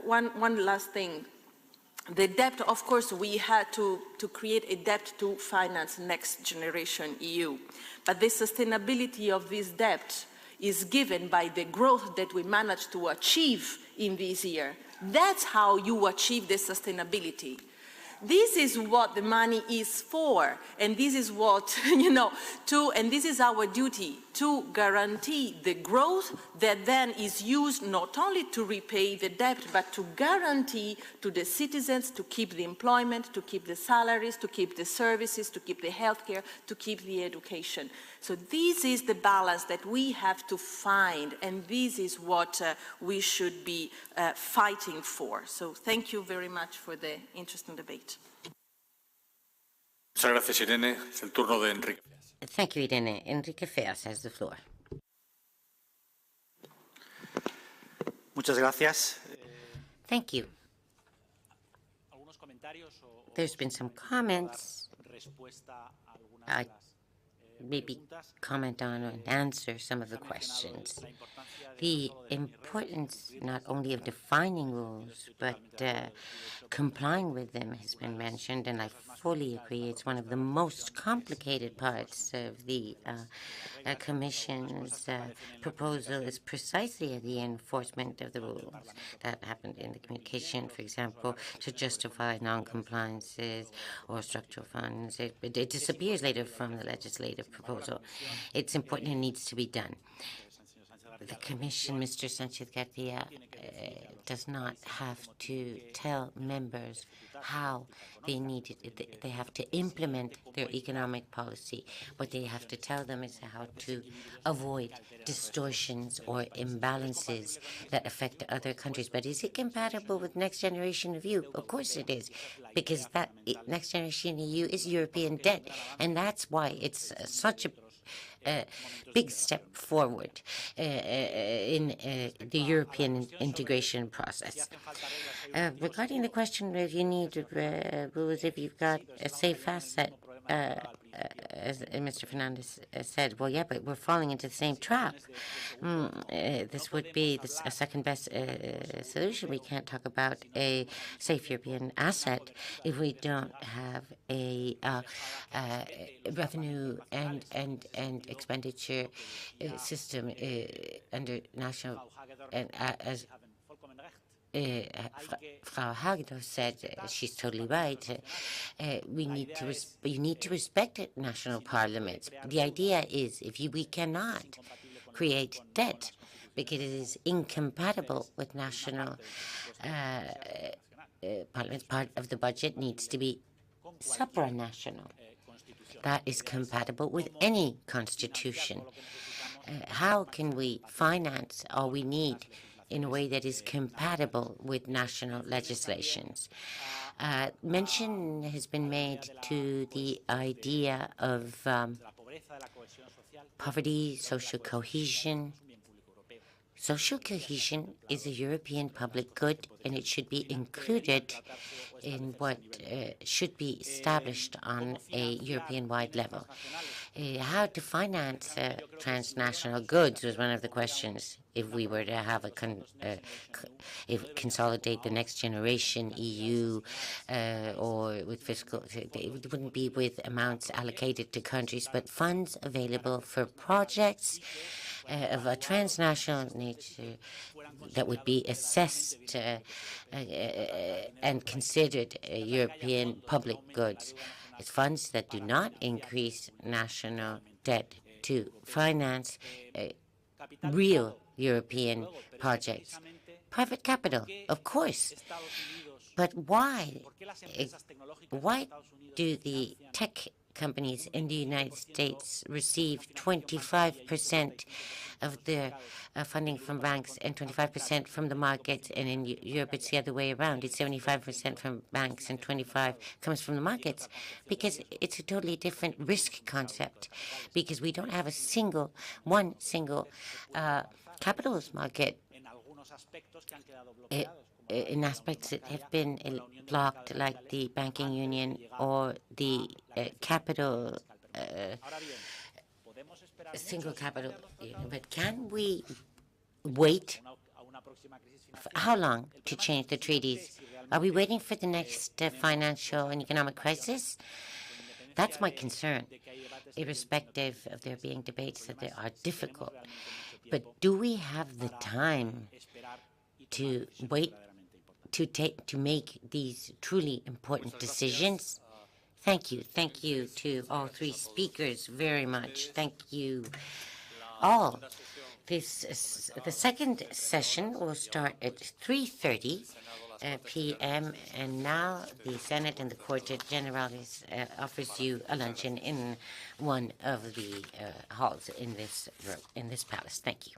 one last thing. The debt, of course, we had to create a debt to finance Next Generation EU. But the sustainability of this debt is given by the growth that we managed to achieve in this year. That's how you achieve the sustainability. This is what the money is for, and this is what, and this is our duty, to guarantee the growth that then is used not only to repay the debt, but to guarantee to the citizens to keep the employment, to keep the salaries, to keep the services, to keep the healthcare, to keep the education. So this is the balance that we have to find, and this is what we should be fighting for. So thank you very much for the interesting debate. Muchas gracias, Irene. Es el turno de Enrique. Thank you, Irene. Enrique Feas has the floor. Muchas gracias. Thank you. There's been some comments. I maybe comment on and answer some of the questions. The importance not only of defining rules, but complying with them has been mentioned, and I fully agree. It's one of the most complicated parts of the Commission's proposal is precisely the enforcement of the rules. That happened in the communication, for example, to justify non-compliances or structural funds. It disappears later from the legislative proposal. It's important and needs to be done. The Commission, Mr. Sanchez-Garcia, does not have to tell members how they need it. They have to implement their economic policy. What they have to tell them is how to avoid distortions or imbalances that affect other countries. But is it compatible with Next Generation EU? Of course it is, because that Next Generation EU is European debt, and that's why it's such a big step forward in the European integration process. Regarding the question if you need rules, if you've got a safe asset, as Mr. Fernandez said, well, yeah, but we're falling into the same trap. This would be a second-best solution. We can't talk about a safe European asset if we don't have a revenue and expenditure system under national and as Frau Hagedorf said, she's totally right. You need to respect national parliaments. The idea is we cannot create debt because it is incompatible with national parliaments. Part of the budget needs to be supranational. That is compatible with any constitution. How can we finance all we need in a way that is compatible with national legislations? Mention has been made to the idea of poverty, social cohesion. Social cohesion is a European public good, and it should be included in what should be established on a European-wide level. How to finance transnational goods was one of the questions. If we were to have consolidate the next generation EU or with fiscal, it wouldn't be with amounts allocated to countries, but funds available for projects of a transnational nature that would be assessed and considered European public goods. It's funds that do not increase national debt to finance real European projects. Private capital, of course. But why? Why do the tech companies in the United States receive 25% of their funding from banks and 25% from the market, and in Europe it's the other way around? It's 75% from banks and 25% comes from the markets, because it's a totally different risk concept, because we don't have one single capitalist market. In aspects that have been blocked, like the banking union or the single capital union. But can we wait how long to change the treaties? Are we waiting for the next financial and economic crisis? That's my concern, irrespective of there being debates that they are difficult. But do we have the time to wait to make these truly important decisions? Thank you. Thank you to all three speakers very much. Thank you all. The second session will start at 3:30 p.m. And now the Senate and the Corte Generales offers you a luncheon in one of the halls in this palace. Thank you.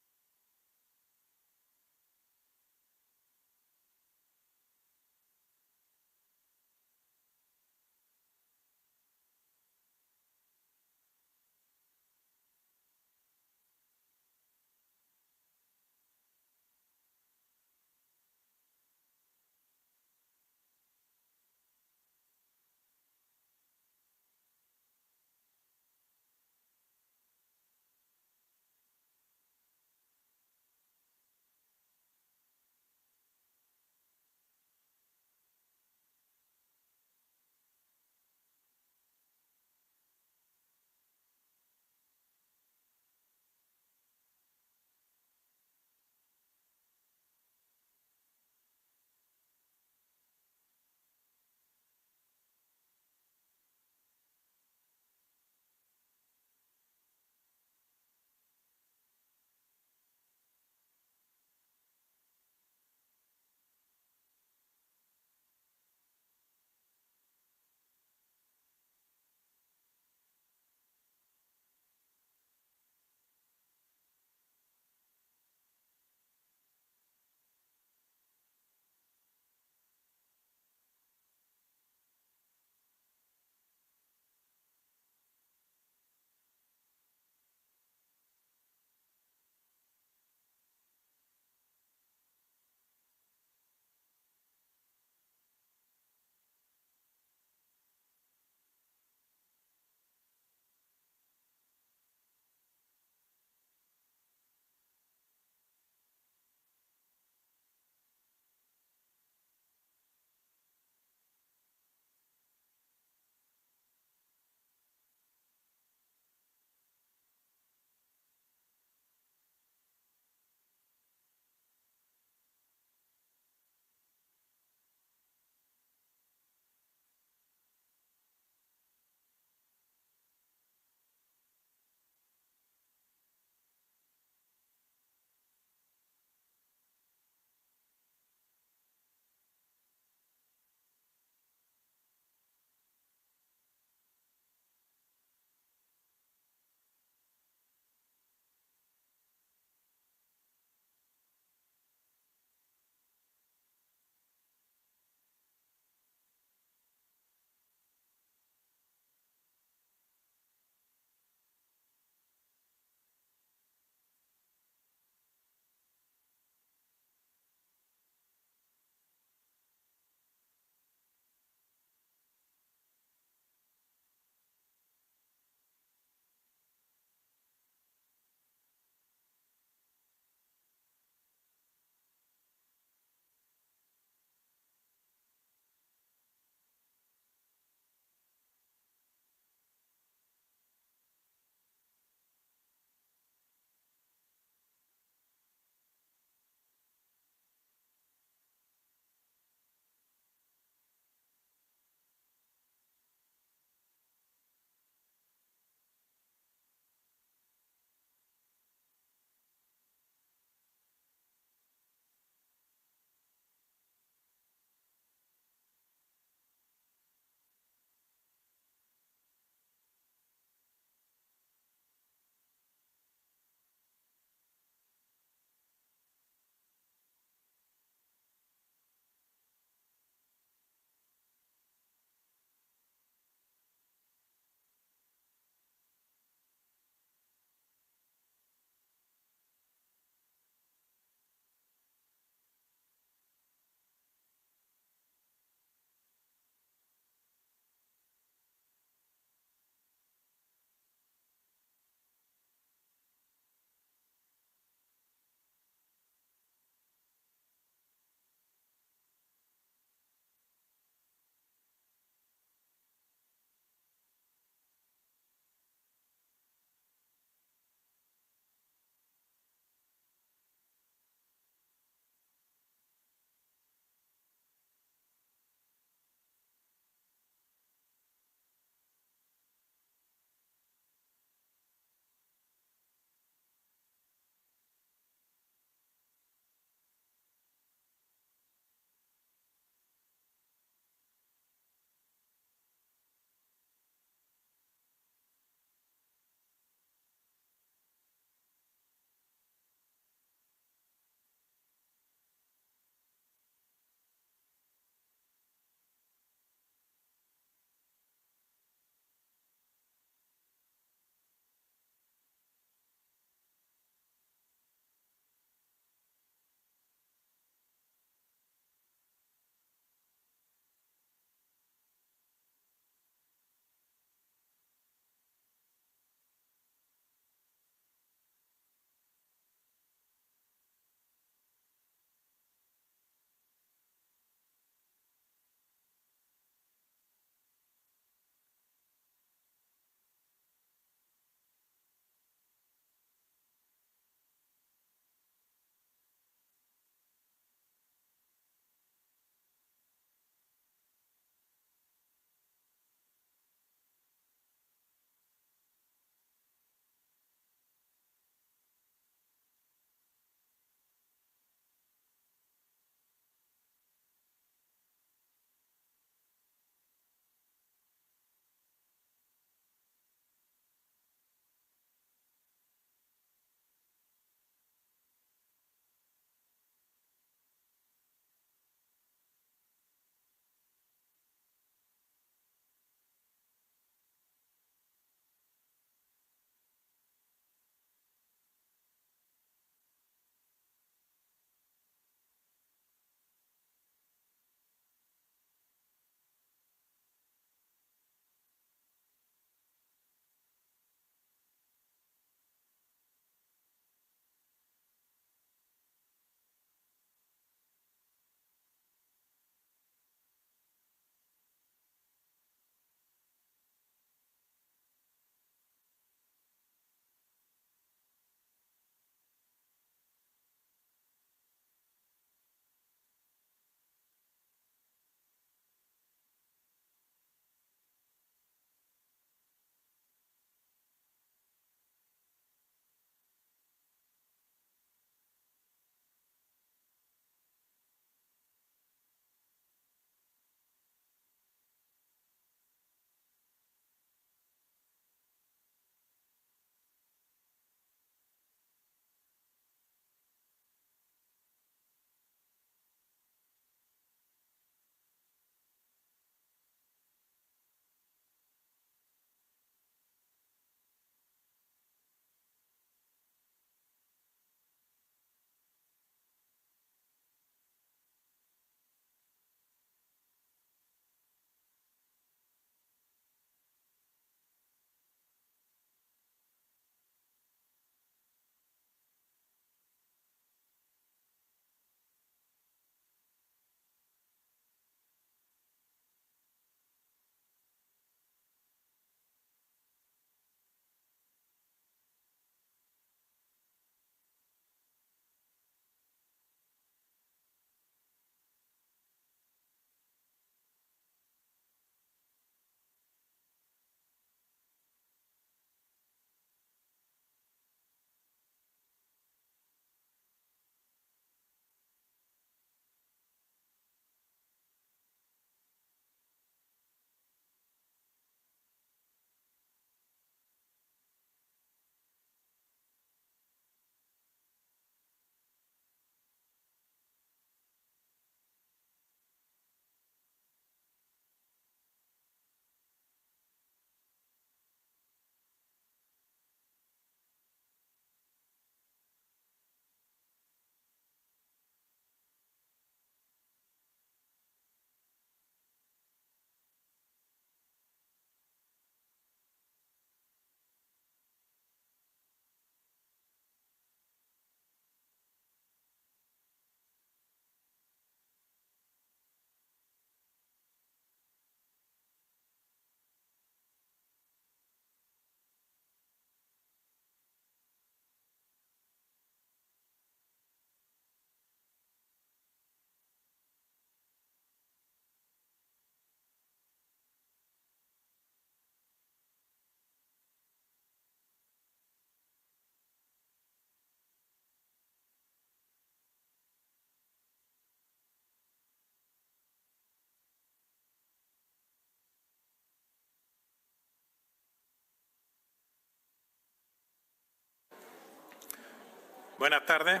Buenas tardes.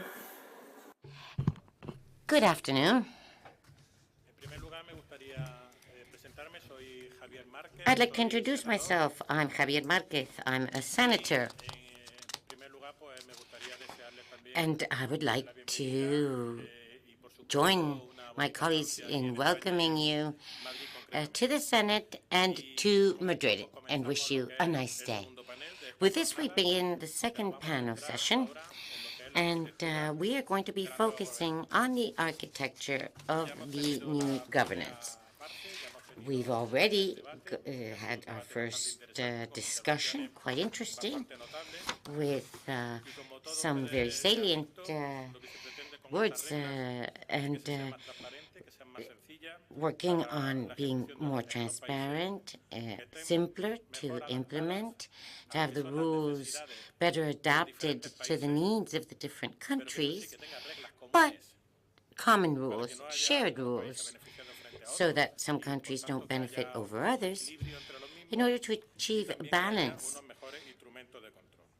Good afternoon. I'd like to introduce myself. I'm Javier Marquez. I'm a senator. And I would like to join my colleagues in welcoming you to the Senate and to Madrid and wish you a nice day. With this, we begin the second panel session, and we are going to be focusing on the architecture of the new governance. We've already had our first discussion, quite interesting, with some very salient words and working on being more transparent, simpler to implement, to have the rules better adapted to the needs of the different countries, but common rules, shared rules, so that some countries don't benefit over others, in order to achieve a balance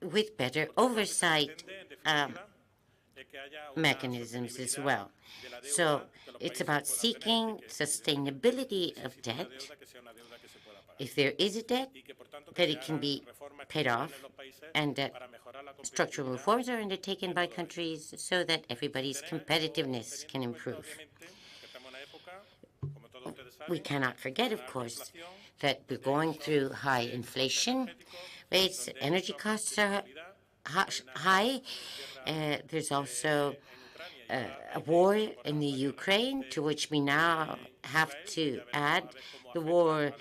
with better oversight mechanisms as well. So it's about seeking sustainability of debt. If there is a debt, that it can be paid off, and that structural reforms are undertaken by countries so that everybody's competitiveness can improve. We cannot forget, of course, that we're going through high inflation rates, energy costs are high. There's also a war in the Ukraine, to which we now have to add the war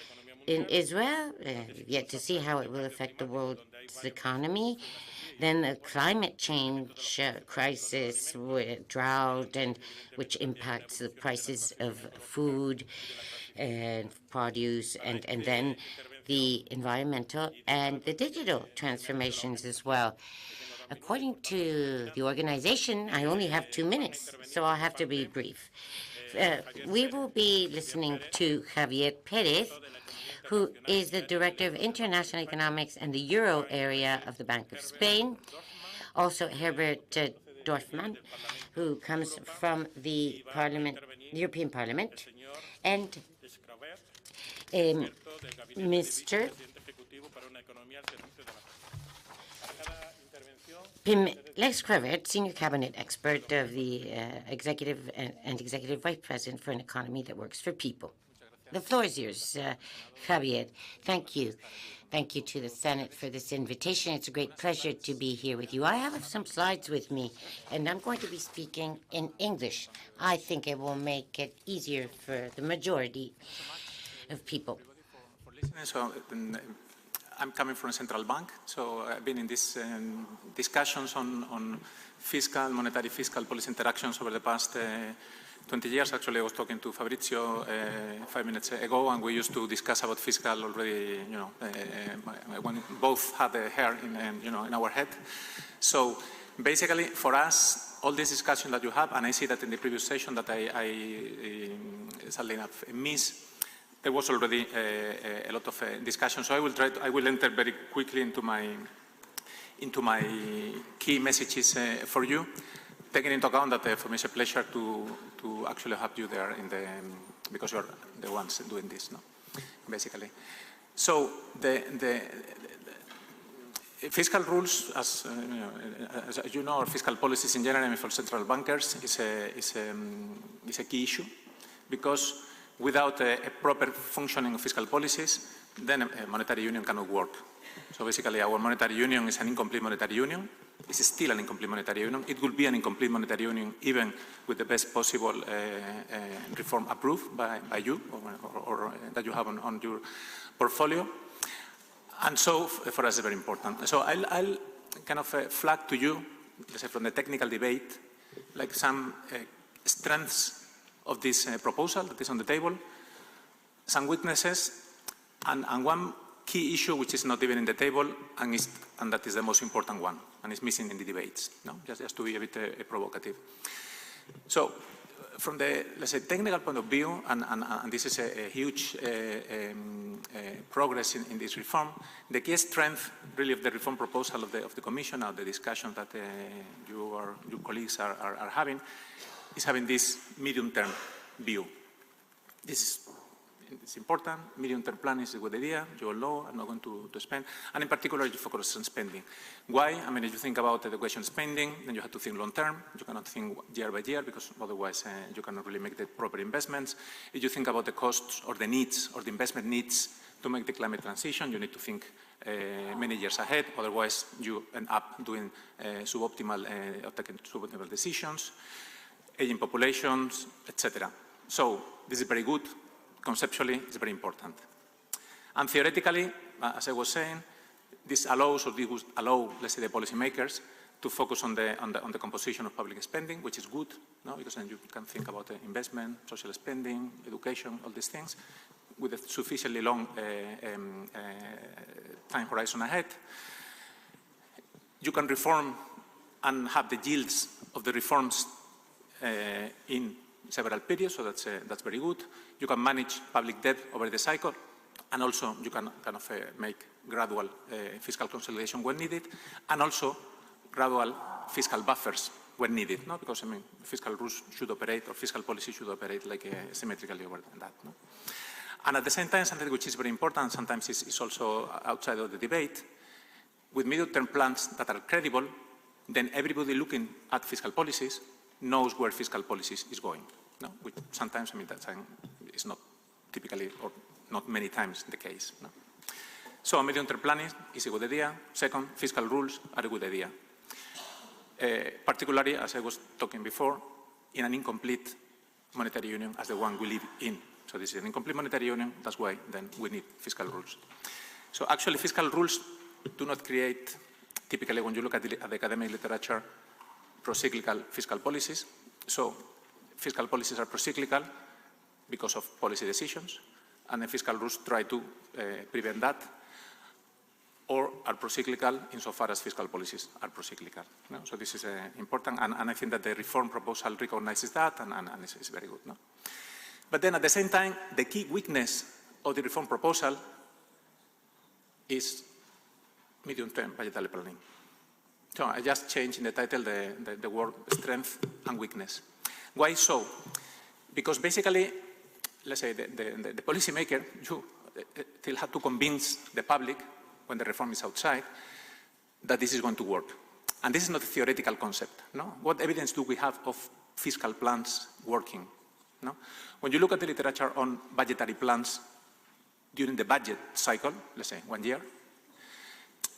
in Israel. Yet to see how it will affect the world's economy. Then the climate change crisis with drought, and which impacts the prices of food and produce, and then the environmental and the digital transformations as well. According to the organization, I only have 2 minutes, so I'll have to be brief. We will be listening to Javier Pérez, who is the Director of International Economics and the Euro area of the Bank of Spain. Also, Herbert Dorfman, who comes from the European Parliament, and Mr. Pim Lex-Cravert, Senior Cabinet Expert of the Executive and Executive Vice President for an Economy that Works for People. The floor is yours, Javier. Thank you. Thank you to the Senate for this invitation. It's a great pleasure to be here with you. I have some slides with me, and I'm going to be speaking in English. I think it will make it easier for the majority of people. So, I'm coming from a central bank, so I've been in these discussions on monetary fiscal policy interactions over the past 20 years. Actually, I was talking to Fabrizio 5 minutes ago, and we used to discuss about fiscal already, when both had the hair in our head. So basically, for us, all this discussion that you have, and I see that in the previous session that I sadly enough missed, there was already a lot of discussion. So I will enter very quickly into my key messages for you, taking into account that for me it's a pleasure to actually have you there because you're the ones doing this, no? Basically. So the fiscal rules, as you know, or fiscal policies in general for central bankers is a key issue, because without a proper functioning of fiscal policies, then a monetary union cannot work. So basically, our monetary union is an incomplete monetary union. It's still an incomplete monetary union. It will be an incomplete monetary union even with the best possible reform approved by you or that you have on your portfolio. And so for us, it's very important. So I'll kind of flag to you, let's say from the technical debate, like some strengths of this proposal that is on the table, some weaknesses, and one key issue which is not even in the table, and that is the most important one, and is missing in the debates. No, just to be a bit provocative. So, from the, let's say, technical point of view, and this is a huge progress in this reform, the key strength really of the reform proposal of the Commission, or the discussion that your colleagues are having, is having this medium-term view. It's important. Medium-term plan is a good idea. You all know. I'm not going to spend. And in particular, you focus on spending. Why? I mean, if you think about the question of spending, then you have to think long-term. You cannot think year by year, because otherwise you cannot really make the proper investments. If you think about the costs or the needs or the investment needs to make the climate transition, you need to think many years ahead. Otherwise, you end up doing suboptimal decisions, aging populations, etc. So this is very good. Conceptually, it's very important. And theoretically, as I was saying, this allows, or this would allow, let's say, the policymakers to focus on the composition of public spending, which is good, no? Because then you can think about investment, social spending, education, all these things, with a sufficiently long time horizon ahead. You can reform and have the yields of the reforms in several periods, so that's very good. You can manage public debt over the cycle, and also you can kind of make gradual fiscal consolidation when needed, and also gradual fiscal buffers when needed, no? Because, I mean, fiscal rules should operate, or fiscal policy should operate like symmetrically over that. No? And at the same time, something which is very important, sometimes is also outside of the debate, with medium-term plans that are credible, then everybody looking at fiscal policies knows where fiscal policies is going. No? Which sometimes, I mean, that is not typically, or not many times, the case. No? So medium-term planning is a good idea. Second, fiscal rules are a good idea. Particularly, as I was talking before, in an incomplete monetary union as the one we live in. So this is an incomplete monetary union. That's why then we need fiscal rules. So actually, fiscal rules do not create, typically when you look at the academic literature, pro-cyclical fiscal policies. So fiscal policies are pro-cyclical because of policy decisions, and the fiscal rules try to prevent that, or are pro-cyclical insofar as fiscal policies are pro-cyclical. No? So this is important, and I think that the reform proposal recognizes that, and it's very good. No? But then at the same time, the key weakness of the reform proposal is medium-term budgetary planning. So I just changed in the title the word strength and weakness. Why so? Because basically, let's say the policymaker, you still have to convince the public when the reform is outside that this is going to work. And this is not a theoretical concept. No? What evidence do we have of fiscal plans working? No? When you look at the literature on budgetary plans during the budget cycle, let's say 1 year,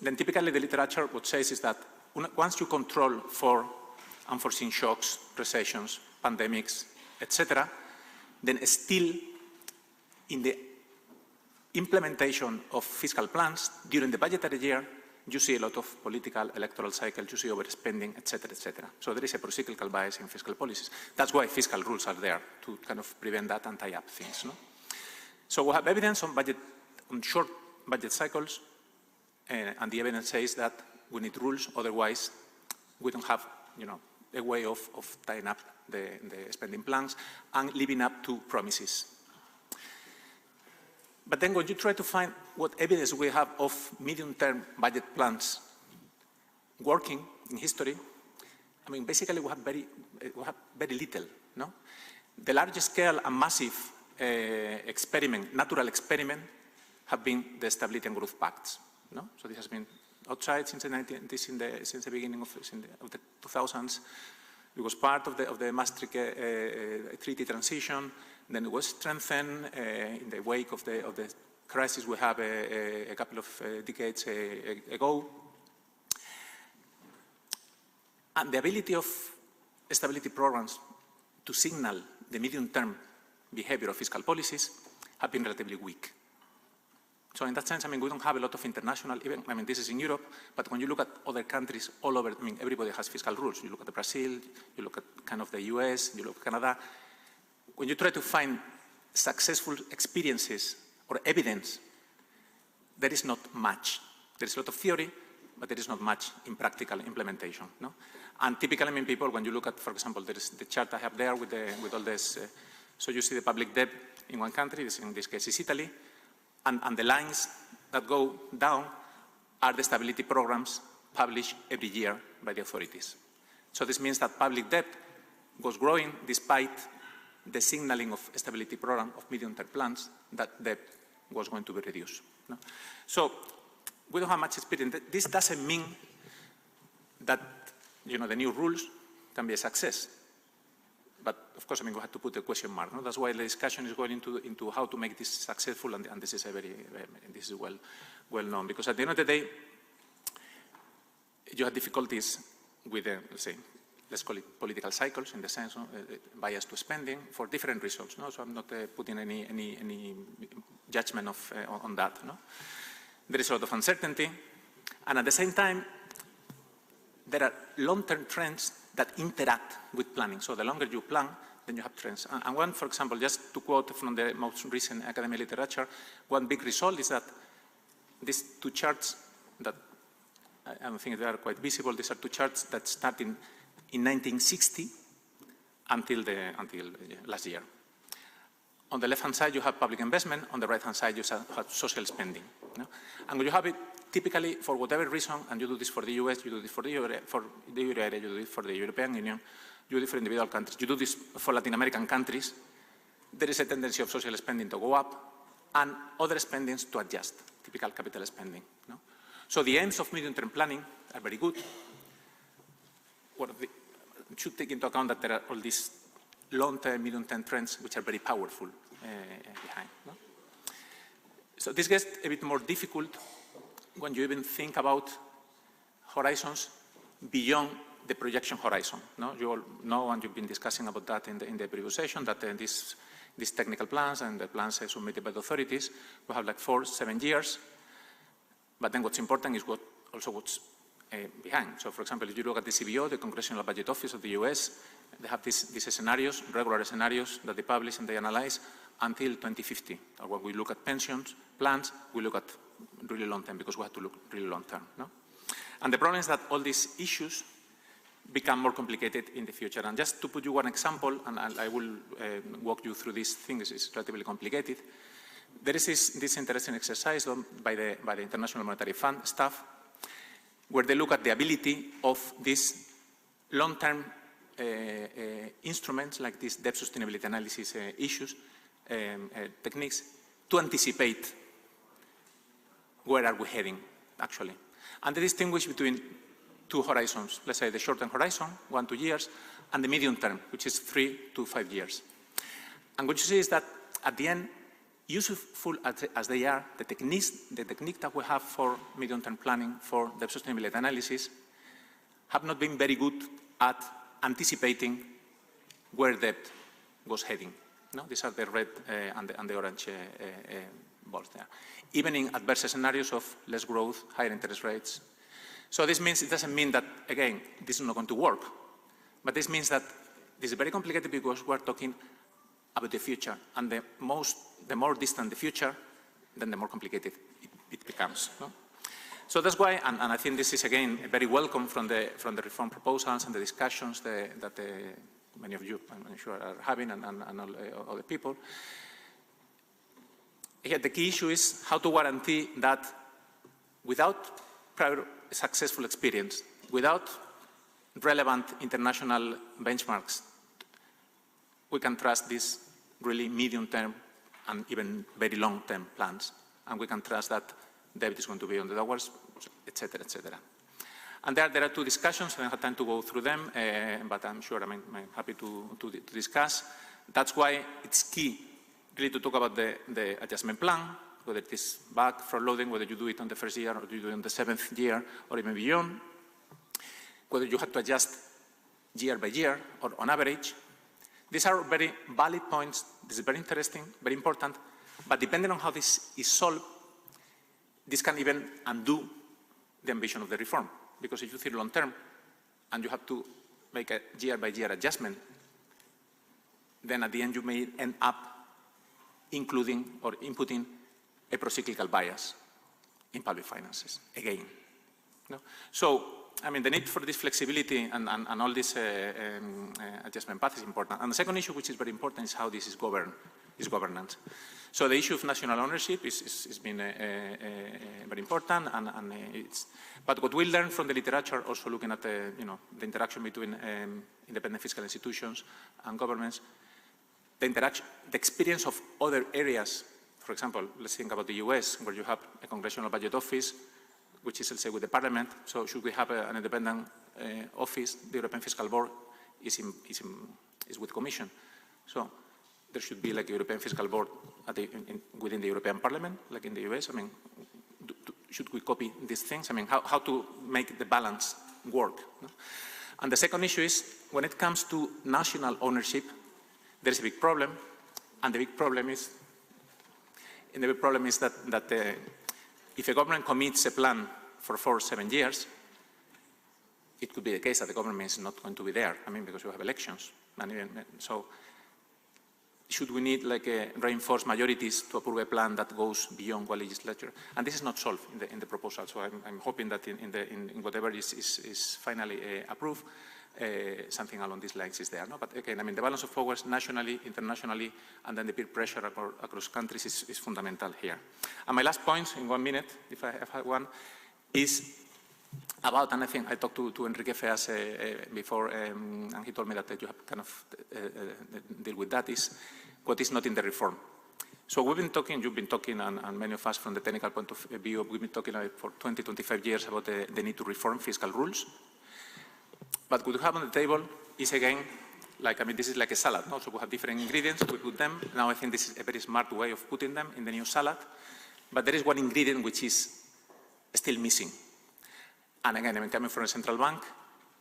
then typically the literature what says is that once you control for unforeseen shocks, recessions, pandemics, etc., then still in the implementation of fiscal plans during the budgetary year, you see a lot of political, electoral cycles, you see overspending, etc., etc. So there is a pro-cyclical bias in fiscal policies. That's why fiscal rules are there, to kind of prevent that and tie up things. No? So we have evidence on short budget cycles, and the evidence says that we need rules, otherwise we don't have, a way of tying up the spending plans and living up to promises. But then when you try to find what evidence we have of medium-term budget plans working in history, I mean, basically we have very little, no? The large scale and massive natural experiment have been the Stability and Growth Pacts, no? So this has been outside since the beginning of the 2000s. It was part of the Maastricht Treaty transition. Then it was strengthened in the wake of the crisis we have a couple of decades ago. And the ability of stability programs to signal the medium-term behavior of fiscal policies have been relatively weak. So in that sense, I mean, we don't have a lot of international, this is in Europe, but when you look at other countries all over, I mean, everybody has fiscal rules. You look at Brazil, you look at kind of the US, you look at Canada. When you try to find successful experiences or evidence, there is not much. There is a lot of theory, but there is not much in practical implementation. No? And typically, I mean, people, when you look at, for example, there is the chart I have there with all this, so you see the public debt in one country, in this case is Italy, and the lines that go down are the stability programs published every year by the authorities. So this means that public debt was growing despite the signaling of a stability program of medium-term plans that debt was going to be reduced. No? So we don't have much experience. This doesn't mean that the new rules can be a success. But of course, I mean, we have to put a question mark. No? That's why the discussion is going into how to make this successful, and this is this is well known. Because at the end of the day, you have difficulties with, let's call it political cycles, in the sense of bias to spending for different reasons. No? So I'm not putting any judgment on that. No? There is a lot of uncertainty, and at the same time, there are long-term trends that interact with planning. So the longer you plan, then you have trends. And one, for example, just to quote from the most recent academic literature, one big result is that these two charts that I don't think they are quite visible. These are two charts that start in 1960 until last year. On the left-hand side, you have public investment. On the right-hand side, you have social spending. You know? And when you have it, typically, for whatever reason, and you do this for the US, you do this for the Euro area, you do this for the European Union, you do it for individual countries, you do this for Latin American countries, there is a tendency of social spending to go up and other spendings to adjust, typical capital spending. No? So the aims of medium-term planning are very good. You should take into account that there are all these long-term, medium-term trends which are very powerful behind. No? So this gets a bit more difficult when you even think about horizons beyond the projection horizon. No? You all know, and you've been discussing about that in the previous session, that these technical plans and the plans submitted by the authorities will have like 4-7 years. But then what's important is what's behind. So, for example, if you look at the CBO, the Congressional Budget Office of the US, they have these scenarios, regular scenarios that they publish and they analyze until 2050. Or when we look at pensions plans, we look at really long term, because we have to look really long term. No? And the problem is that all these issues become more complicated in the future. And just to put you one example, and I will walk you through these things, it's relatively complicated. There is this interesting exercise done by the International Monetary Fund staff, where they look at the ability of these long-term instruments, like these debt sustainability analysis issues, techniques, to anticipate where are we heading, actually. And they distinguish between two horizons, let's say the short-term horizon, 1-2 years, and the medium term, which is 3 to 5 years. And what you see is that at the end, useful as they are, the technique that we have for medium-term planning, for debt sustainability analysis, have not been very good at anticipating where debt was heading. No? These are the red and the orange balls there. Even in adverse scenarios of less growth, higher interest rates. So this means, it doesn't mean that, again, this is not going to work. But this means that this is very complicated because we're talking about the future. And the more distant the future, then the more complicated it becomes. No? So that's why, and I think this is, again, very welcome from the reform proposals and the discussions that many of you, I'm sure, are having, and all the people. Here, the key issue is how to guarantee that without prior successful experience, without relevant international benchmarks, we can trust these really medium-term and even very long-term plans. And we can trust that debt is going to be on the downwards, et cetera, et cetera. And there are two discussions. I don't have time to go through them, but I'm sure I'm happy to discuss. That's why it's key really to talk about the adjustment plan, whether it is back for loading, whether you do it on the first year or you do it on the 7th year or even beyond, whether you have to adjust year by year or on average. These are very valid points. This is very interesting, very important. But depending on how this is solved, this can even undo the ambition of the reform. Because if you think long term and you have to make a year-by-year adjustment, then at the end you may end up including or inputting a procyclical bias in public finances, again. No? So, I mean, the need for this flexibility and all this adjustment path is important. And the second issue, which is very important, is how this is governed, is governance. So the issue of national ownership is been very important, but what we learn from the literature, also looking at the interaction between independent fiscal institutions and governments, the experience of other areas. For example, let's think about the US, where you have a congressional budget office, which is, let's say, with the parliament. So should we have an independent office? The European Fiscal Board is with Commission. So there should be like a European Fiscal Board within the European Parliament, like in the US. I mean, should we copy these things? I mean, how to make the balance work? No? And the second issue is, when it comes to national ownership, there's a big problem, and the big problem is that if a government commits a plan for 4 or 7 years, it could be the case that the government is not going to be there. I mean, because you have elections, and even, so should we need like reinforced majorities to approve a plan that goes beyond what legislature? And this is not solved in the proposal. So I'm hoping that in whatever is finally approved, something along these lines is there. No? But again, I mean, the balance of powers nationally, internationally, and then the peer pressure across countries is fundamental here. And my last point, in 1 minute, if I have one, is about, and I think I talked to Enrique Feas before, and he told me that you have kind of deal with that, is what is not in the reform. So we've been talking, you've been talking, and many of us from the technical point of view, we've been talking for 20, 25 years about the need to reform fiscal rules. But what we have on the table is, again, like, I mean, this is like a salad. No? So we have different ingredients, we put them. Now I think this is a very smart way of putting them in the new salad. But there is one ingredient which is still missing. And again, I'm coming from a central bank,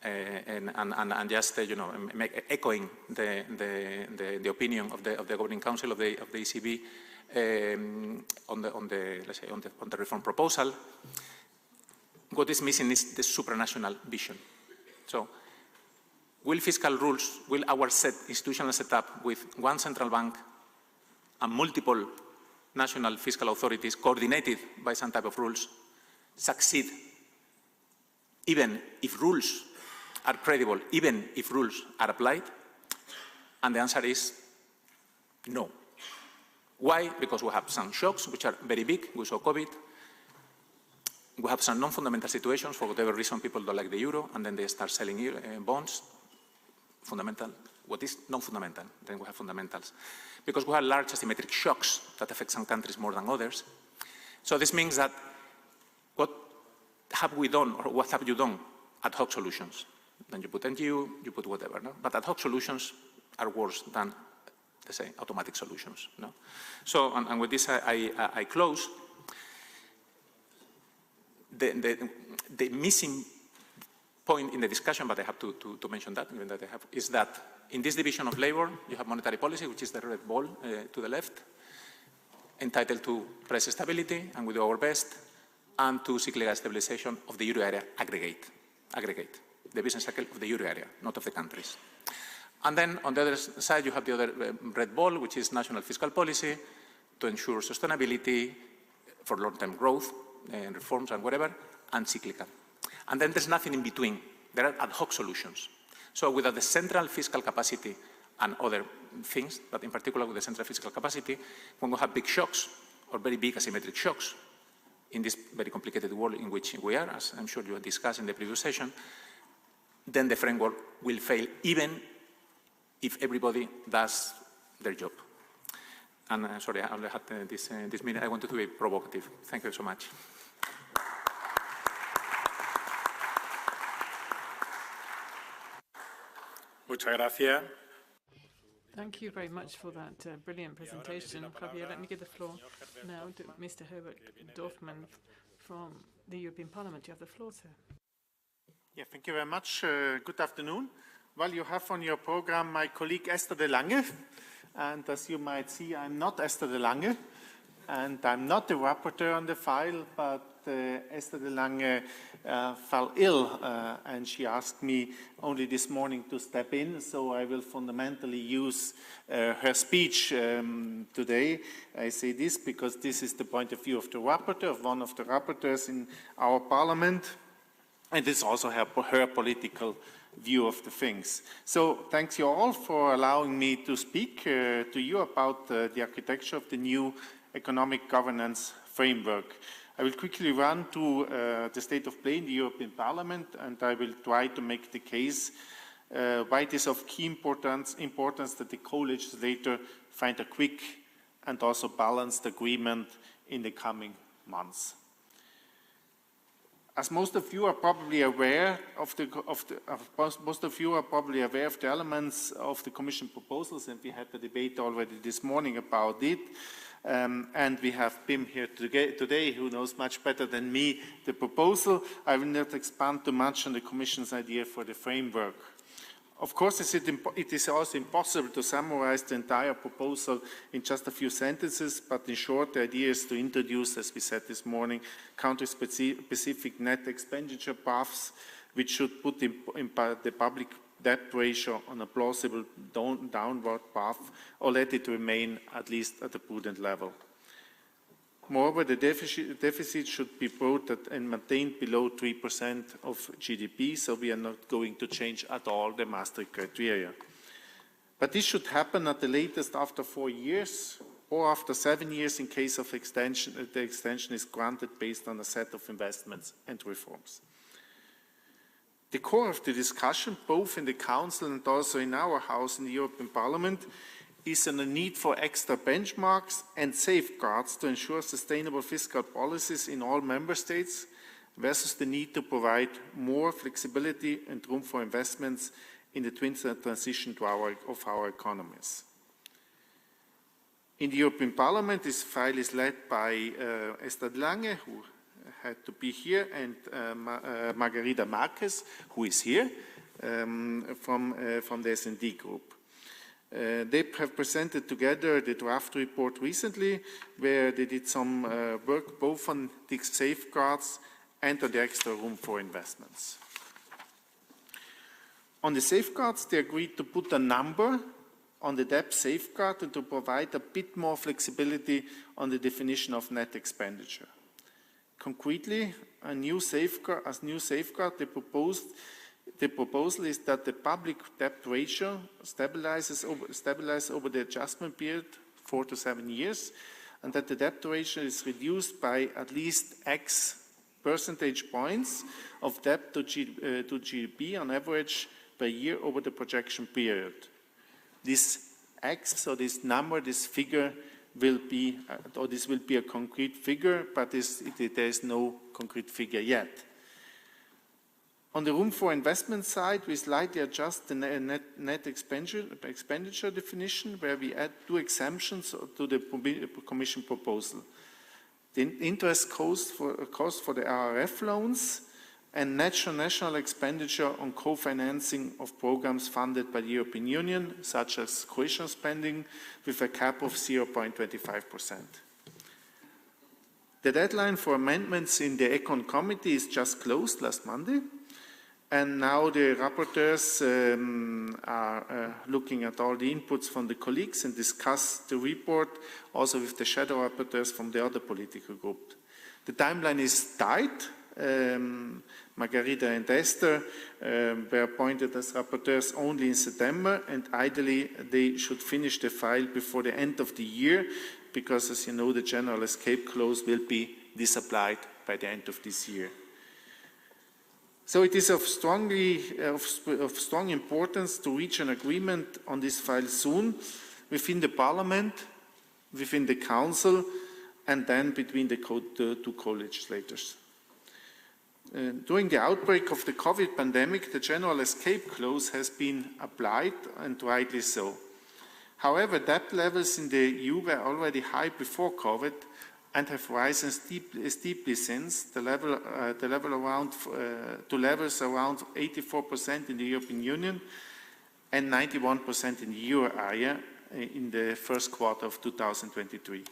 and just echoing the opinion of the governing council of the ECB on the reform proposal. What is missing is the supranational vision. So, will fiscal rules, will our institutional setup with one central bank and multiple national fiscal authorities coordinated by some type of rules succeed, even if rules are credible, even if rules are applied? And the answer is no. Why? Because we have some shocks which are very big. We saw COVID. We have some non-fundamental situations. For whatever reason, people don't like the euro, and then they start selling bonds. Fundamental. What is non-fundamental? Then we have fundamentals. Because we have large asymmetric shocks that affect some countries more than others. So this means that what have we done, or what have you done? Ad hoc solutions. Then you put NGU, you put whatever. No? But ad hoc solutions are worse than, let's say, automatic solutions. No? So, and with this I close. The missing point in the discussion, but I have to mention that, even that I have, is that in this division of labor, you have monetary policy, which is the red ball to the left, entitled to price stability, and we do our best, and to cyclical stabilization of the euro area aggregate, the business cycle of the euro area, not of the countries. And then on the other side, you have the other red ball, which is national fiscal policy to ensure sustainability for long-term growth, reforms and whatever, and cyclical. And then there's nothing in between. There are ad hoc solutions. So without the central fiscal capacity and other things, but in particular with the central fiscal capacity, when we have big shocks, or very big asymmetric shocks, in this very complicated world in which we are, as I'm sure you have discussed in the previous session, then the framework will fail, even if everybody does their job. And sorry, I only had this minute. I wanted to be provocative. Thank you so much. Muchas gracias. Thank you very much for that brilliant presentation, Javier. Let me give the floor now to Mr. Herbert Dorfmann from the European Parliament. You have the floor, sir. Yeah, thank you very much. Good afternoon. Well, you have on your program my colleague Esther de Lange. And as you might see, I'm not Esther de Lange. And I'm not the rapporteur on the file, but Esther de Lange fell ill, and she asked me only this morning to step in, so I will fundamentally use her speech today. I say this because this is the point of view of the rapporteur, of one of the rapporteurs in our parliament. And it's also her political view of the things. So thanks you all for allowing me to speak to you about the architecture of the new economic governance framework. I will quickly run through the state of play in the European Parliament, and I will try to make the case why it is of key importance that the co-legislator find a quick and also balanced agreement in the coming months. As most of you are probably aware of the elements of the Commission proposals, and we had the debate already this morning about it. And we have Pim here today, who knows much better than me the proposal. I will not expand too much on the Commission's idea for the framework. Of course, it is also impossible to summarize the entire proposal in just a few sentences, but in short, the idea is to introduce, as we said this morning, country-specific net expenditure paths, which should put the public debt ratio on a plausible downward path, or let it remain at least at a prudent level. Moreover, the deficit should be brought and maintained below 3% of GDP, so we are not going to change at all the Maastricht criteria. But this should happen at the latest after 4 years or after 7 years in case of extension. The extension is granted based on a set of investments and reforms. The core of the discussion, both in the Council and also in our House in the European Parliament, is on the need for extra benchmarks and safeguards to ensure sustainable fiscal policies in all member states versus the need to provide more flexibility and room for investments in the twin transition of our economies. In the European Parliament, this file is led by Esther de Lange, who had to be here, and Margarida Marquez, who is here, from the S&D group. They have presented together the draft report recently, where they did some work both on the safeguards and on the extra room for investments. On the safeguards, they agreed to put a number on the debt safeguard and to provide a bit more flexibility on the definition of net expenditure. Concretely, a new safeguard, the proposal is that the public debt ratio stabilizes over the adjustment period, 4 to 7 years, and that the debt ratio is reduced by at least X percentage points of debt to GDP on average per year over the projection period. This X, so this number, this figure, will be, or this will be a concrete figure, but there is no concrete figure yet. On the room for investment side, we slightly adjust the net expenditure definition, where we add 2 exemptions to the Commission proposal. The interest cost for the RRF loans and national expenditure on co-financing of programs funded by the European Union, such as cohesion spending, with a cap of 0.25%. The deadline for amendments in the Econ Committee is just closed last Monday, and now the rapporteurs are looking at all the inputs from the colleagues and discuss the report also with the shadow rapporteurs from the other political group. The timeline is tight. Margarida and Esther were appointed as rapporteurs only in September, and ideally they should finish the file before the end of the year, because, as you know, the general escape clause will be disapplied by the end of this year. So it is of strong importance to reach an agreement on this file soon, within the Parliament, within the Council, and then between the two co-legislators. During the outbreak of the COVID pandemic, the general escape clause has been applied, and rightly so. However, debt levels in the EU were already high before COVID and have risen steeply since, to levels around 84% in the European Union and 91% in the euro area in the first quarter of 2023.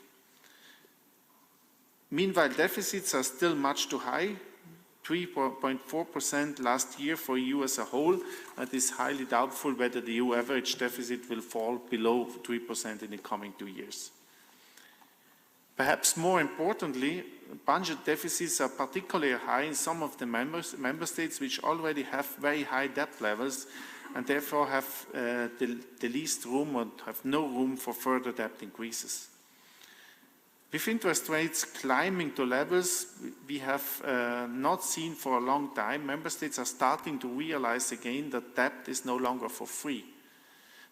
Meanwhile, deficits are still much too high, 3.4% last year for EU as a whole, and it is highly doubtful whether the EU average deficit will fall below 3% in the coming 2 years. Perhaps more importantly, budget deficits are particularly high in some of the member states which already have very high debt levels and therefore have the least room or have no room for further debt increases. With interest rates climbing to levels we have not seen for a long time, member states are starting to realize again that debt is no longer for free,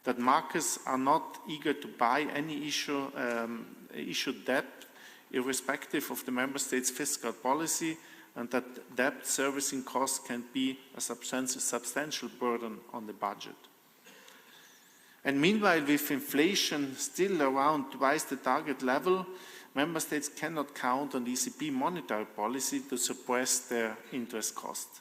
that markets are not eager to buy any issued debt irrespective of the member state's fiscal policy, and that debt servicing costs can be a substantial burden on the budget. And meanwhile, with inflation still around twice the target level, member states cannot count on ECB monetary policy to suppress their interest costs.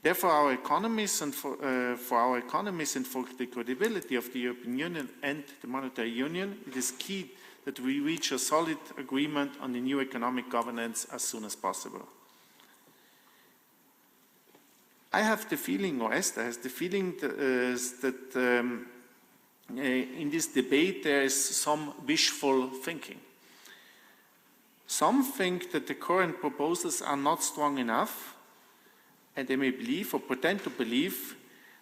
Therefore, our economies and for the credibility of the European Union and the monetary union, it is key that we reach a solid agreement on the new economic governance as soon as possible. I have the feeling, or Esther has the feeling, that in this debate there is some wishful thinking. Some think that the current proposals are not strong enough, and they may believe or pretend to believe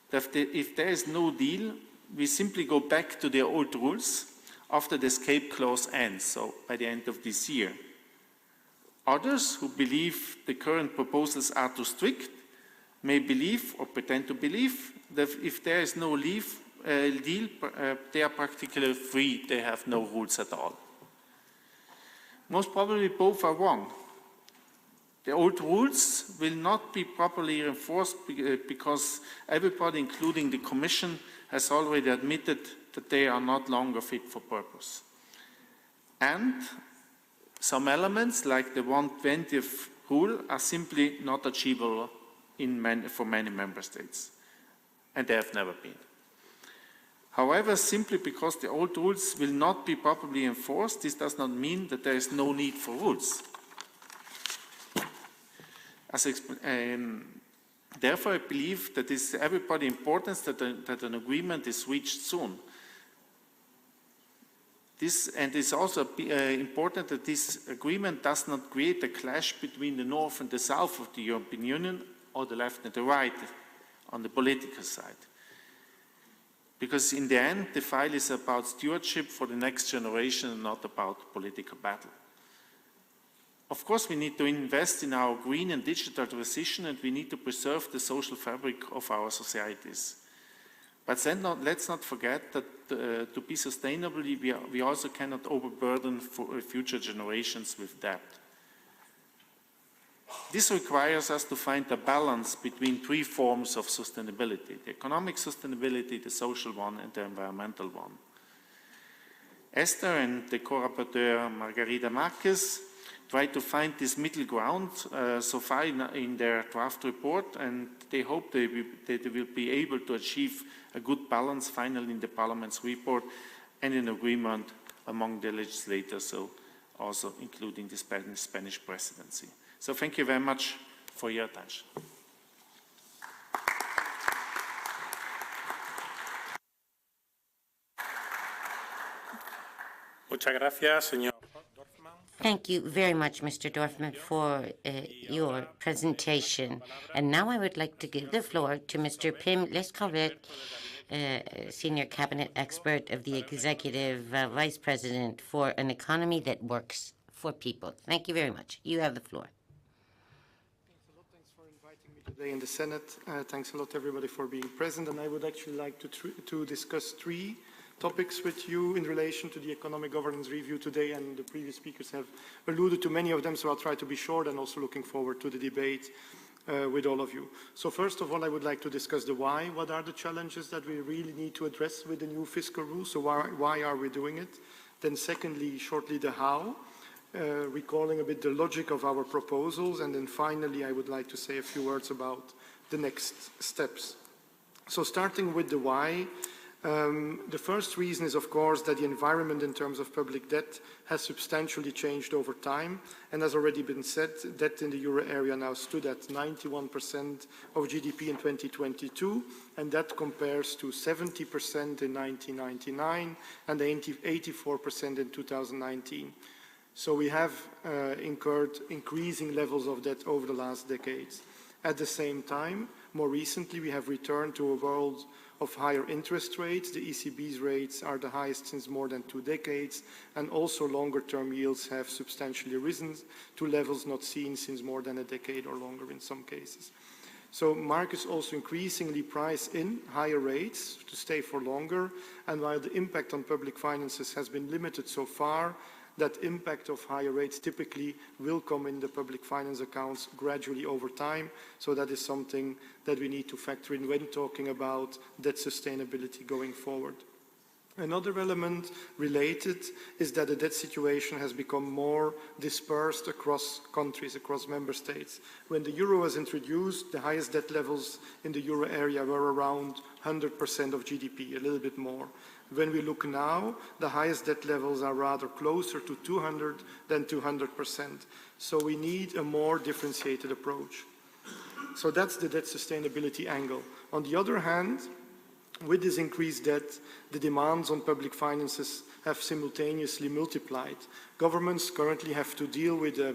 that if there is no deal, we simply go back to the old rules after the escape clause ends, so by the end of this year. Others who believe the current proposals are too strict may believe or pretend to believe that if there is no deal, they are practically free, they have no rules at all. Most probably both are wrong. The old rules will not be properly enforced because everybody, including the Commission, has already admitted that they are not longer fit for purpose. And some elements, like the 1/20th rule, are simply not achievable for many member states, and they have never been. However, simply because the old rules will not be properly enforced, this does not mean that there is no need for rules. Therefore, I believe that it is everybody important that an agreement is reached soon. And it's also important that this agreement does not create a clash between the north and the south of the European Union, or the left and the right on the political side. Because in the end, the file is about stewardship for the next generation and not about political battle. Of course, we need to invest in our green and digital transition, and we need to preserve the social fabric of our societies. But then let's not forget that to be sustainable, we also cannot overburden future generations with debt. This requires us to find a balance between three forms of sustainability: the economic sustainability, the social one, and the environmental one. Esther and the co-rapporteur Margarida Marquez tried to find this middle ground so far in their draft report, and they hope they will be able to achieve a good balance finally in the Parliament's report and an agreement among the legislators, so also including the Spanish Presidency. So thank you very much for your attention. Muchas gracias, señor. Thank you very much, Mr. Dorfman, for your presentation. And now I would like to give the floor to Mr. Pim Lescaret, Senior Cabinet Expert of the Executive Vice President for an Economy that Works for People. Thank you very much. You have the floor. Thanks for inviting me today in the Senate. Thanks a lot, everybody, for being present. And I would actually like to discuss three topics with you in relation to the economic governance review today, and the previous speakers have alluded to many of them, so I'll try to be short, and also looking forward to the debate with all of you. So first of all, I would like to discuss the why. What are the challenges that we really need to address with the new fiscal rules? So why are we doing it? Then secondly, shortly, the how, recalling a bit the logic of our proposals. And then finally, I would like to say a few words about the next steps. So starting with the why, The first reason is, of course, that the environment in terms of public debt has substantially changed over time. And as already been said, debt in the euro area now stood at 91% of GDP in 2022, and that compares to 70% in 1999 and 84% in 2019. So we have incurred increasing levels of debt over the last decades. At the same time, more recently, we have returned to a world of higher interest rates. The ECB's rates are the highest since more than 2 decades, and also longer-term yields have substantially risen to levels not seen since more than a decade or longer in some cases. So markets also increasingly price in higher rates to stay for longer, and while the impact on public finances has been limited so far, that impact of higher rates typically will come in the public finance accounts gradually over time. So that is something that we need to factor in when talking about debt sustainability going forward. Another element related is that the debt situation has become more dispersed across countries, across member states. When the euro was introduced, the highest debt levels in the euro area were around 100% of GDP, a little bit more. When we look now, the highest debt levels are rather closer to 200 than 200%. So we need a more differentiated approach. So that's the debt sustainability angle. On the other hand, with this increased debt, the demands on public finances have simultaneously multiplied. Governments currently have to deal with a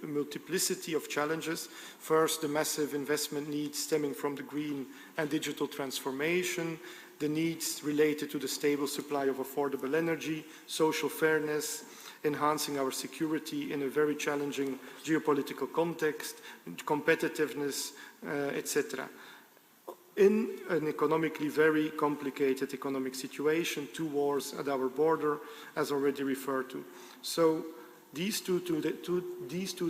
multiplicity of challenges. First, the massive investment needs stemming from the green and digital transformation, the needs related to the stable supply of affordable energy, social fairness, enhancing our security in a very challenging geopolitical context, competitiveness, etc. In an economically very complicated economic situation, 2 wars at our border, as already referred to. So these two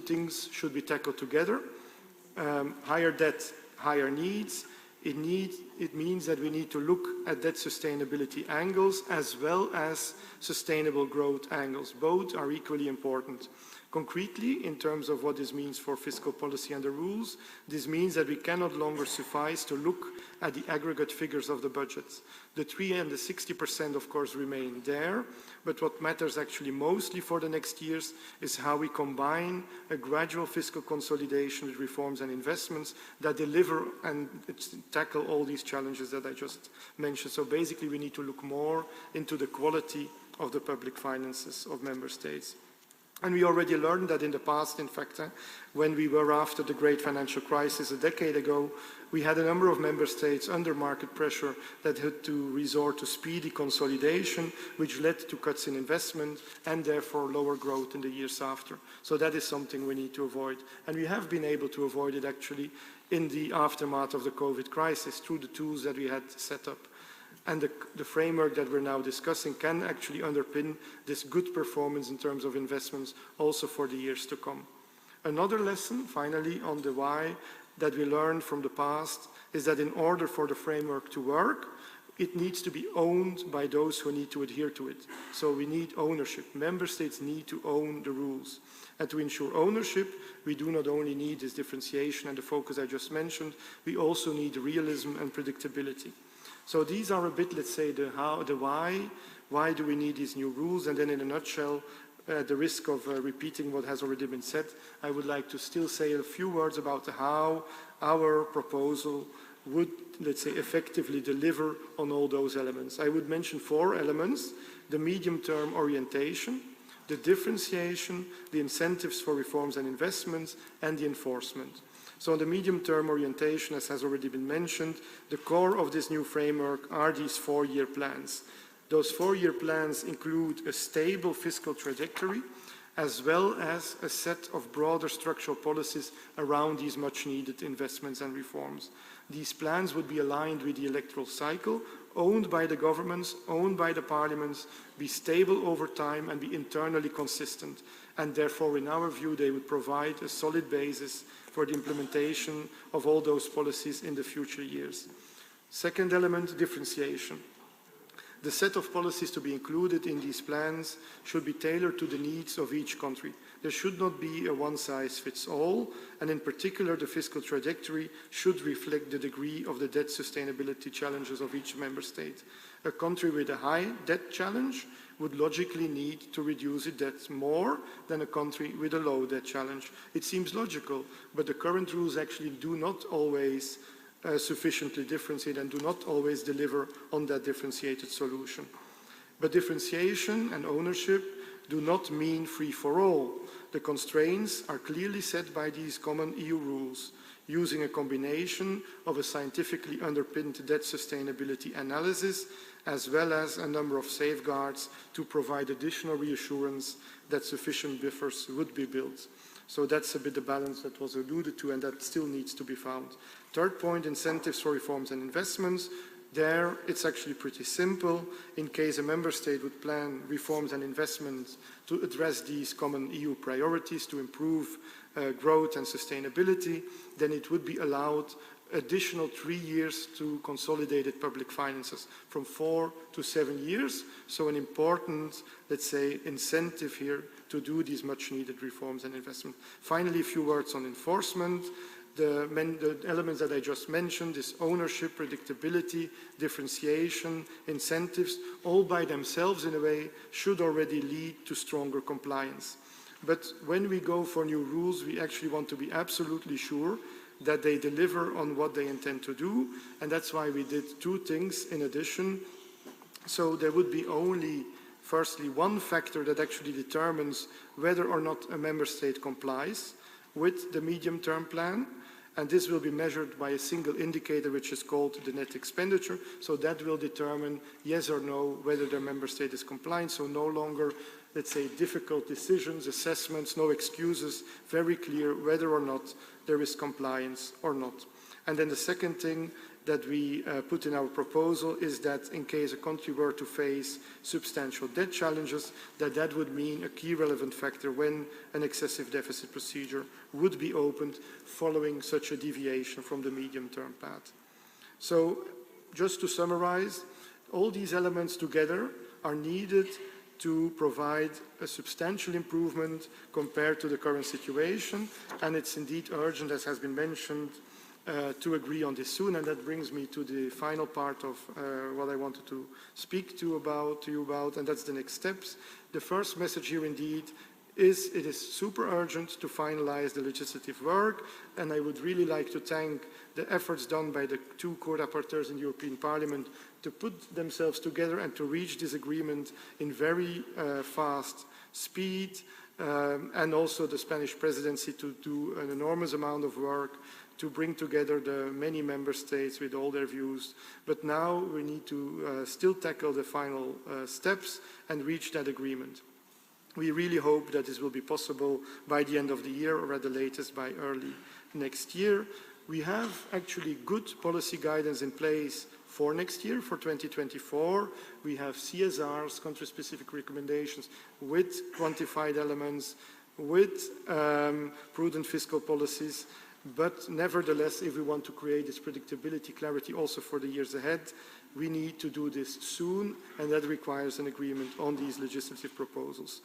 things should be tackled together. Higher debt, higher needs. It means that we need to look at debt sustainability angles as well as sustainable growth angles. Both are equally important. Concretely, in terms of what this means for fiscal policy and the rules, this means that we cannot longer suffice to look at the aggregate figures of the budgets. The 3 and the 60%, of course, remain there, but what matters actually mostly for the next years is how we combine a gradual fiscal consolidation with reforms and investments that deliver and tackle all these challenges that I just mentioned. So basically, we need to look more into the quality of the public finances of member states. And we already learned that in the past, in fact, when we were after the great financial crisis a decade ago, we had a number of member states under market pressure that had to resort to speedy consolidation, which led to cuts in investment and therefore lower growth in the years after. So that is something we need to avoid. And we have been able to avoid it actually in the aftermath of the COVID crisis through the tools that we had set up. And the framework that we're now discussing can actually underpin this good performance in terms of investments also for the years to come. Another lesson, finally, on the why that we learned from the past is that in order for the framework to work, it needs to be owned by those who need to adhere to it. So we need ownership. Member states need to own the rules. And to ensure ownership, we do not only need this differentiation and the focus I just mentioned, we also need realism and predictability. So these are a bit, let's say, the how, the why do we need these new rules? And then in a nutshell, the risk of repeating what has already been said, I would like to still say a few words about how our proposal would, let's say, effectively deliver on all those elements. I would mention 4 elements: the medium-term orientation, the differentiation, the incentives for reforms and investments, and the enforcement. So on the medium-term orientation, as has already been mentioned, the core of this new framework are these 4-year plans. Those 4-year plans include a stable fiscal trajectory, as well as a set of broader structural policies around these much-needed investments and reforms. These plans would be aligned with the electoral cycle, owned by the governments, owned by the parliaments, be stable over time and be internally consistent. And therefore, in our view, they would provide a solid basis for the implementation of all those policies in the future years. Second element, differentiation. The set of policies to be included in these plans should be tailored to the needs of each country. There should not be a one-size-fits-all, and in particular, the fiscal trajectory should reflect the degree of the debt sustainability challenges of each member state. A country with a high debt challenge would logically need to reduce its debt more than a country with a low debt challenge. It seems logical, but the current rules actually do not always sufficiently differentiate and do not always deliver on that differentiated solution. But differentiation and ownership do not mean free for all. The constraints are clearly set by these common EU rules, using a combination of a scientifically underpinned debt sustainability analysis as well as a number of safeguards to provide additional reassurance that sufficient buffers would be built. So that's a bit the balance that was alluded to, and that still needs to be found. Third point, incentives for reforms and investments. There, it's actually pretty simple. In case a member state would plan reforms and investments to address these common EU priorities to improve growth and sustainability, then it would be allowed additional 3 years to consolidated public finances, from 4 to 7 years. So an important, let's say, incentive here to do these much needed reforms and investment. Finally, a few words on enforcement. The elements that I just mentioned, this ownership, predictability, differentiation, incentives, all by themselves in a way should already lead to stronger compliance. But when we go for new rules, we actually want to be absolutely sure that they deliver on what they intend to do, and that's why we did two things in addition. So there would be only, firstly, one factor that actually determines whether or not a member state complies with the medium-term plan, and this will be measured by a single indicator which is called the net expenditure. So that will determine yes or no whether their member state is compliant. So no longer, let's say, difficult decisions, assessments, no excuses, very clear whether or not there is compliance or not. And then the second thing that we put in our proposal is that in case a country were to face substantial debt challenges, that would mean a key relevant factor when an excessive deficit procedure would be opened following such a deviation from the medium-term path. So just to summarize, all these elements together are needed to provide a substantial improvement compared to the current situation, and it's indeed urgent, as has been mentioned, to agree on this soon. And that brings me to the final part of what I wanted to speak to you about, and that's the next steps. The first message here indeed is it is super urgent to finalize the legislative work, and I would really like to thank the efforts done by the two co-rapporteurs in the European Parliament to put themselves together and to reach this agreement in very fast speed, and also the Spanish Presidency to do an enormous amount of work to bring together the many member states with all their views. But now we need to still tackle the final steps and reach that agreement. We really hope that this will be possible by the end of the year, or at the latest by early next year. We have actually good policy guidance in place for next year, for 2024. We have CSRs, country-specific recommendations, with quantified elements, with prudent fiscal policies. But nevertheless, if we want to create this predictability, clarity also for the years ahead, we need to do this soon, and that requires an agreement on these legislative proposals.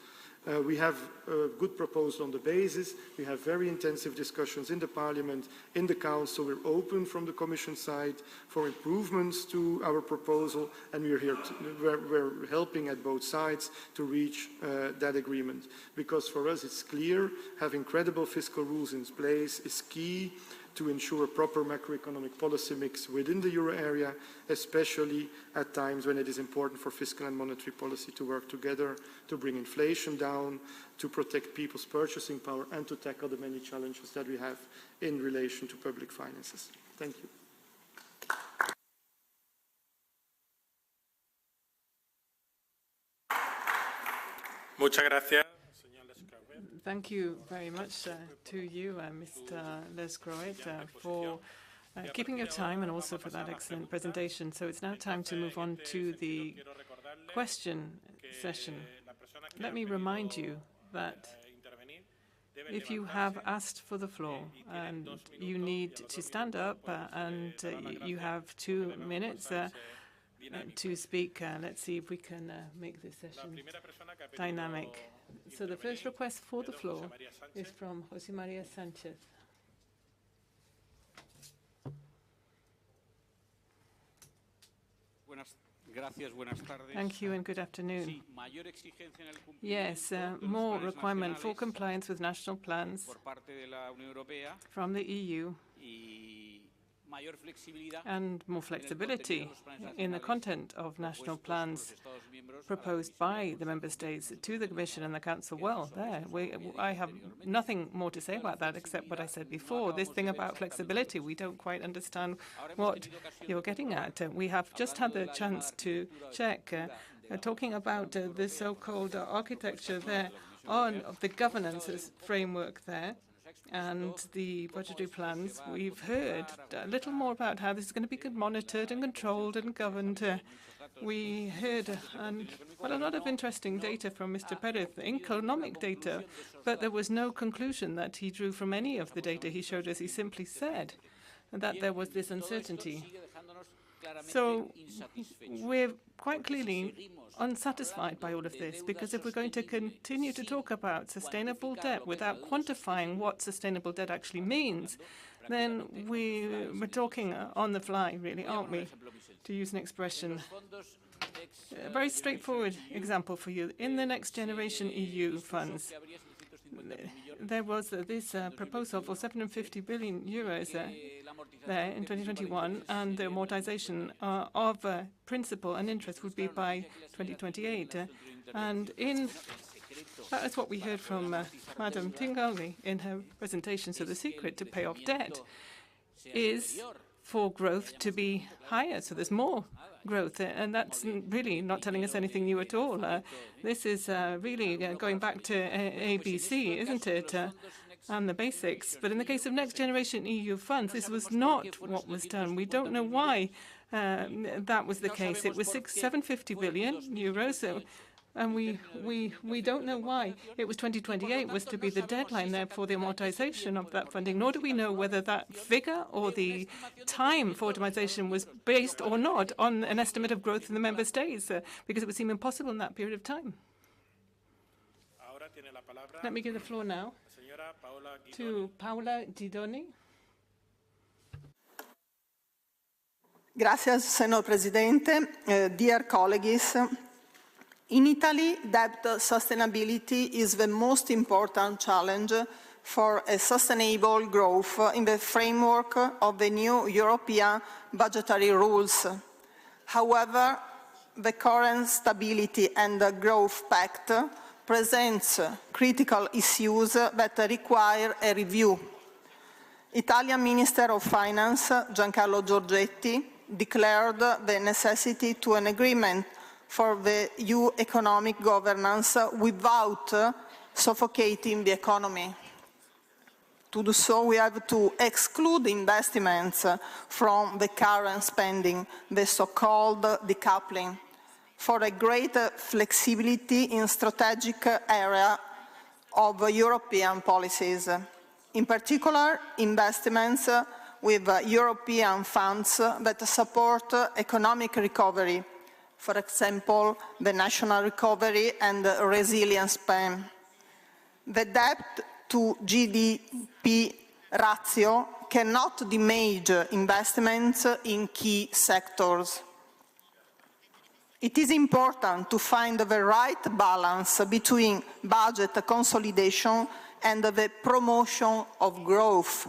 We have a good proposal on the basis. We have very intensive discussions in the Parliament, in the Council. We're open from the Commission side for improvements to our proposal, and we're here. We're helping at both sides to reach that agreement. Because for us, it's clear having credible fiscal rules in place is key to ensure a proper macroeconomic policy mix within the euro area, especially at times when it is important for fiscal and monetary policy to work together to bring inflation down, to protect people's purchasing power, and to tackle the many challenges that we have in relation to public finances. Thank you. Muchas gracias. Thank you very much to you, Mr. Lesgroet, for keeping your time and also for that excellent presentation. So it's now time to move on to the question session. Let me remind you that if you have asked for the floor, and you need to stand up, and you have 2 minutes, to speak. Let's see if we can make this session dynamic. So the first request for the floor is from José María Sánchez. Thank you and good afternoon. Yes, more requirement for compliance with national plans from the EU and more flexibility in the content of national plans proposed by the Member States to the Commission and the Council. Well, I have nothing more to say about that except what I said before. This thing about flexibility, we don't quite understand what you're getting at. We have just had the chance to check, talking about the so-called architecture there of the governance framework there. And the budgetary plans, we've heard a little more about how this is going to be monitored and controlled and governed. We heard a lot of interesting data from Mr. Perez, economic data, but there was no conclusion that he drew from any of the data he showed us. He simply said that there was this uncertainty. So we're quite clearly unsatisfied by all of this, because if we're going to continue to talk about sustainable debt without quantifying what sustainable debt actually means, then we're talking on the fly, really, aren't we, to use an expression. A very straightforward example for you. In the Next Generation EU funds, there was this proposal for 750 billion euros there in 2021, and the amortization of principal and interest would be by 2028. And that is what we heard from Madam Tingali in her presentation. So the secret to pay off debt is for growth to be higher, so there's more growth, and that's really not telling us anything new at all. This is really going back to ABC, isn't it? And the basics. But in the case of Next Generation EU funds, this was not what was done. We don't know why that was the case. It was 750 billion euros, and we don't know why it was 2028 was to be the deadline there for the amortization of that funding, nor do we know whether that figure or the time for amortization was based or not on an estimate of growth in the Member States, because it would seem impossible in that period of time. Let me give the floor now to Paola Didoni. Gracias, Senor Presidente. Dear colleagues, in Italy, debt sustainability is the most important challenge for a sustainable growth in the framework of the new European budgetary rules. However, the current Stability and Growth Pact presents critical issues that require a review. Italian Minister of Finance Giancarlo Giorgetti declared the necessity to an agreement for the EU economic governance without suffocating the economy. To do so, we have to exclude investments from the current spending, the so-called decoupling, for a greater flexibility in strategic area of European policies. In particular, investments with European funds that support economic recovery, for example, the National Recovery and Resilience Plan. The debt to GDP ratio cannot damage investments in key sectors. It is important to find the right balance between budget consolidation and the promotion of growth.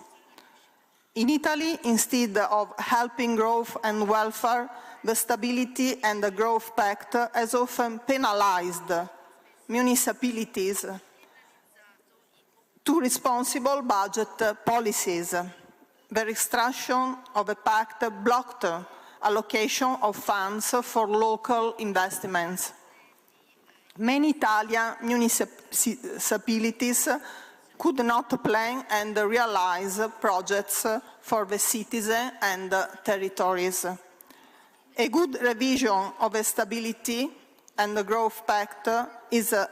In Italy, instead of helping growth and welfare, the Stability and the Growth Pact has often penalized municipalities to responsible budget policies. The restriction of the pact blocked allocation of funds for local investments. Many Italian municipalities could not plan and realize projects for the citizens and territories. A good revision of the Stability and the Growth Pact is an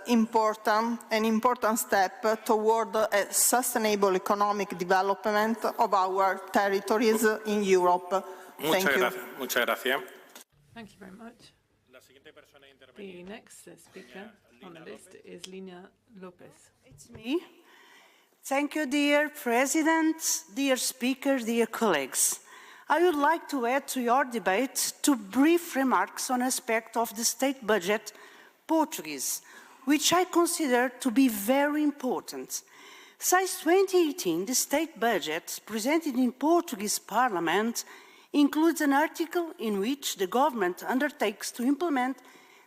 important step toward a sustainable economic development of our territories in Europe. Thank you. Muchas gracias. Thank you very much. The next speaker on the list is Lina Lopez. It's me. Thank you, dear President, dear Speaker, dear colleagues. I would like to add to your debate two brief remarks on aspect of the state budget, Portuguese, which I consider to be very important. Since 2018, the state budget presented in Portuguese Parliament includes an article in which the government undertakes to implement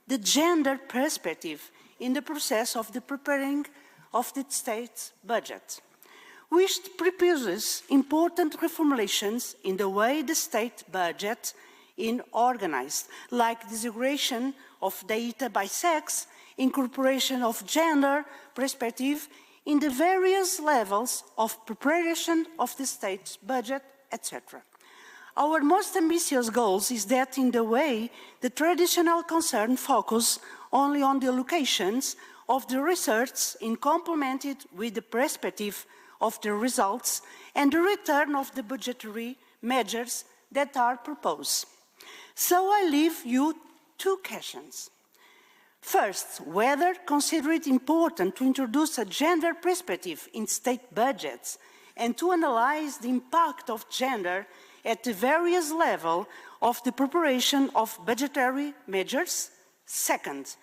the gender perspective in the process of the preparing of the state budget, which proposes important reformulations in the way the state budget is organized, like the segregation of data by sex, incorporation of gender perspective in the various levels of preparation of the state budget, etc. Our most ambitious goals is that in the way the traditional concern focus only on the allocations of the research in complemented with the perspective of the results and the return of the budgetary measures that are proposed. So I leave you two questions. First, whether consider it important to introduce a gender perspective in state budgets and to analyze the impact of gender at the various levels of the preparation of budgetary measures. Second,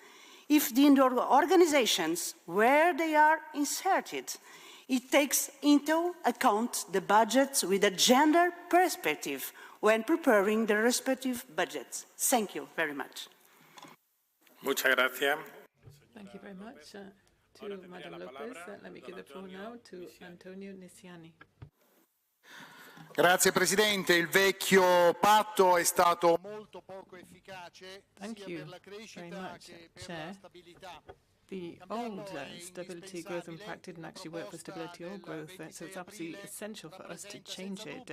if the organizations where they are inserted, it takes into account the budgets with a gender perspective when preparing the respective budgets. Thank you very much. Muchas gracias. Thank you very much to Madam Lopez. Let me give the floor now to Antonio Nisiani. Grazie Presidente, il vecchio patto è stato molto poco efficace sia per la crescita che per la stabilità. The old Stability, Growth and Pact didn't actually work for stability or growth, so it's absolutely essential for us to change it.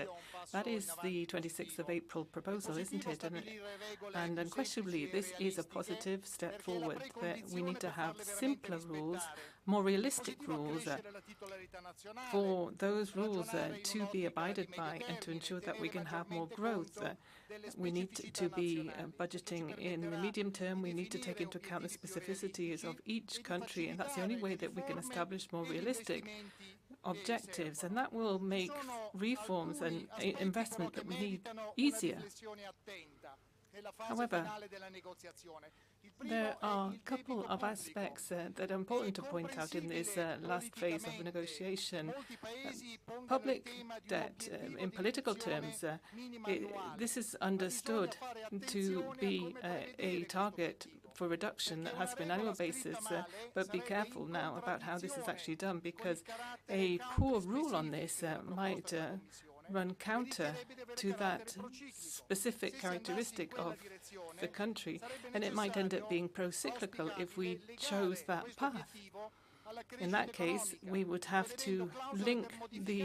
That is the 26th of April proposal, isn't it? And unquestionably, this is a positive step forward. We need to have simpler rules, more realistic rules for those rules to be abided by and to ensure that we can have more growth. We need to be budgeting in the medium term. We need to take into account the specificities of each country, and that's the only way that we can establish more realistic objectives, and that will make reforms and investment that we need easier. However, there are a couple of aspects that are important to point out in this last phase of the negotiation. Public debt, in political terms, this is understood to be a target for reduction that has to be an annual basis, but be careful now about how this is actually done, because a poor rule on this might run counter to that specific characteristic of the country, and it might end up being pro-cyclical if we chose that path. In that case, we would have to link the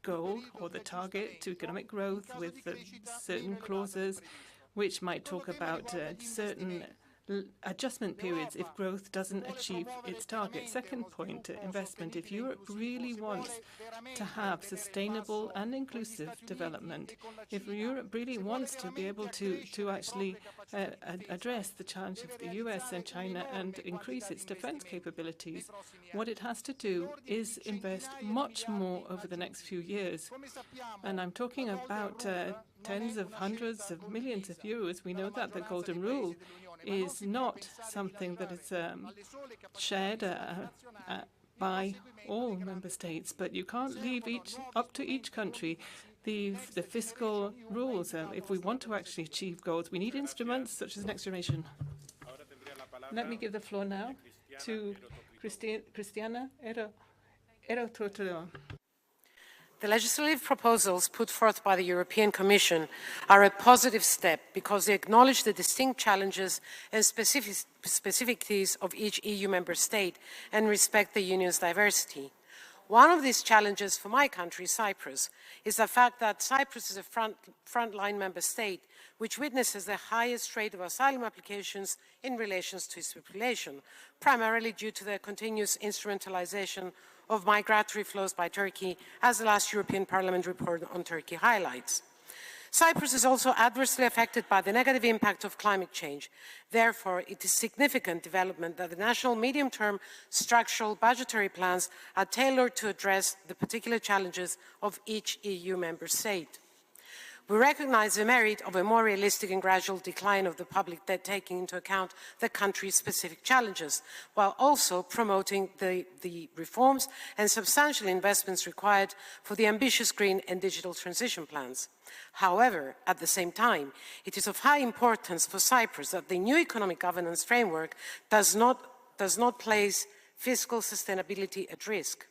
goal or the target to economic growth with certain clauses which might talk about certain adjustment periods if growth doesn't achieve its target. Second point, investment. If Europe really wants to have sustainable and inclusive development, if Europe really wants to be able to actually address the challenge of the US and China and increase its defense capabilities, what it has to do is invest much more over the next few years. And I'm talking about tens of hundreds of millions of euros. We know that the Golden Rule is not something that is shared by all member states, but you can't leave up to each country the fiscal rules. If we want to actually achieve goals, we need instruments such as Next Generation. Let me give the floor now to Cristiana Erotrotolo. The legislative proposals put forth by the European Commission are a positive step because they acknowledge the distinct challenges and specificities of each EU member state and respect the Union's diversity. One of these challenges for my country, Cyprus, is the fact that Cyprus is a frontline member state which witnesses the highest rate of asylum applications in relation to its population, primarily due to the continuous instrumentalization of migratory flows by Turkey, as the last European Parliament report on Turkey highlights. Cyprus is also adversely affected by the negative impact of climate change. Therefore, it is a significant development that the national medium-term structural budgetary plans are tailored to address the particular challenges of each EU member state. We recognize the merit of a more realistic and gradual decline of the public debt, taking into account the country's specific challenges, while also promoting the reforms and substantial investments required for the ambitious green and digital transition plans. However, at the same time, it is of high importance for Cyprus that the new economic governance framework does not place fiscal sustainability at risk.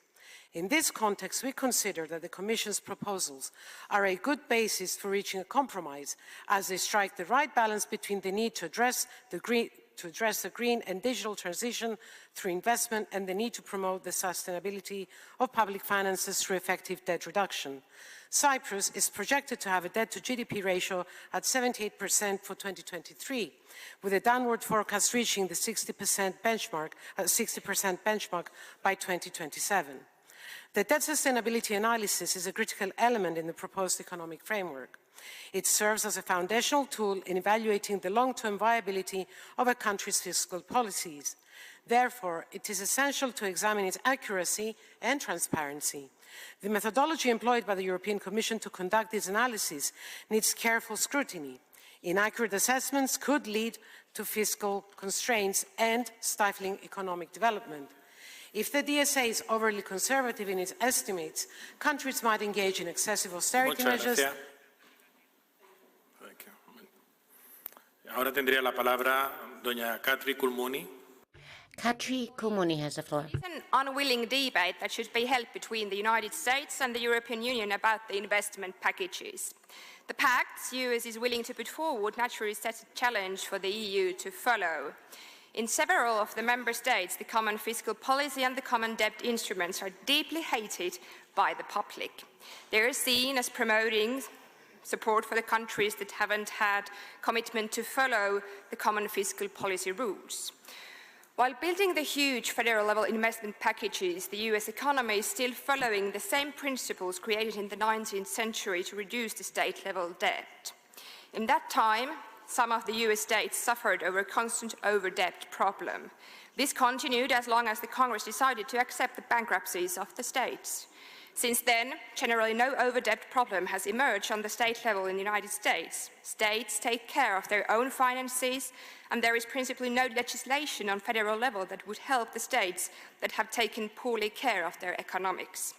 In this context, we consider that the Commission's proposals are a good basis for reaching a compromise, as they strike the right balance between the need to address the green and digital transition through investment and the need to promote the sustainability of public finances through effective debt reduction. Cyprus is projected to have a debt-to-GDP ratio at 78% for 2023, with a downward forecast reaching the 60% benchmark by 2027. The debt sustainability analysis is a critical element in the proposed economic framework. It serves as a foundational tool in evaluating the long-term viability of a country's fiscal policies. Therefore, it is essential to examine its accuracy and transparency. The methodology employed by the European Commission to conduct this analysis needs careful scrutiny. Inaccurate assessments could lead to fiscal constraints and stifling economic development. If the DSA is overly conservative in its estimates, countries might engage in excessive austerity measures. Ahora tendría la palabra doña Katri Kulmuni. Katri Kulmuni has the floor. It's an unwilling debate that should be held between the United States and the European Union about the investment packages. The pacts the US is willing to put forward naturally sets a challenge for the EU to follow. In several of the member states, the common fiscal policy and the common debt instruments are deeply hated by the public. They are seen as promoting support for the countries that haven't had commitment to follow the common fiscal policy rules. While building the huge federal-level investment packages, the US economy is still following the same principles created in the 19th century to reduce the state-level debt. In that time, some of the US states suffered over a constant over-debt problem. This continued as long as the Congress decided to accept the bankruptcies of the states. Since then, generally no over-debt problem has emerged on the state level in the United States. States take care of their own finances, and there is principally no legislation on federal level that would help the states that have taken poorly care of their economics.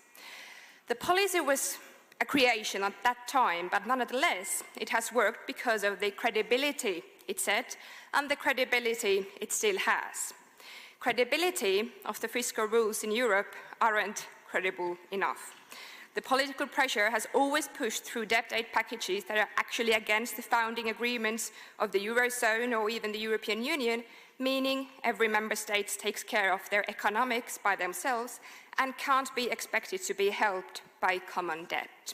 The policy was a creation at that time, but nonetheless, it has worked because of the credibility it set and the credibility it still has. Credibility of the fiscal rules in Europe aren't credible enough. The political pressure has always pushed through debt aid packages that are actually against the founding agreements of the Eurozone or even the European Union, meaning every member state takes care of their economics by themselves and can't be expected to be helped by common debt.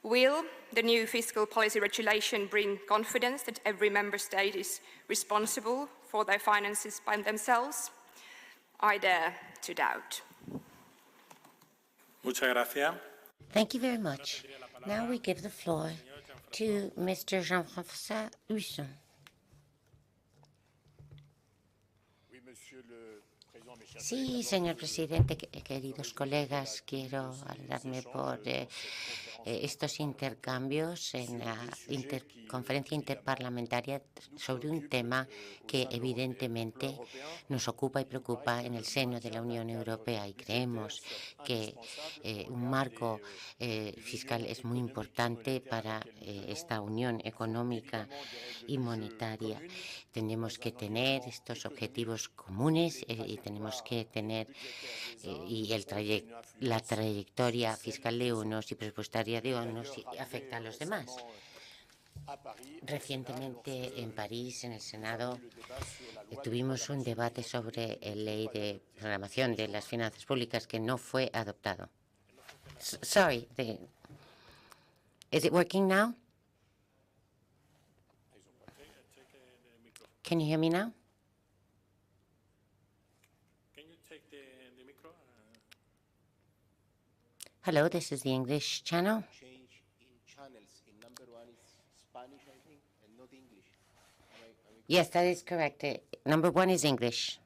Will the new fiscal policy regulation bring confidence that every member state is responsible for their finances by themselves? I dare to doubt. Muchas gracias. Thank you very much. Now we give the floor to Mr. Jean-François Husson. Sí, señor presidente, queridos colegas, quiero alegrarme por estos intercambios en la conferencia interparlamentaria sobre un tema que evidentemente nos ocupa y preocupa en el seno de la Unión Europea, y creemos que un marco fiscal es muy importante para esta unión económica y monetaria. Tenemos que tener estos objetivos comunes y tenemos que tener la trayectoria fiscal de unos y presupuestaria de unos afecta a los demás. Recientemente en París, en el Senado, tuvimos un debate sobre la ley de programación de las finanzas públicas que no fue adoptado. Sorry, is it working now? Can you hear me now? Can you take the micro? Hello, this is the English channel. Yes, that is correct. Number 1 is English.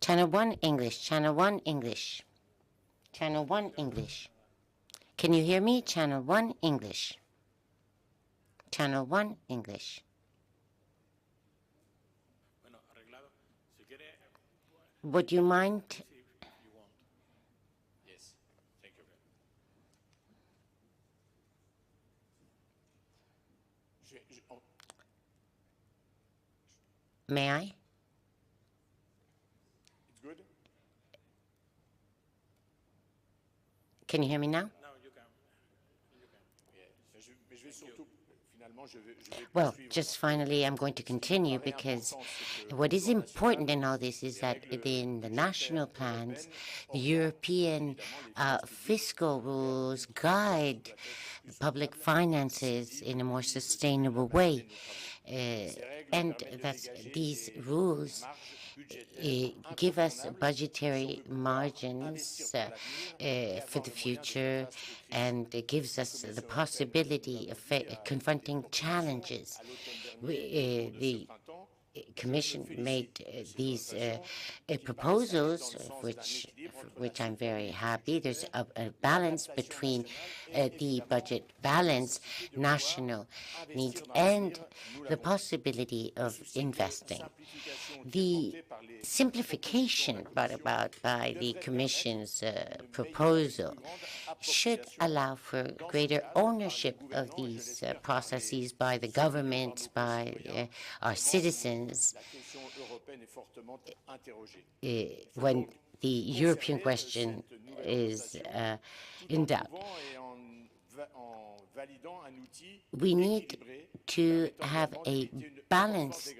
Channel 1, English. Channel 1, English. Channel 1, English. Can you hear me? Channel 1, English. Channel 1, English. Would you mind? Yes, thank you. May I? It's good? Can you hear me now? No, you can. Well, just finally, I'm going to continue because what is important in all this is that in the national plans, the European fiscal rules guide public finances in a more sustainable way. And that's, these rules give us budgetary margins for the future, and it gives us the possibility of confronting challenges. The Commission made these proposals, which I'm very happy. There's a balance between the budget balance, national needs, and the possibility of investing. The simplification brought about by the Commission's proposal should allow for greater ownership of these processes by the government, by our citizens, when the European question is in doubt. We need to have a balanced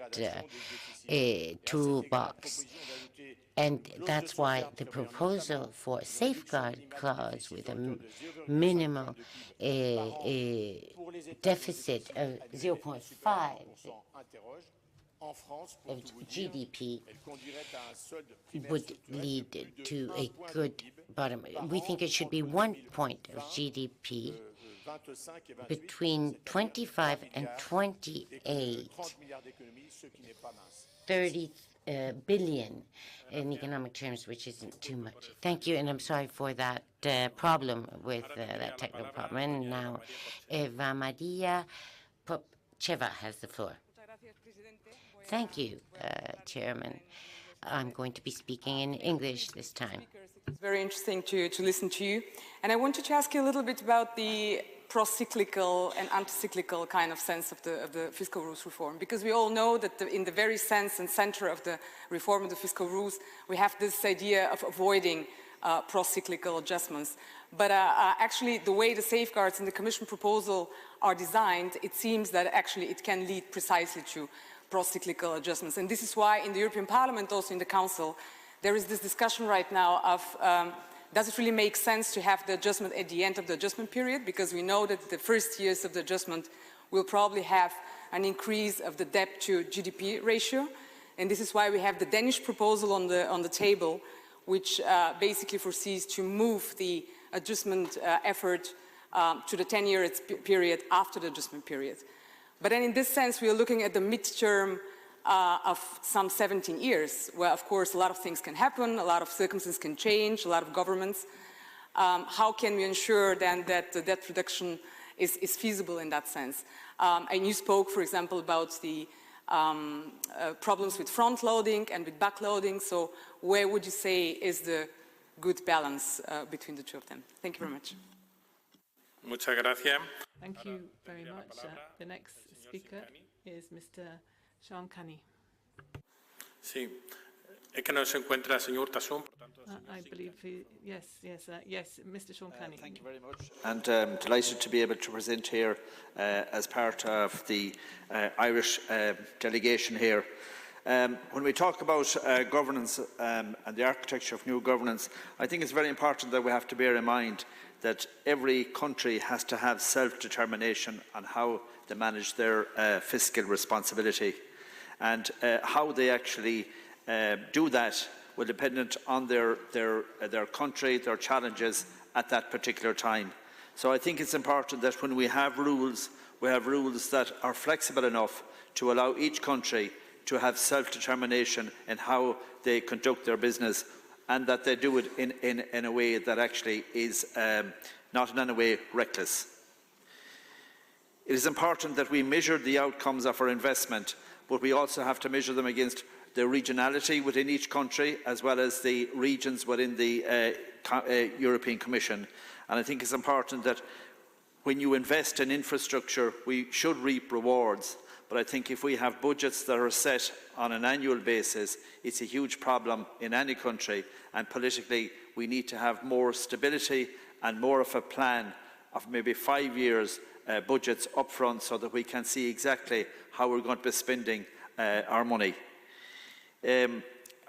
toolbox, and that's why the proposal for a safeguard clause with a minimal deficit of 0.5 of GDP would lead to a good bottom. We think it should be 1 point of GDP between 25 and 28, 30 billion in economic terms, which isn't too much. Thank you, and I'm sorry for that problem with that technical problem. And now Eva Maria Popcheva has the floor. Thank you, Chairman. I'm going to be speaking in English this time. It's very interesting to listen to you. And I wanted to ask you a little bit about the pro-cyclical and anti-cyclical kind of sense of the fiscal rules reform, because we all know that in the very sense and center of the reform of the fiscal rules, we have this idea of avoiding pro-cyclical adjustments. But actually, the way the safeguards in the Commission proposal are designed, it seems that actually it can lead precisely to pro-cyclical adjustments. And this is why in the European Parliament, also in the Council, there is this discussion right now of does it really make sense to have the adjustment at the end of the adjustment period? Because we know that the first years of the adjustment will probably have an increase of the debt to GDP ratio. And this is why we have the Danish proposal on the table, which basically foresees to move the adjustment effort to the 10-year period after the adjustment period. But then in this sense, we are looking at the midterm of some 17 years, where of course a lot of things can happen, a lot of circumstances can change, a lot of governments. How can we ensure then that the debt reduction is feasible in that sense? And you spoke, for example, about the problems with front-loading and with back-loading. So where would you say is the good balance between the two of them? Thank you very much. Muchas gracias. Thank you very much. The next speaker is Mr. Sean Canny. Sí, es que no se encuentra el señor Tasson, por tanto. I believe yes, Mr. Sean Canny. Thank you very much. And delighted to be able to present here as part of the Irish delegation here. When we talk about governance and the architecture of new governance, I think it's very important that we have to bear in mind that every country has to have self-determination on how they manage their fiscal responsibility. And how they actually do that will depend on their country, their challenges at that particular time. So I think it's important that when we have rules that are flexible enough to allow each country to have self-determination in how they conduct their business, and that they do it in a way that actually is not in any way reckless. It is important that we measure the outcomes of our investment, but we also have to measure them against the regionality within each country, as well as the regions within the European Commission. And I think it's important that when you invest in infrastructure, we should reap rewards. But I think if we have budgets that are set on an annual basis, it's a huge problem in any country. And politically, we need to have more stability and more of a plan of maybe 5 years budgets up front, so that we can see exactly how we're going to be spending our money. And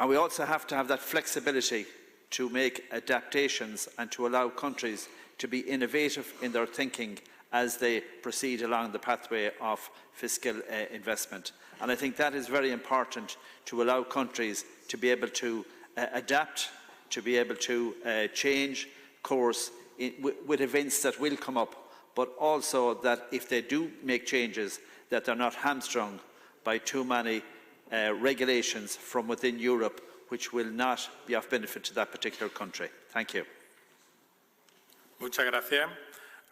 we also have to have that flexibility to make adaptations and to allow countries to be innovative in their thinking as they proceed along the pathway of fiscal investment. And I think that is very important, to allow countries to be able to adapt, to be able to change course with events that will come up, but also that if they do make changes, that they're not hamstrung by too many regulations from within Europe, which will not be of benefit to that particular country. Thank you. Muchas gracias.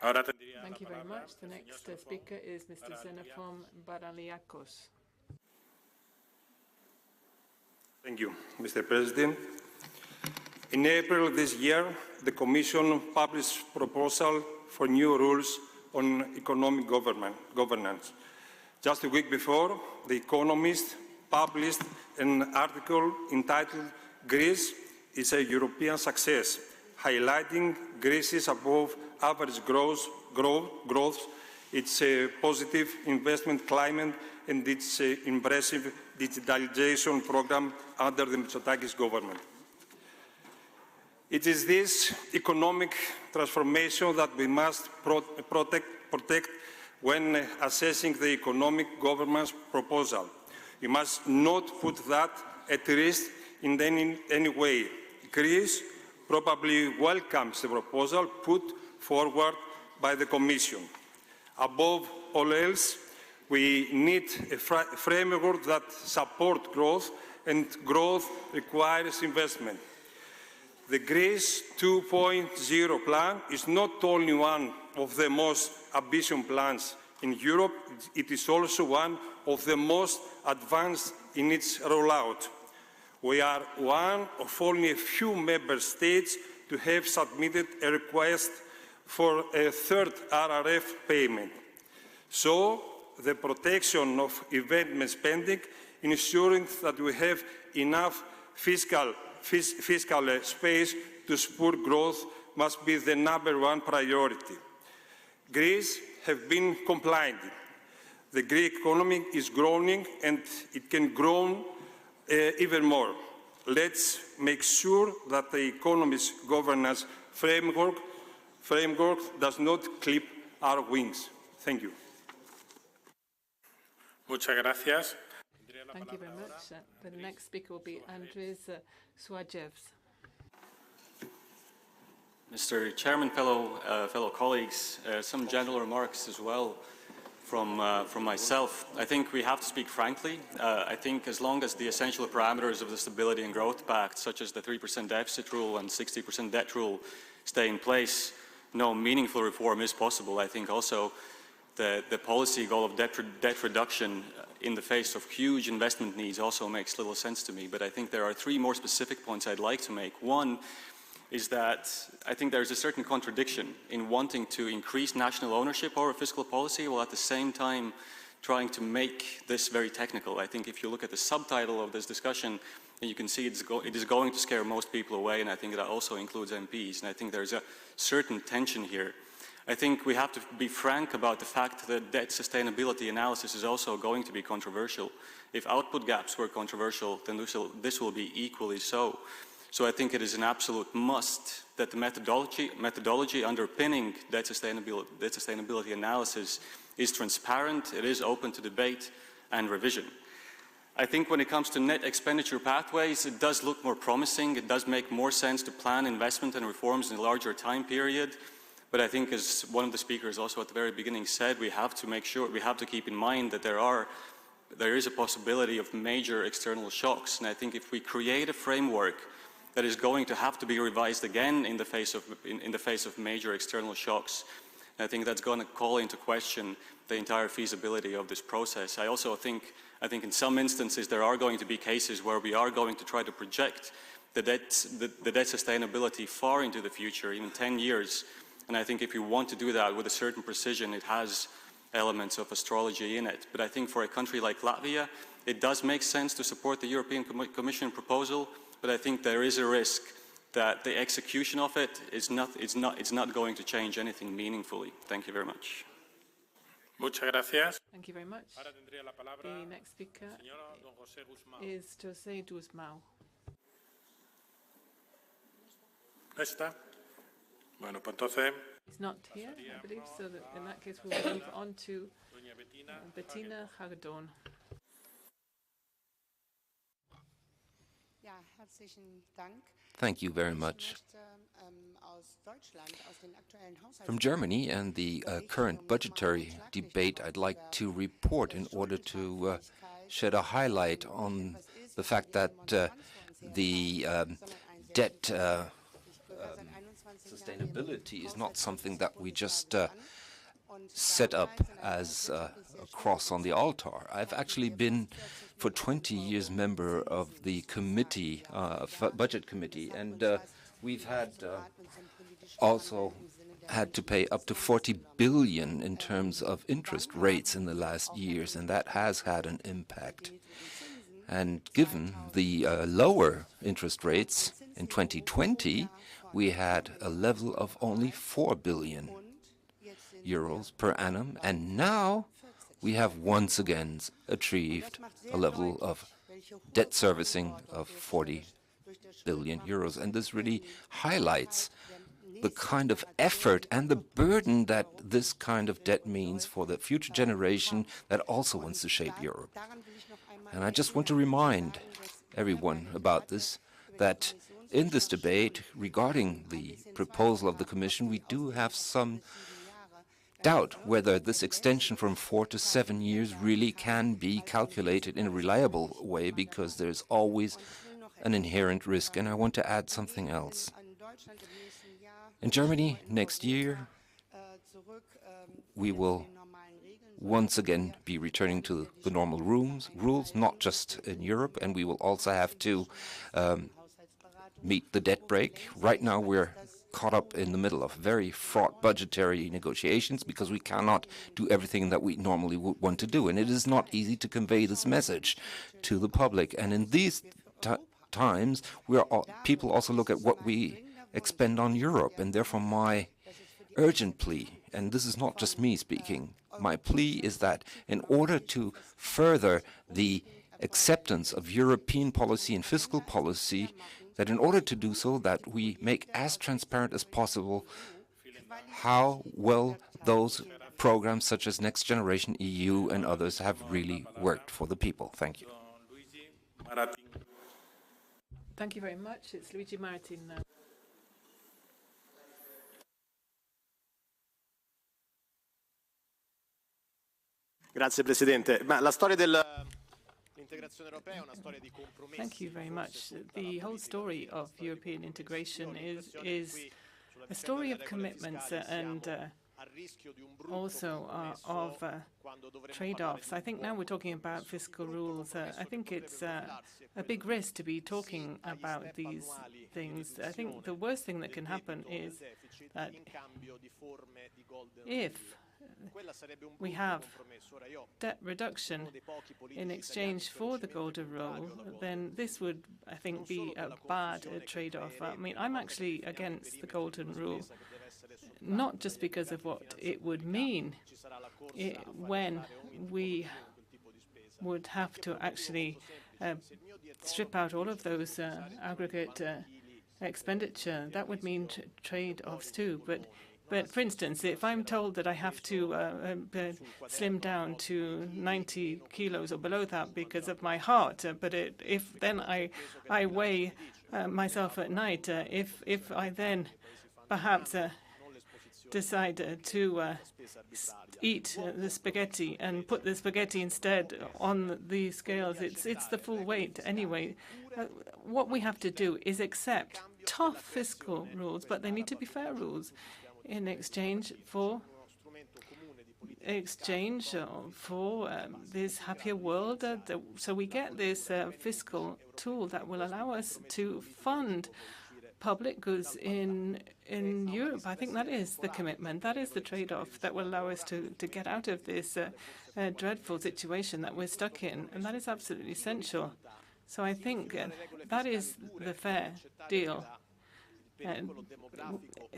Thank you very much. The next speaker is Mr. Xenophon Baraliakos. Thank you, Mr. President. In April this year, the Commission published a proposal for new rules on economic governance. Just a week before, The Economist published an article entitled "Greece is a European Success," highlighting Greece's above-average growth, its positive investment climate, and its impressive digitalization program under the Mitsotakis government. It is this economic transformation that we must protect when assessing the economic governance proposal. We must not put that at risk in any way. Greece probably welcomes the proposal put forward by the Commission. Above all else, we need a framework that supports growth, and growth requires investment. The Greece 2.0 plan is not only one of the most ambitious plans in Europe, it is also one of the most advanced in its rollout. We are one of only a few member states to have submitted a request for a third RRF payment. So, the protection of investment spending, ensuring that we have enough fiscal space to support growth, must be the #1 priority. Greece has been compliant. The Greek economy is growing, and it can grow even more. Let's make sure that the economy's governance framework does not clip our wings. Thank you. Muchas gracias. Thank you very much. The next speaker will be Andres Suajevs. Mr. Chairman, fellow colleagues, some general remarks as well from myself. I think we have to speak frankly. I think as long as the essential parameters of the Stability and Growth Pact, such as the 3% deficit rule and 60% debt rule, stay in place, no meaningful reform is possible. I think also the policy goal of debt reduction in the face of huge investment needs also makes little sense to me. But I think there are three more specific points I'd like to make. One is that I think there's a certain contradiction in wanting to increase national ownership over fiscal policy while at the same time trying to make this very technical. I think if you look at the subtitle of this discussion, you can see it is going to scare most people away, and I think that also includes MPs. And I think there's a certain tension here. I think we have to be frank about the fact that debt sustainability analysis is also going to be controversial. If output gaps were controversial, then this will be equally so. So I think it is an absolute must that the methodology underpinning debt sustainability analysis is transparent, it is open to debate and revision. I think when it comes to net expenditure pathways, it does look more promising. It does make more sense to plan investment and reforms in a larger time period. But I think, as one of the speakers also at the very beginning said, we have to make sure, we have to keep in mind that there is a possibility of major external shocks. And I think if we create a framework that is going to have to be revised again in the face of major external shocks, I think that's going to call into question the entire feasibility of this process. I also think in some instances there are going to be cases where we are going to try to project the debt sustainability far into the future, even 10 years. And I think if you want to do that with a certain precision, it has elements of astrology in it. But I think for a country like Latvia, it does make sense to support the European Commission proposal, but I think there is a risk that the execution of it is not going to change anything meaningfully. Thank you very much. Muchas gracias. Thank you very much. The next speaker is José Guzmão. ¿No está? Bueno, pues entonces... He's not here, I believe, so that in that case we'll move on to Bettina Hagedorn. Thank you very much. From Germany and the current budgetary debate, I'd like to report in order to shed a highlight on the fact that the debt sustainability is not something that we just set up as a cross on the altar. I've actually been for 20 years member of the committee, budget committee, and we've had also had to pay up to 40 billion in terms of interest rates in the last years, and that has had an impact. And given the lower interest rates in 2020, we had a level of only 4 billion euros per annum, and now we have once again achieved a level of debt servicing of 40 billion euros. And this really highlights the kind of effort and the burden that this kind of debt means for the future generation that also wants to shape Europe. And I just want to remind everyone about this, that in this debate regarding the proposal of the Commission, we do have some doubt whether this extension from 4 to 7 years really can be calculated in a reliable way, because there's always an inherent risk. And I want to add something else. In Germany next year, we will once again be returning to the normal rules, not just in Europe, and we will also have to meet the debt brake. Right now we're caught up in the middle of very fraught budgetary negotiations because we cannot do everything that we normally would want to do. And it is not easy to convey this message to the public. And in these times, people also look at what we expend on Europe. And therefore my urgent plea, and this is not just me speaking, my plea is that in order to further the acceptance of European policy and fiscal policy, that in order to do so, that we make as transparent as possible how well those programs such as Next Generation EU and others have really worked for the people. Thank you. Thank you very much. It's Luigi Martin now. Grazie Presidente. Ma la storia Thank you very much. The whole story of European integration is a story of commitments and also of trade-offs. I think now we're talking about fiscal rules. I think it's a big risk to be talking about these things. I think the worst thing that can happen is that if we have debt reduction in exchange for the golden rule, then this would, I think, be a bad trade-off. I mean, I'm actually against the golden rule, not just because of what it would mean when we would have to actually strip out all of those aggregate expenditure. That would mean trade-offs too. But But for instance, if I'm told that I have to slim down to 90 kilos or below that because of my heart, if then I weigh myself at night, if I then perhaps decide to eat the spaghetti and put the spaghetti instead on the scales, it's the full weight anyway. What we have to do is accept tough fiscal rules, but they need to be fair rules in exchange for this happier world. So we get this fiscal tool that will allow us to fund public goods in Europe. I think that is the commitment. That is the trade-off that will allow us to get out of this dreadful situation that we're stuck in, and that is absolutely essential. So I think that is the fair deal.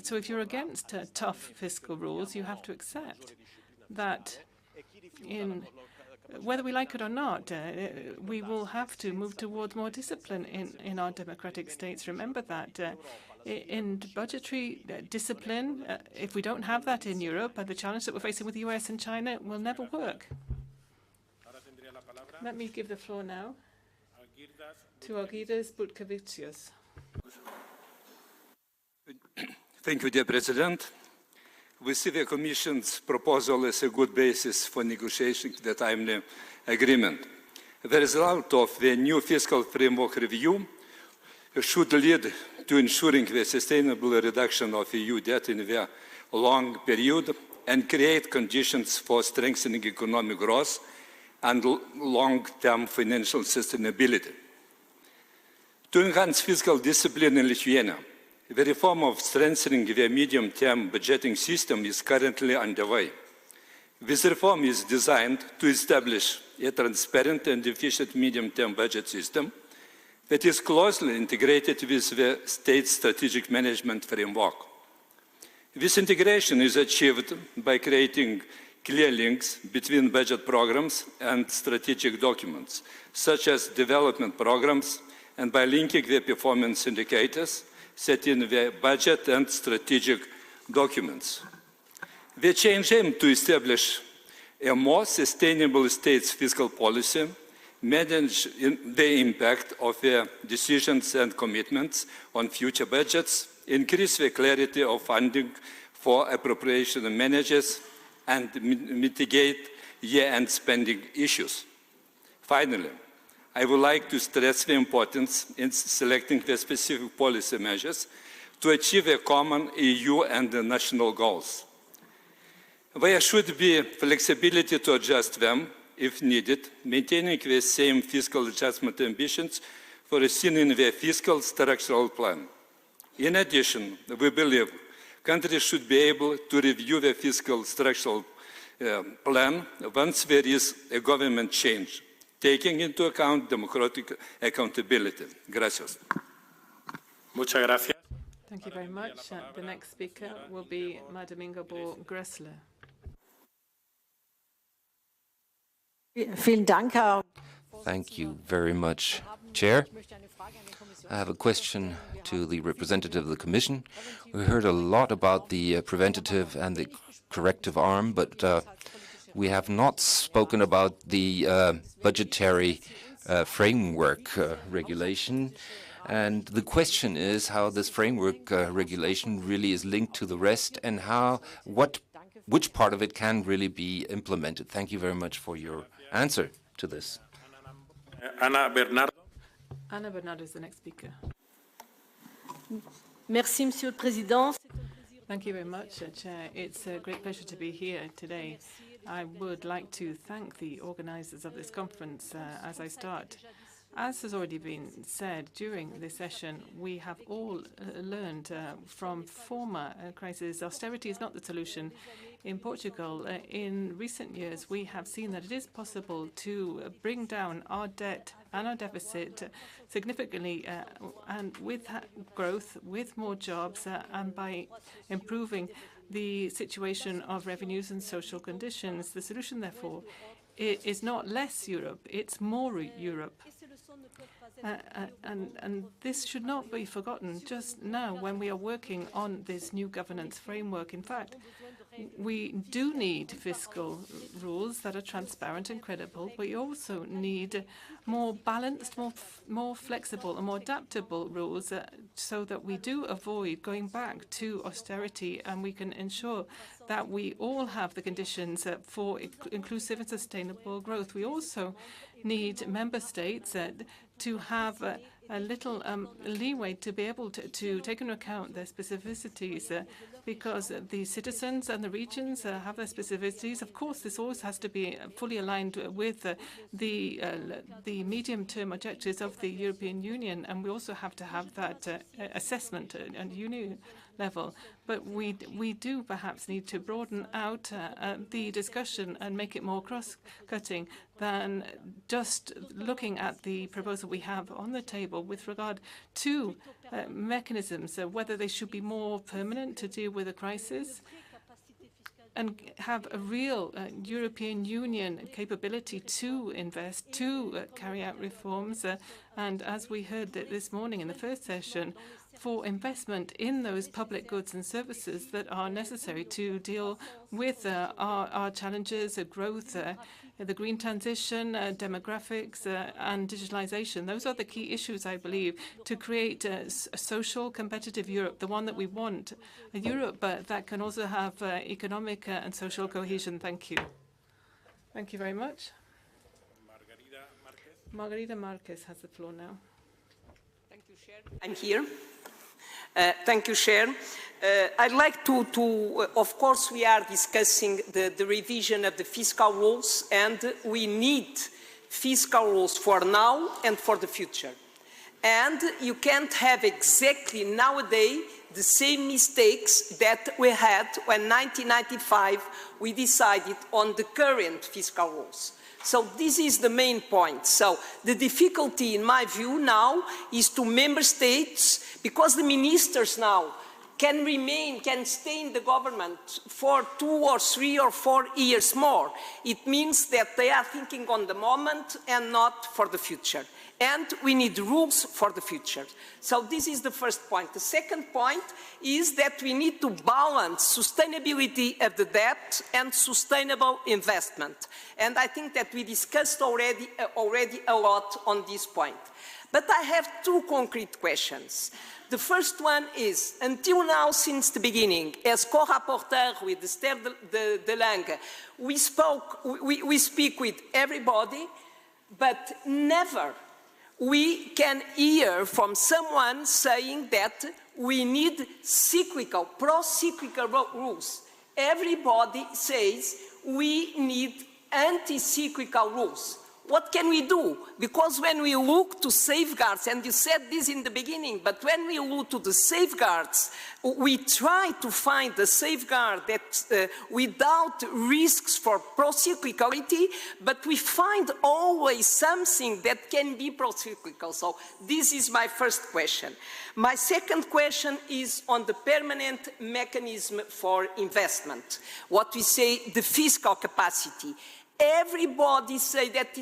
So if you're against tough fiscal rules, you have to accept that whether we like it or not, we will have to move towards more discipline in our democratic states. Remember that in budgetary discipline, if we don't have that in Europe, the challenge that we're facing with the US and China will never work. Let me give the floor now to Algirdas Butkevicius. Thank you, dear President. We see the Commission's proposal as a good basis for negotiating the timely agreement. The result of the new fiscal framework review should lead to ensuring the sustainable reduction of EU debt in the long period and create conditions for strengthening economic growth and long-term financial sustainability. To enhance fiscal discipline in Lithuania, the reform of strengthening the medium-term budgeting system is currently underway. This reform is designed to establish a transparent and efficient medium-term budget system that is closely integrated with the state strategic management framework. This integration is achieved by creating clear links between budget programs and strategic documents, such as development programs, and by linking the performance indicators set in the budget and strategic documents. The change aims to establish a more sustainable state's fiscal policy, manage the impact of their decisions and commitments on future budgets, increase the clarity of funding for appropriation managers, and mitigate year-end spending issues. Finally, I would like to stress the importance in selecting the specific policy measures to achieve a common EU and national goals. There should be flexibility to adjust them if needed, maintaining the same fiscal adjustment ambitions foreseen in the fiscal structural plan. In addition, we believe countries should be able to review the fiscal structural plan once there is a government change, taking into account democratic accountability. Gracias. Muchas gracias. Thank you very much. The next speaker will be Madam Ingeborg Gressler. Thank you very much, Chair. I have a question to the representative of the Commission. We heard a lot about the preventative and the corrective arm, but we have not spoken about the budgetary framework regulation. And the question is how this framework regulation really is linked to the rest and which part of it can really be implemented. Thank you very much for your answer to this. Ana Bernardo. Ana Bernardo is the next speaker. Merci, Monsieur le Président. Thank you very much, Chair. It's a great pleasure to be here today. I would like to thank the organizers of this conference as I start. As has already been said during this session, we have all learned from former crises. Austerity is not the solution. In Portugal, in recent years, we have seen that it is possible to bring down our debt and our deficit significantly, and with growth, with more jobs, and by improving the situation of revenues and social conditions. The solution, therefore, is not less Europe, it's more Europe. And this should not be forgotten just now when we are working on this new governance framework. In fact, we do need fiscal rules that are transparent and credible, but we also need more balanced, more flexible and more adaptable rules so that we do avoid going back to austerity and we can ensure that we all have the conditions for inclusive and sustainable growth. We also need member states to have a little leeway to be able to take into account their specificities because the citizens and the regions have their specificities. Of course, this always has to be fully aligned with the medium-term objectives of the European Union, and we also have to have that assessment at union level. But we do perhaps need to broaden out the discussion and make it more cross-cutting than just looking at the proposal we have on the table with regard to mechanisms, whether they should be more permanent to deal with a crisis and have a real European Union capability to invest, to carry out reforms. And as we heard this morning in the first session, for investment in those public goods and services that are necessary to deal with our challenges, growth, the green transition, demographics, and digitalization. Those are the key issues, I believe, to create a social, competitive Europe, the one that we want, a Europe that can also have economic and social cohesion. Thank you. Thank you very much. Margarita Marquez has the floor now. Thank you, Chair. I'm here. Thank you, Chair. I'd like to, of course, we are discussing the revision of the fiscal rules, and we need fiscal rules for now and for the future. And you can't have exactly nowadays the same mistakes that we had when in 1995 we decided on the current fiscal rules. So this is the main point. So the difficulty, in my view, now is to member states, because the ministers now can stay in the government for 2 or 3 or 4 years more. It means that they are thinking on the moment and not for the future. And we need rules for the future. So this is the first point. The second point is that we need to balance sustainability of the debt and sustainable investment. And I think that we discussed already a lot on this point. But I have 2 concrete questions. The first one is, until now, since the beginning, as co-rapporteur with Esther de Lange, we speak with everybody, but never we can hear from someone saying that we need cyclical, pro-cyclical rules. Everybody says we need anti-cyclical rules. What can we do? Because when we look to safeguards, and you said this in the beginning, but when we look to the safeguards, we try to find a safeguard that without risks for pro-cyclicality, but we find always something that can be pro-cyclical. So this is my first question. My second question is on the permanent mechanism for investment, what we say the fiscal capacity. Everybody say that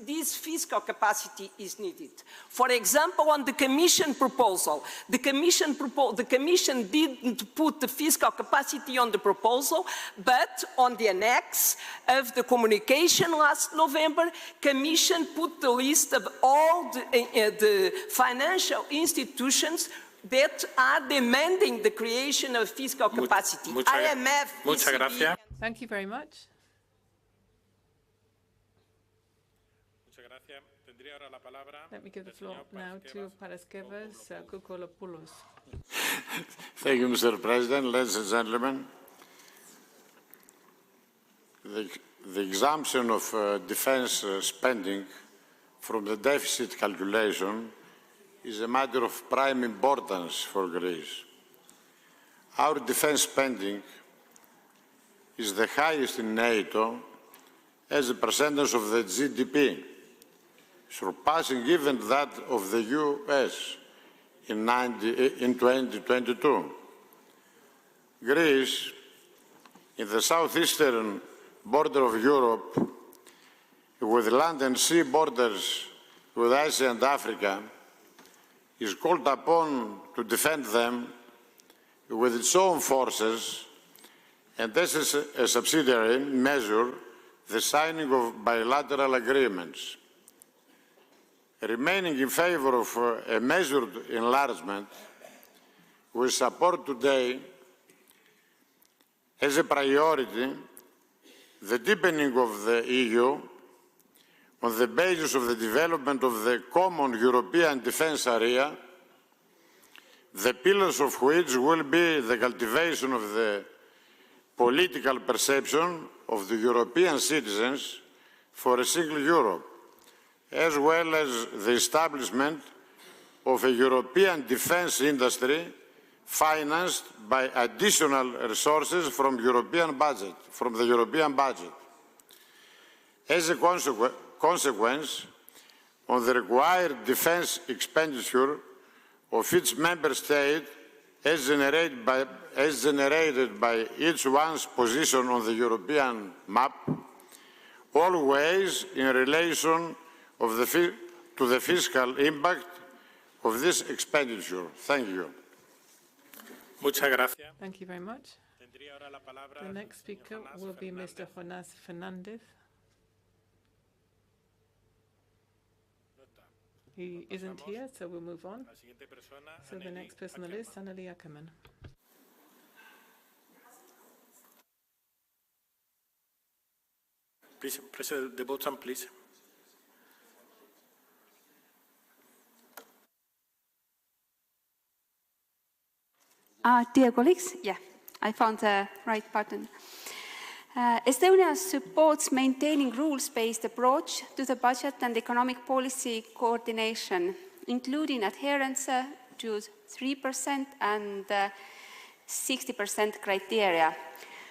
this fiscal capacity is needed. For example, on the Commission proposal, the Commission didn't put the fiscal capacity on the proposal, but on the annex of the communication last November, Commission put the list of all the financial institutions that are demanding the creation of fiscal capacity. IMF. Muchas gracias. Thank you very much. Let me give the floor now to Paraskevas Kokolopoulos. Thank you, Mr. President. Ladies and gentlemen, the exemption of defense spending from the deficit calculation is a matter of prime importance for Greece. Our defense spending is the highest in NATO as a percentage of the GDP, surpassing even that of the US in 2022. Greece, in the southeastern border of Europe, with land and sea borders with Asia and Africa is called upon to defend them with its own forces, and this is a subsidiary measure, the signing of bilateral agreements. Remaining in favor of a measured enlargement, we support today as a priority the deepening of the EU on the basis of the development of the common European defence area, the pillars of which will be the cultivation of the political perception of the European citizens for a single Europe, as well as the establishment of a European defence industry financed by additional resources from the European budget. As a consequence, on the required defence expenditure of each member state as generated by each one's position on the European map, always in relation to the fiscal impact of this expenditure. Thank you. Muchas gracias. Thank you very much. The next speaker will be Mr. Jonas Fernandez. He isn't here, so we'll move on. So the next person on the list, Anneli Ackermann. Please press the button, please. Dear colleagues, yeah, I found the right button. Estonia supports maintaining rules-based approach to the budget and economic policy coordination, including adherence to 3% and 60% criteria.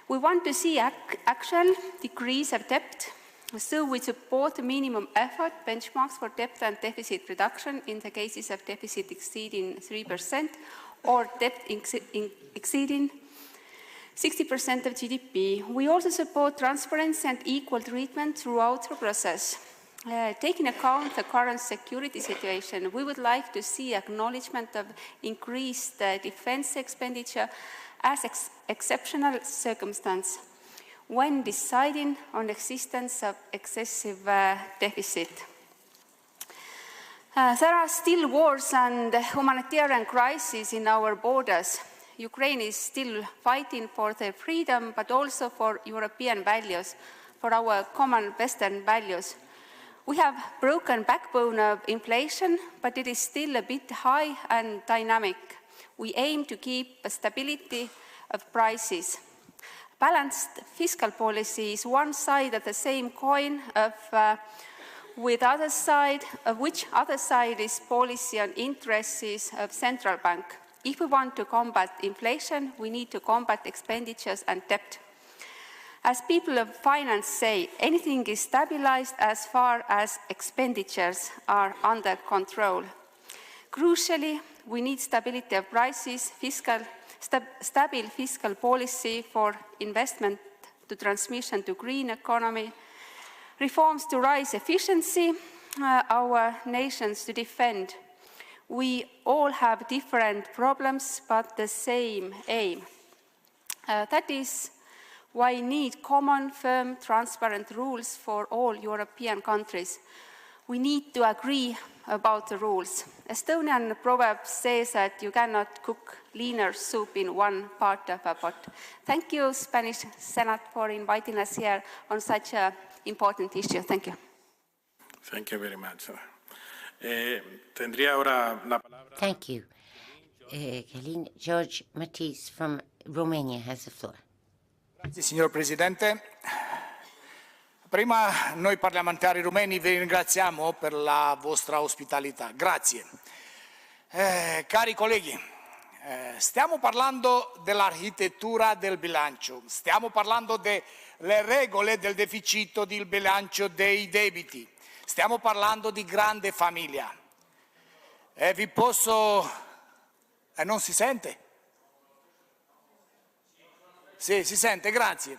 We want to see actual decrease of debt, so we support minimum effort benchmarks for debt and deficit reduction in the cases of deficit exceeding 3% or debt exceeding 60% of GDP. We also support transparency and equal treatment throughout the process. Taking account the current security situation, we would like to see acknowledgement of increased defense expenditure as exceptional circumstance when deciding on existence of excessive deficit. There are still wars and humanitarian crises in our borders. Ukraine is still fighting for their freedom, but also for European values, for our common Western values. We have broken backbone of inflation, but it is still a bit high and dynamic. We aim to keep a stability of prices. Balanced fiscal policy is one side of the same coin of which other side is policy on interests of central bank. If we want to combat inflation, we need to combat expenditures and debt. As people of finance say, anything is stabilized as far as expenditures are under control. Crucially, we need stability of prices, stable fiscal policy for investment to transmission to green economy, reforms to raise efficiency, our nations to defend. We all have different problems, but the same aim. That is why we need common, firm, transparent rules for all European countries. We need to agree about the rules. Estonian proverb says that you cannot cook leaner soup in one part of a pot. Thank you, Spanish Senate, for inviting us here on such an important issue. Thank you. Thank you very much. Thank you. George Matisse from Romania has the floor. Grazie, signor Presidente. Prima noi parlamentari rumeni vi ringraziamo per la vostra ospitalità. Grazie. Cari colleghi, stiamo parlando dell'architettura del bilancio, stiamo parlando delle regole del deficit del bilancio dei debiti, stiamo parlando di grande famiglia. Vi posso... non si sente? Sì, si sente, grazie.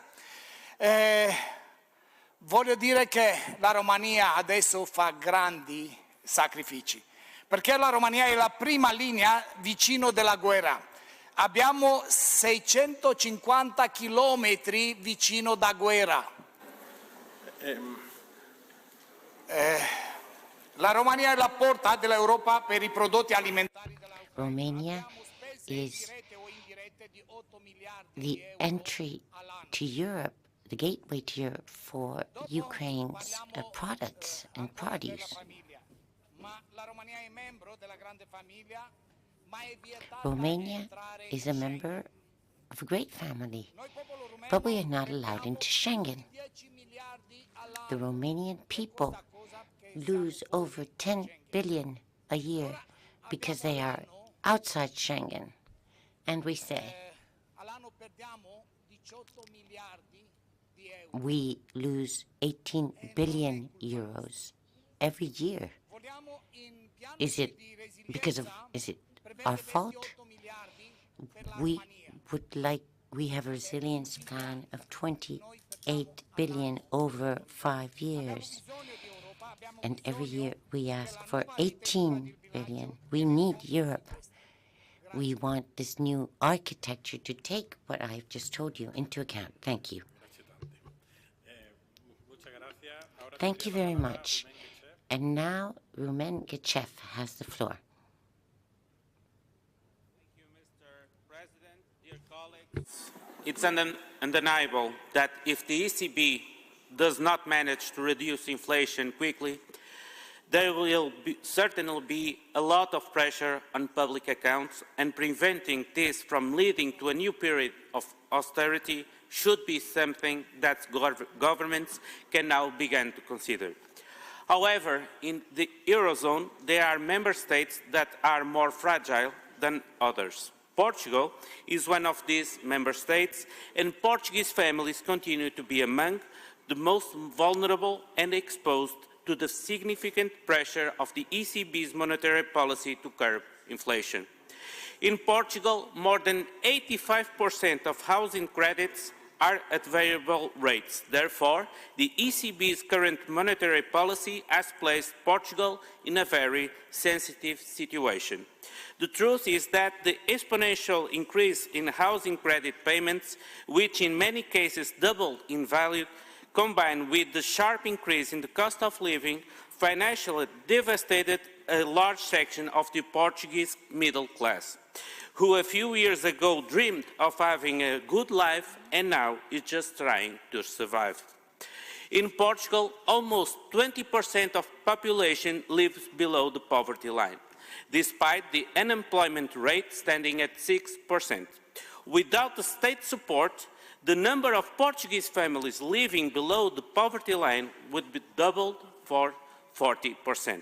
Voglio dire che la Romania adesso fa grandi sacrifici. Perché la Romania è la prima linea vicino della guerra. Abbiamo 650 chilometri vicino da guerra. La Romania è la porta dell'Europa per i prodotti alimentari. Romania is the entry to Europe, the gateway to Europe for Ukraine's products and produce. Romania is a member of a great family, but we are not allowed into Schengen. The Romanian people lose over 10 billion a year because they are outside Schengen. And we say, we lose 18 billion euros every year. Is it our fault? We have a resilience plan of 28 billion over 5 years. And every year we ask for 18 billion. We need Europe. We want this new architecture to take what I've just told you into account. Thank you. Thank you very much. And now Rumen Gechev has the floor. Thank you, Mr. President, dear colleagues. It's undeniable that if the ECB does not manage to reduce inflation quickly, there will certainly be a lot of pressure on public accounts, and preventing this from leading to a new period of austerity should be something that governments can now begin to consider. However, in the Eurozone, there are member states that are more fragile than others. Portugal is one of these member states, and Portuguese families continue to be among the most vulnerable and exposed to the significant pressure of the ECB's monetary policy to curb inflation. In Portugal, more than 85% of housing credits are at variable rates. Therefore, the ECB's current monetary policy has placed Portugal in a very sensitive situation. The truth is that the exponential increase in housing credit payments, which in many cases doubled in value, combined with the sharp increase in the cost of living, financially devastated a large section of the Portuguese middle class, who a few years ago dreamed of having a good life and now is just trying to survive. In Portugal, almost 20% of the population lives below the poverty line, despite the unemployment rate standing at 6%. Without the state support, the number of Portuguese families living below the poverty line would be doubled for 40%.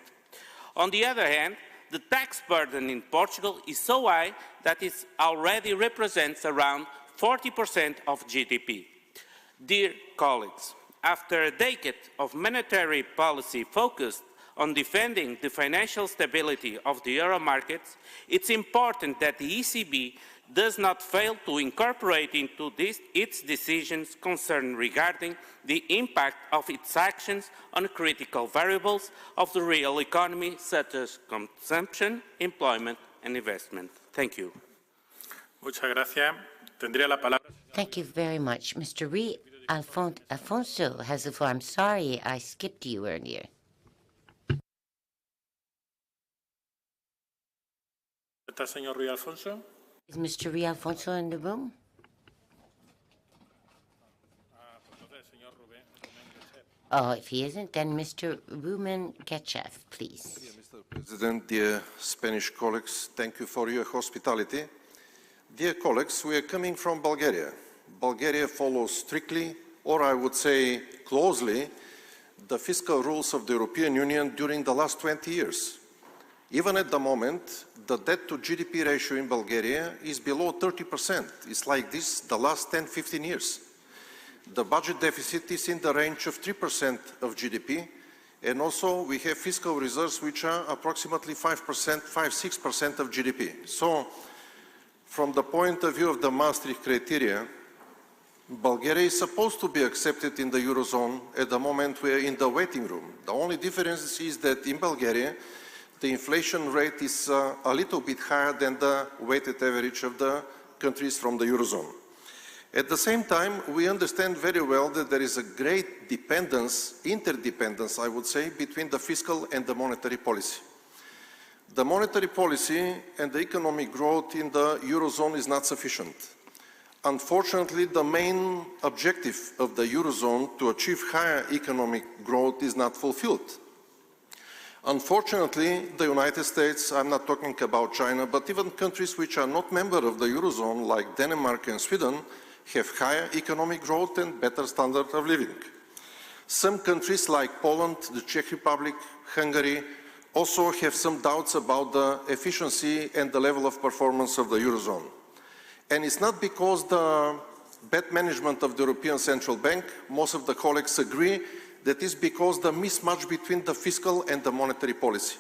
On the other hand, the tax burden in Portugal is so high that it already represents around 40% of GDP. Dear colleagues, after a decade of monetary policy focused on defending the financial stability of the euro markets, it's important that the ECB does not fail to incorporate into its decisions concern regarding the impact of its actions on critical variables of the real economy, such as consumption, employment and investment. Thank you. Muchas gracias. Tendría la palabra. Thank you very much. Mr. Alfonso has the floor. I'm sorry I skipped you earlier. ¿Está el señor Ruiz Alfonso? Is Mr. Ruiz Alfonso in the room? Oh, if he isn't, then Mr. Rumen Gechev, please. Dear Mr. President, dear Spanish colleagues, thank you for your hospitality. Dear colleagues, we are coming from Bulgaria. Bulgaria follows strictly, or I would say closely, the fiscal rules of the European Union during the last 20 years. Even at the moment, the debt to GDP ratio in Bulgaria is below 30%. It's like this the last 10-15 years. The budget deficit is in the range of 3% of GDP, and also we have fiscal reserves which are approximately 5-6% of GDP. So, from the point of view of the Maastricht criteria, Bulgaria is supposed to be accepted in the Eurozone at the moment we are in the waiting room. The only difference is that in Bulgaria, the inflation rate is a little bit higher than the weighted average of the countries from the Eurozone. At the same time, we understand very well that there is a great dependence, interdependence, I would say, between the fiscal and the monetary policy. The monetary policy and the economic growth in the Eurozone is not sufficient. Unfortunately, the main objective of the Eurozone to achieve higher economic growth is not fulfilled. Unfortunately, the United States, I'm not talking about China, but even countries which are not members of the Eurozone, like Denmark and Sweden, have higher economic growth and better standard of living. Some countries like Poland, the Czech Republic, Hungary, also have some doubts about the efficiency and the level of performance of the Eurozone. And it's not because the bad management of the European Central Bank, most of the colleagues agree, that is because the mismatch between the fiscal and the monetary policy.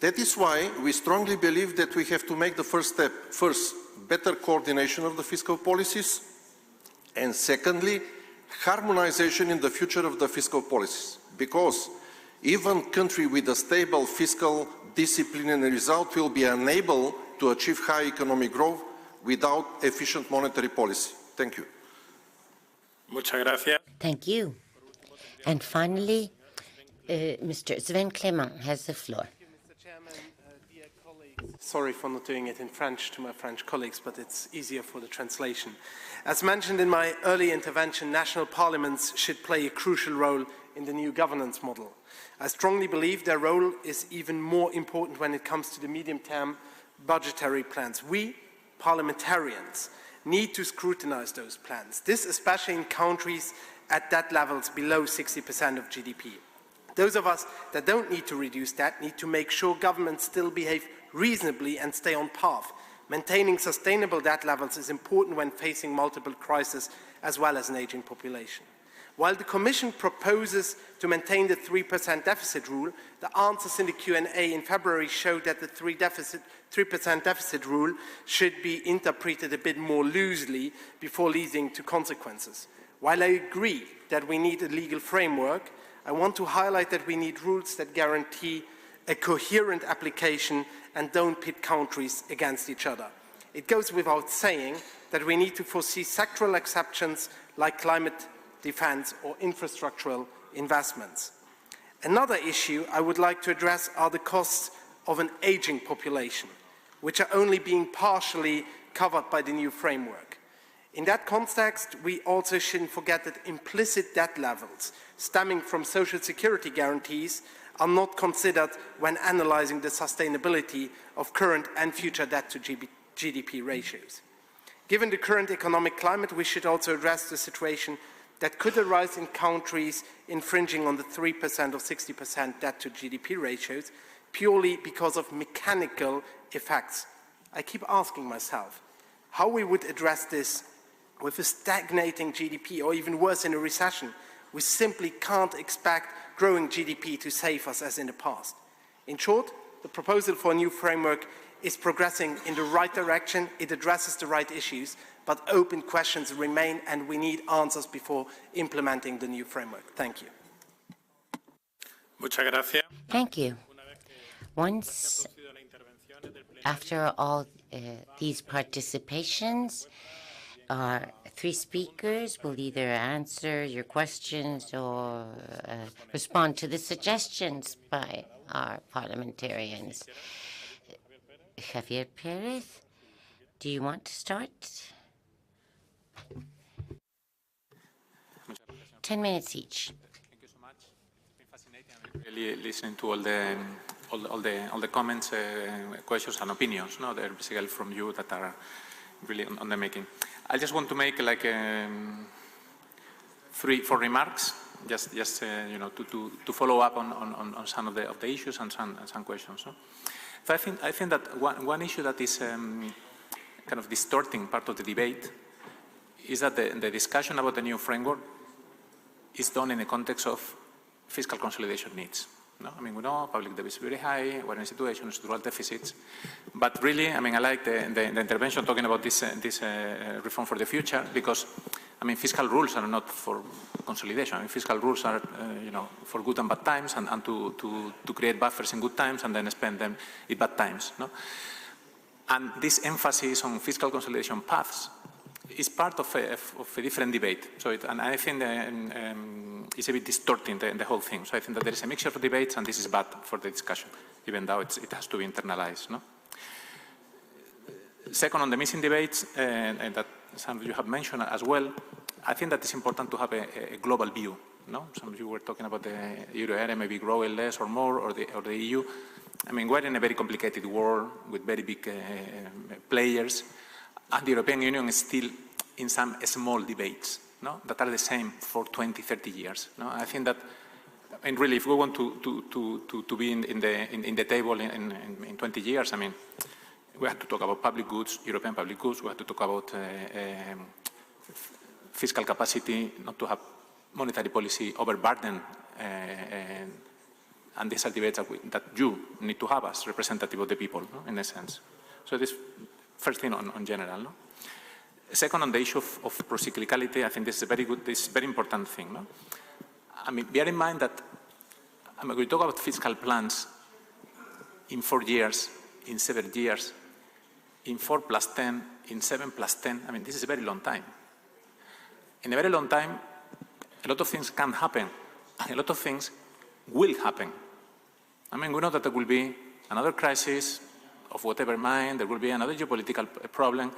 That is why we strongly believe that we have to make the first step. First, better coordination of the fiscal policies, and secondly, harmonization in the future of the fiscal policies. Because even a country with a stable fiscal discipline and result will be unable to achieve high economic growth without efficient monetary policy. Thank you. Muchas gracias. Thank you. And finally, Mr. Sven Clement has the floor. Sorry for not doing it in French to my French colleagues, but it's easier for the translation. As mentioned in my early intervention, national parliaments should play a crucial role in the new governance model. I strongly believe their role is even more important when it comes to the medium-term budgetary plans. We, parliamentarians, need to scrutinize those plans, this especially in countries at debt levels below 60% of GDP. Those of us that don't need to reduce debt need to make sure governments still behave reasonably and stay on path. Maintaining sustainable debt levels is important when facing multiple crises as well as an aging population. While the Commission proposes to maintain the 3% deficit rule, the answers in the Q&A in February showed that the 3% deficit rule should be interpreted a bit more loosely before leading to consequences. While I agree that we need a legal framework, I want to highlight that we need rules that guarantee a coherent application and don't pit countries against each other. It goes without saying that we need to foresee sectoral exceptions like climate defense or infrastructural investments. Another issue I would like to address are the costs of an aging population, which are only being partially covered by the new framework. In that context, we also shouldn't forget that implicit debt levels stemming from social security guarantees are not considered when analyzing the sustainability of current and future debt to GDP ratios. Given the current economic climate, we should also address the situation that could arise in countries infringing on the 3% or 60% debt to GDP ratios purely because of mechanical effects. I keep asking myself how we would address this with a stagnating GDP or even worse in a recession. We simply can't expect growing GDP to save us as in the past. In short, the proposal for a new framework is progressing in the right direction. It addresses the right issues, but open questions remain and we need answers before implementing the new framework. Thank you. Muchas gracias. Thank you. Once, after all these participations, our three speakers will either answer your questions or respond to the suggestions by our parliamentarians. Javier Perez, do you want to start? 10 minutes each. Thank you so much. It's been fascinating. I'm really listening to all the comments, questions, and opinions. No, they're basically from you that are really on the making. I just want to make like 3-4 remarks, just you know, to follow up on some of the issues and some questions. No? So I think that one issue that is kind of distorting part of the debate is that the discussion about the new framework is done in the context of fiscal consolidation needs. No? I mean, we know public debt is very high, we're in a situation of structural deficits, but really, I mean, I like the intervention talking about this reform for the future, because, I mean, fiscal rules are not for consolidation. I mean, fiscal rules are, you know, for good and bad times, and to create buffers in good times and then spend them in bad times. No? And this emphasis on fiscal consolidation paths is part of a different debate. So and I think it's a bit distorting the whole thing. So I think that there is a mixture of debates, and this is bad for the discussion, even though it has to be internalized. No? Second, on the missing debates, and that some of you have mentioned as well, I think that it's important to have a global view. No? Some of you were talking about the euro area maybe growing less or more, or the EU. I mean, we're in a very complicated world with very big players, and the European Union is still in some small debates, no? That are the same for 20, 30 years. No? I think that, and really, if we want to be in the table in 20 years, I mean, we have to talk about public goods, European public goods. We have to talk about fiscal capacity, not to have monetary policy overburden, and these are debates that you need to have as representative of the people, no? In a sense. So this first thing on general. No? Second, on the issue of procyclicality, I think this is a very important thing. No? I mean, bear in mind that we talk about fiscal plans in 4 years, in 7 years, in 4 plus 10, in 7 plus 10. I mean, this is a very long time. In a very long time, a lot of things can happen, and a lot of things will happen. I mean, we know that there will be another crisis of whatever kind, there will be another geopolitical problem.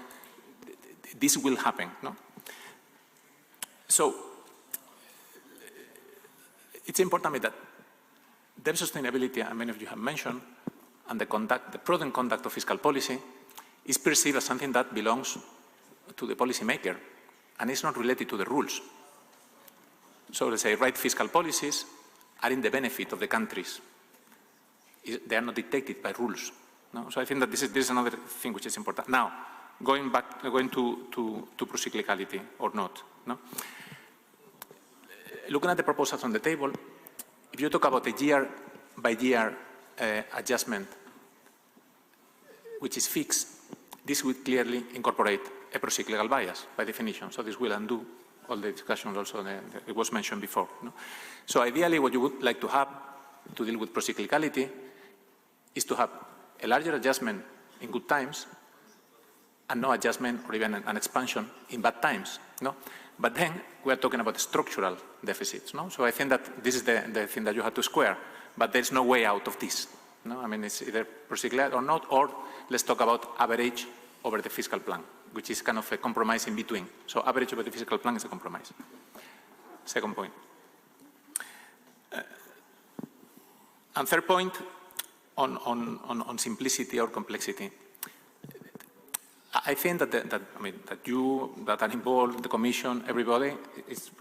This will happen, no? So, it's important that debt sustainability, and many of you have mentioned, and the prudent conduct of fiscal policy is perceived as something that belongs to the policymaker, and it's not related to the rules. So, let's say, right fiscal policies are in the benefit of the countries. They are not dictated by rules. No? So I think that this is another thing which is important. Now, going to procyclicality or not. No? Looking at the proposals on the table, if you talk about a year-by-year adjustment, which is fixed, this would clearly incorporate a procyclical bias by definition. So this will undo all the discussions also that it was mentioned before. No? So ideally, what you would like to have to deal with procyclicality is to have a larger adjustment in good times and no adjustment or even an expansion in bad times. No? But then we are talking about structural deficits. No? So I think that this is the thing that you have to square, but there's no way out of this. No? I mean, it's either procyclical or not, or let's talk about average over the fiscal plan, which is kind of a compromise in between. So average over the fiscal plan is a compromise. Second point. And third point, on simplicity or complexity. I think that you that are involved, the Commission, everybody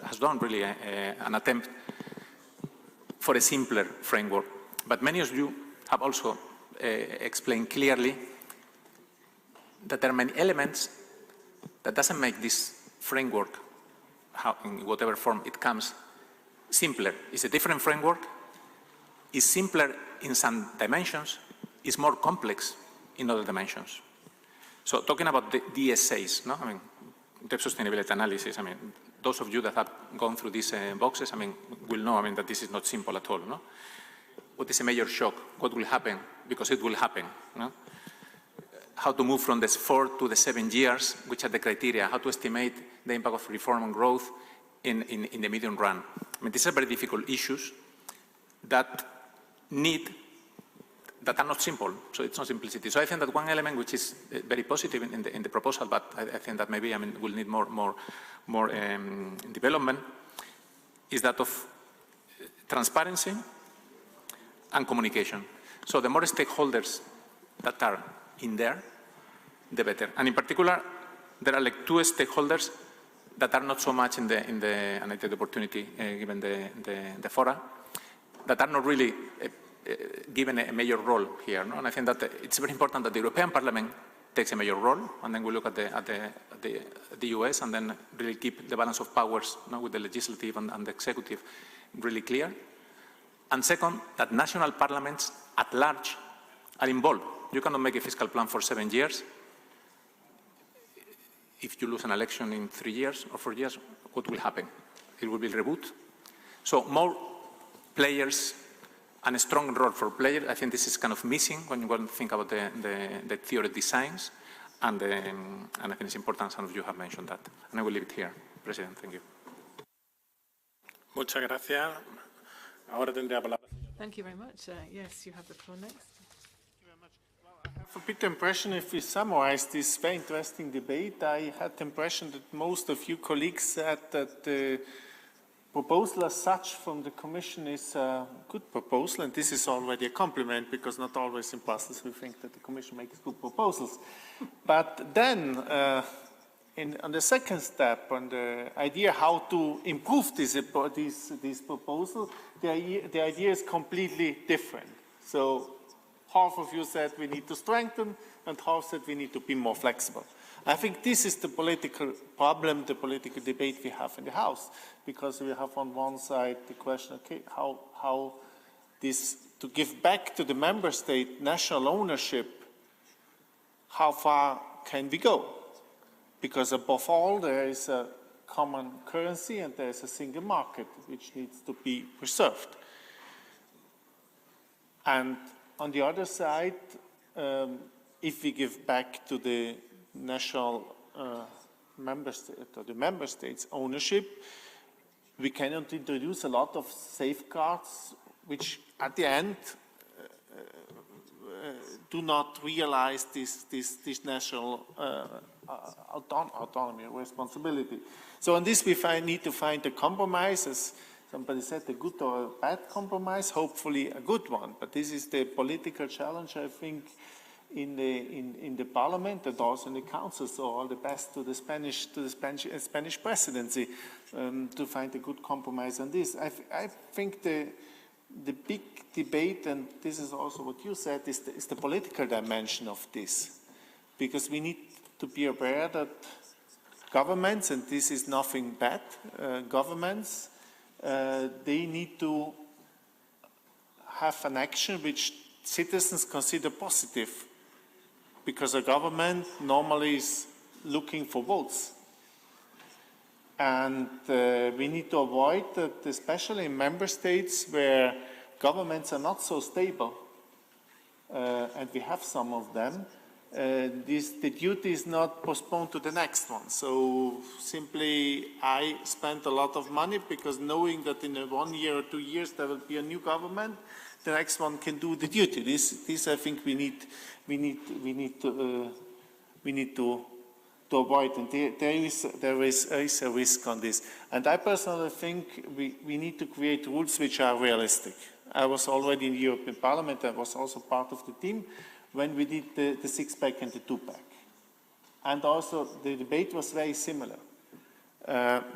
has done really an attempt for a simpler framework. But many of you have also explained clearly that there are many elements that doesn't make this framework, in whatever form it comes, simpler. It's a different framework. It's simpler in some dimensions. It's more complex in other dimensions. So talking about the DSAs, no? I mean, debt sustainability analysis, I mean, those of you that have gone through these boxes, I mean, will know, I mean, that this is not simple at all, no? What is a major shock? What will happen? Because it will happen, no? How to move from the 4 to the 7 years, which are the criteria, how to estimate the impact of reform and growth in the medium run. I mean, these are very difficult issues that are not simple, so it's not simplicity. So I think that one element which is very positive in the proposal, but I think that maybe will need more development, is that of transparency and communication. So the more stakeholders that are in there, the better. And in particular, there are like 2 stakeholders that are not so much in the and I take the opportunity, given the fora, that are not really given a major role here. No? And I think that it's very important that the European Parliament takes a major role, and then we look at the US, and then really keep the balance of powers, no, with the legislative and the executive really clear. And second, that national parliaments at large are involved. You cannot make a fiscal plan for 7 years. If you lose an election in 3 years or 4 years, what will happen? It will be reboot. So more players and a strong role for players. I think this is kind of missing when you think about the theory designs. And I think it's important some of you have mentioned that. And I will leave it here, President. Thank you. Muchas gracias. Ahora tendré la palabra. Thank you very much. Yes, you have the floor next. I have a bit the impression, if we summarize this very interesting debate, I had the impression that most of you colleagues said that the proposal as such from the Commission is a good proposal, and this is already a compliment, because not always in Brussels we think that the Commission makes good proposals. But then, on the second step, on the idea how to improve this proposal, the idea is completely different. So half of you said we need to strengthen, and half said we need to be more flexible. I think this is the political problem, the political debate we have in the House, because we have on one side the question, okay, how this, to give back to the member state national ownership, how far can we go? Because above all, there is a common currency and there is a single market which needs to be preserved. And on the other side, if we give back to the national member state or the member states ownership, we cannot introduce a lot of safeguards which at the end do not realize this national autonomy or responsibility. So on this we need to find a compromise, as somebody said, a good or a bad compromise, hopefully a good one. But this is the political challenge, I think, in the Parliament and also in the Council. So all the best to the Spanish Presidency to find a good compromise on this. I think the big debate, and this is also what you said, is the political dimension of this, because we need to be aware that governments, and this is nothing bad, governments, they need to have an action which citizens consider positive, because a government normally is looking for votes. And we need to avoid that, especially in member states where governments are not so stable, and we have some of them, the duty is not postponed to the next one. So simply I spent a lot of money because knowing that in 1 year or 2 years there will be a new government, the next one can do the duty. This I think we need to avoid, and there is a risk on this. And I personally think we need to create rules which are realistic. I was already in the European Parliament. I was also part of the team when we did the six-pack and the two-pack. And also the debate was very similar.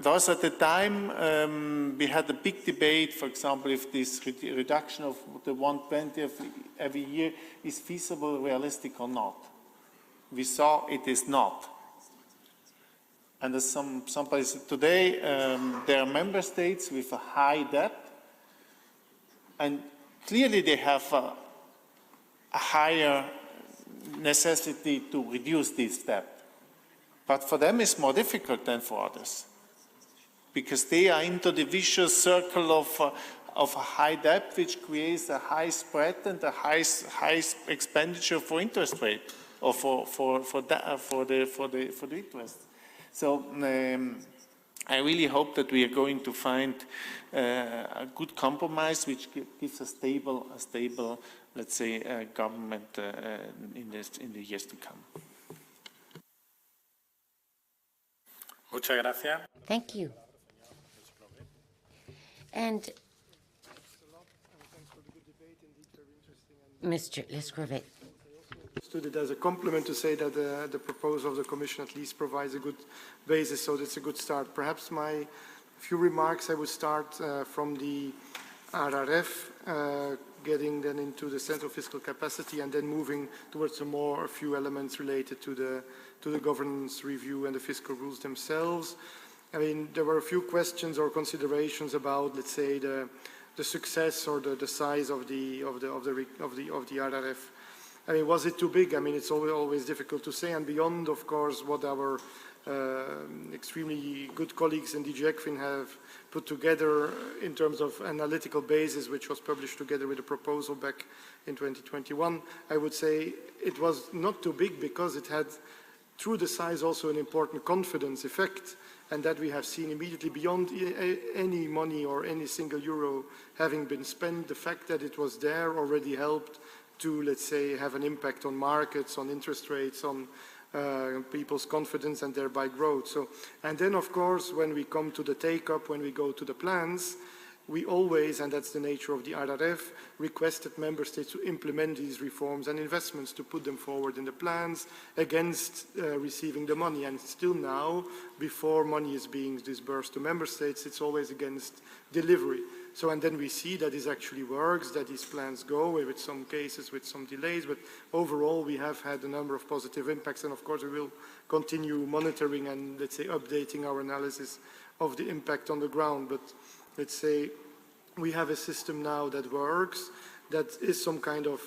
Also at the time, we had a big debate, for example, if this reduction of the 1/20 every year is feasible, realistic or not. We saw it is not. And as somebody said today, there are member states with a high debt, and clearly they have a higher necessity to reduce this debt. But for them it's more difficult than for others, because they are into the vicious circle of a high debt, which creates a high spread and a high expenditure for interest rate, or for the interest. So I really hope that we are going to find a good compromise which gives a stable, let's say, government in the years to come. Muchas gracias. Thank you. And Mr. Lescrevet. Understood it as a compliment to say that the proposal of the Commission at least provides a good basis, so that's a good start. Perhaps my few remarks, I would start from the RRF, getting then into the central fiscal capacity, and then moving towards a few elements related to the governance review and the fiscal rules themselves. I mean, there were a few questions or considerations about, let's say, the success or the size of the RRF. I mean, was it too big? I mean, it's always difficult to say. And beyond, of course, what our extremely good colleagues in DG ECFIN have put together in terms of analytical basis, which was published together with a proposal back in 2021, I would say it was not too big because it had, through the size, also an important confidence effect, and that we have seen immediately beyond any money or any single euro having been spent. The fact that it was there already helped to, let's say, have an impact on markets, on interest rates, on people's confidence and thereby growth. So, and then of course, when we come to the take-up, when we go to the plans, we always, and that's the nature of the RRF, requested member states to implement these reforms and investments, to put them forward in the plans against receiving the money. And still now, before money is being disbursed to member states, it's always against delivery. So, and then we see that this actually works, that these plans go, with some cases with some delays, but overall we have had a number of positive impacts, and of course we will continue monitoring and, let's say, updating our analysis of the impact on the ground. But let's say we have a system now that works, that is some kind of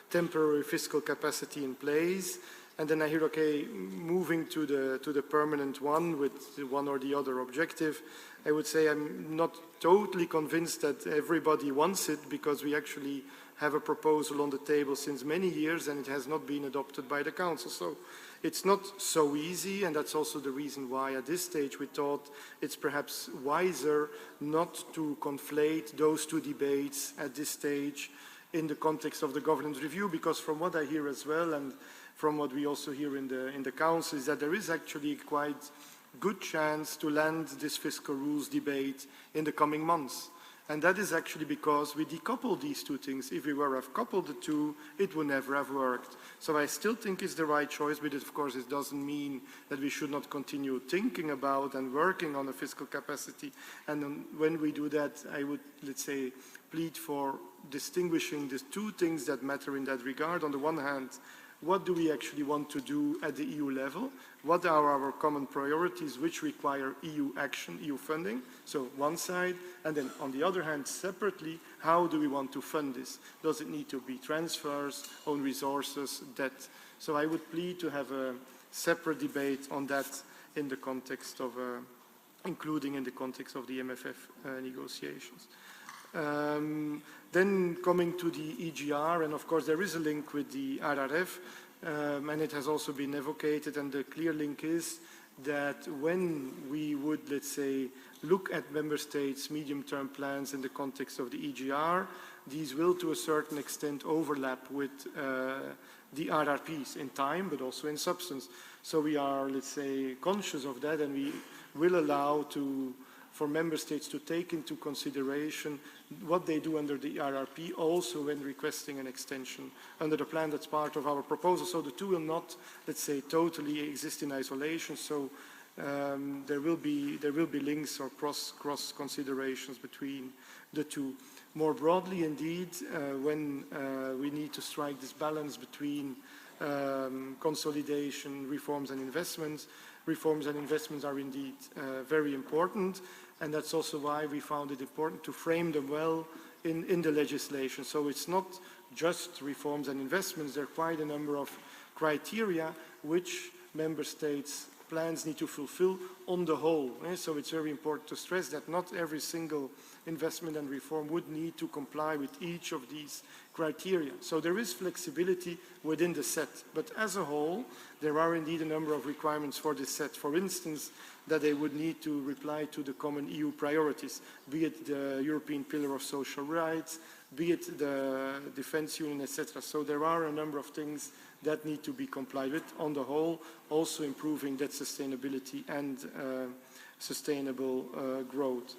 temporary fiscal capacity in place. And then I hear, okay, moving to the permanent one with the one or the other objective, I would say I'm not totally convinced that everybody wants it, because we actually have a proposal on the table since many years and it has not been adopted by the Council. So it's not so easy, and that's also the reason why at this stage we thought it's perhaps wiser not to conflate those two debates at this stage in the context of the governance review, because from what I hear as well, and from what we also hear in the Council, is that there is actually quite good chance to land this fiscal rules debate in the coming months. And that is actually because we decouple these two things. If we were to have coupled the two, it would never have worked. So I still think it's the right choice, but of course it doesn't mean that we should not continue thinking about and working on a fiscal capacity. And when we do that, I would, let's say, plead for distinguishing the two things that matter in that regard. On the one hand, what do we actually want to do at the EU level? What are our common priorities which require EU action, EU funding? So one side, and then on the other hand, separately, how do we want to fund this? Does it need to be transfers, own resources, debt? So I would plead to have a separate debate on that in the context of, including in the context of the MFF negotiations. Then coming to the EGR, and of course there is a link with the RRF, and it has also been evocated, and the clear link is that when we would, let's say, look at member states' medium-term plans in the context of the EGR, these will to a certain extent overlap with the RRPs in time, but also in substance. So we are, let's say, conscious of that, and we will allow for member states to take into consideration what they do under the RRP, also when requesting an extension under the plan that's part of our proposal. So the two will not, let's say, totally exist in isolation. So there will be links or cross considerations between the two. More broadly, indeed, when we need to strike this balance between consolidation, reforms and investments are indeed very important. And that's also why we found it important to frame them well in the legislation. So it's not just reforms and investments. There are quite a number of criteria which member states' plans need to fulfill on the whole. So it's very important to stress that not every single investment and reform would need to comply with each of these criteria. So there is flexibility within the set. But as a whole, there are indeed a number of requirements for this set. For instance, that they would need to reply to the common EU priorities, be it the European Pillar of Social Rights, be it the Defence Union, etc. So there are a number of things that need to be complied with on the whole, also improving that sustainability and sustainable growth.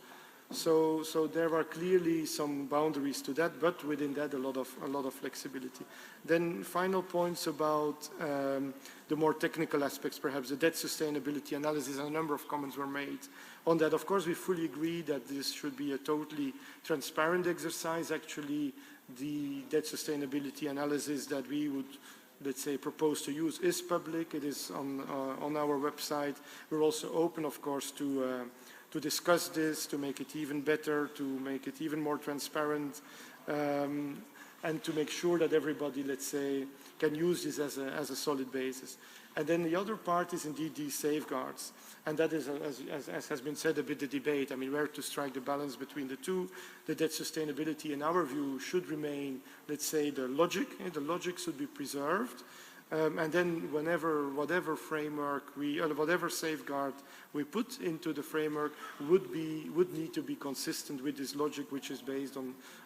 So there are clearly some boundaries to that, but within that a lot of flexibility. Then final points about the more technical aspects, perhaps the debt sustainability analysis, and a number of comments were made on that. Of course, we fully agree that this should be a totally transparent exercise. Actually, the debt sustainability analysis that we would, let's say, propose to use is public. It is on our website. We're also open, of course, to to discuss this, to make it even better, to make it even more transparent, and to make sure that everybody, let's say, can use this as a solid basis. And then the other part is indeed these safeguards. And that is, as has been said, a bit the debate. I mean, where to strike the balance between the two. The debt sustainability, in our view, should remain, let's say, the logic. The logic should be preserved. And then whatever framework whatever safeguard we put into the framework would need to be consistent with this logic, which is based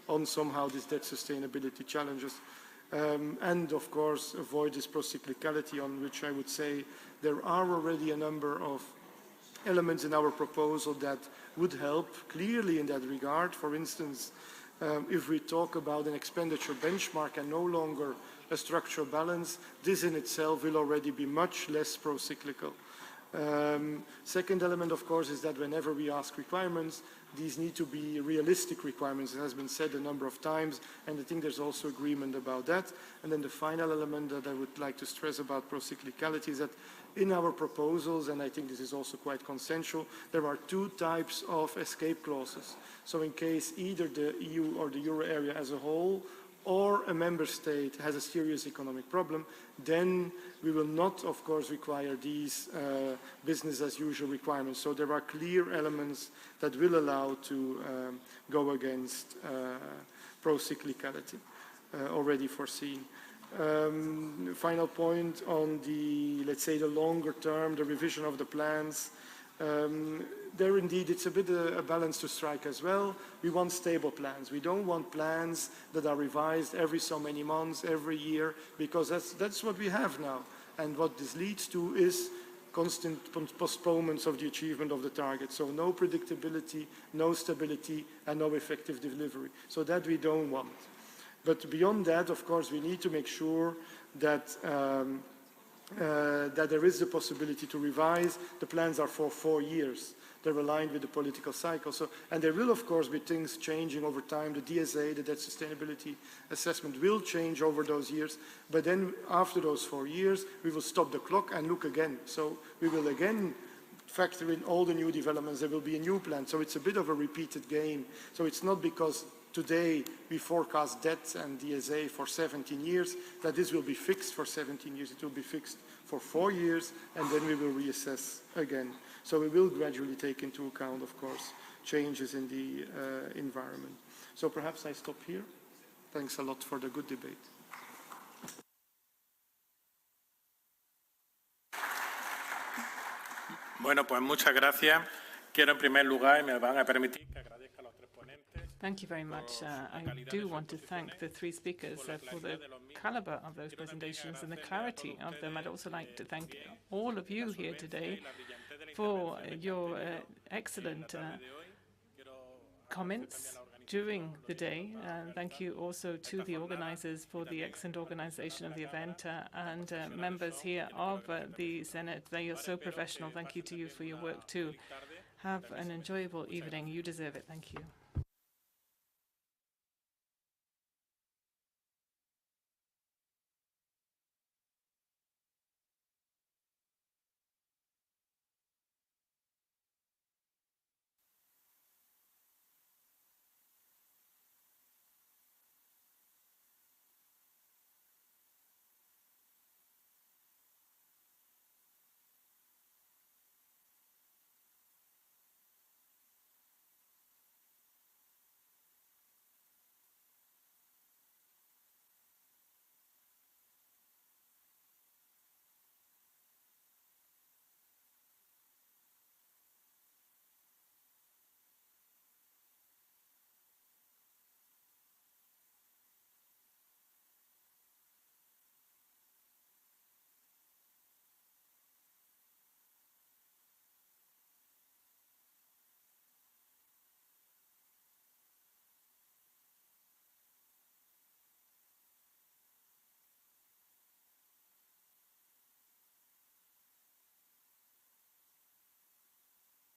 on somehow these debt sustainability challenges. And of course, avoid this procyclicality, on which I would say there are already a number of elements in our proposal that would help clearly in that regard. For instance, if we talk about an expenditure benchmark and no longer a structural balance, this in itself will already be much less pro-cyclical. Second element, of course, is that whenever we ask requirements, these need to be realistic requirements. It has been said a number of times, and I think there's also agreement about that. And then the final element that I would like to stress about pro-cyclicality is that in our proposals, and I think this is also quite consensual, there are two types of escape clauses. So in case either the EU or the euro area as a whole or a member state has a serious economic problem, then we will not, of course, require these business as usual requirements. So there are clear elements that will allow to go against pro-cyclicality already foreseen. Final point on the, let's say, the longer term, the revision of the plans. There indeed, it's a bit a balance to strike as well. We want stable plans. We don't want plans that are revised every so many months, every year, because that's what we have now. And what this leads to is constant postponements of the achievement of the target. So no predictability, no stability, and no effective delivery. So that we don't want. But beyond that, of course, we need to make sure that that there is the possibility to revise. The plans are for 4 years. They're aligned with the political cycle. So, and there will, of course, be things changing over time. The DSA, the Debt Sustainability Assessment, will change over those years. But then after those 4 years, we will stop the clock and look again. So we will again factor in all the new developments. There will be a new plan. So it's a bit of a repeated game. So it's not because today we forecast debt and DSA for 17 years, that this will be fixed for 17 years. It will be fixed for 4 years, and then we will reassess again. So we will gradually take into account, of course, changes in the environment. So perhaps I stop here. Thanks a lot for the good debate. Bueno, pues muchas gracias. Quiero en primer lugar, y me van a permitir que agradezca a los tres ponentes. Thank you very much. I do want to thank the three speakers for the caliber of those presentations and the clarity of them. I'd also like to thank all of you here today for your excellent comments during the day. Thank you also to the organizers for the excellent organization of the event and members here of the Senate. They are so professional. Thank you to you for your work too. Have an enjoyable evening. You deserve it. Thank you.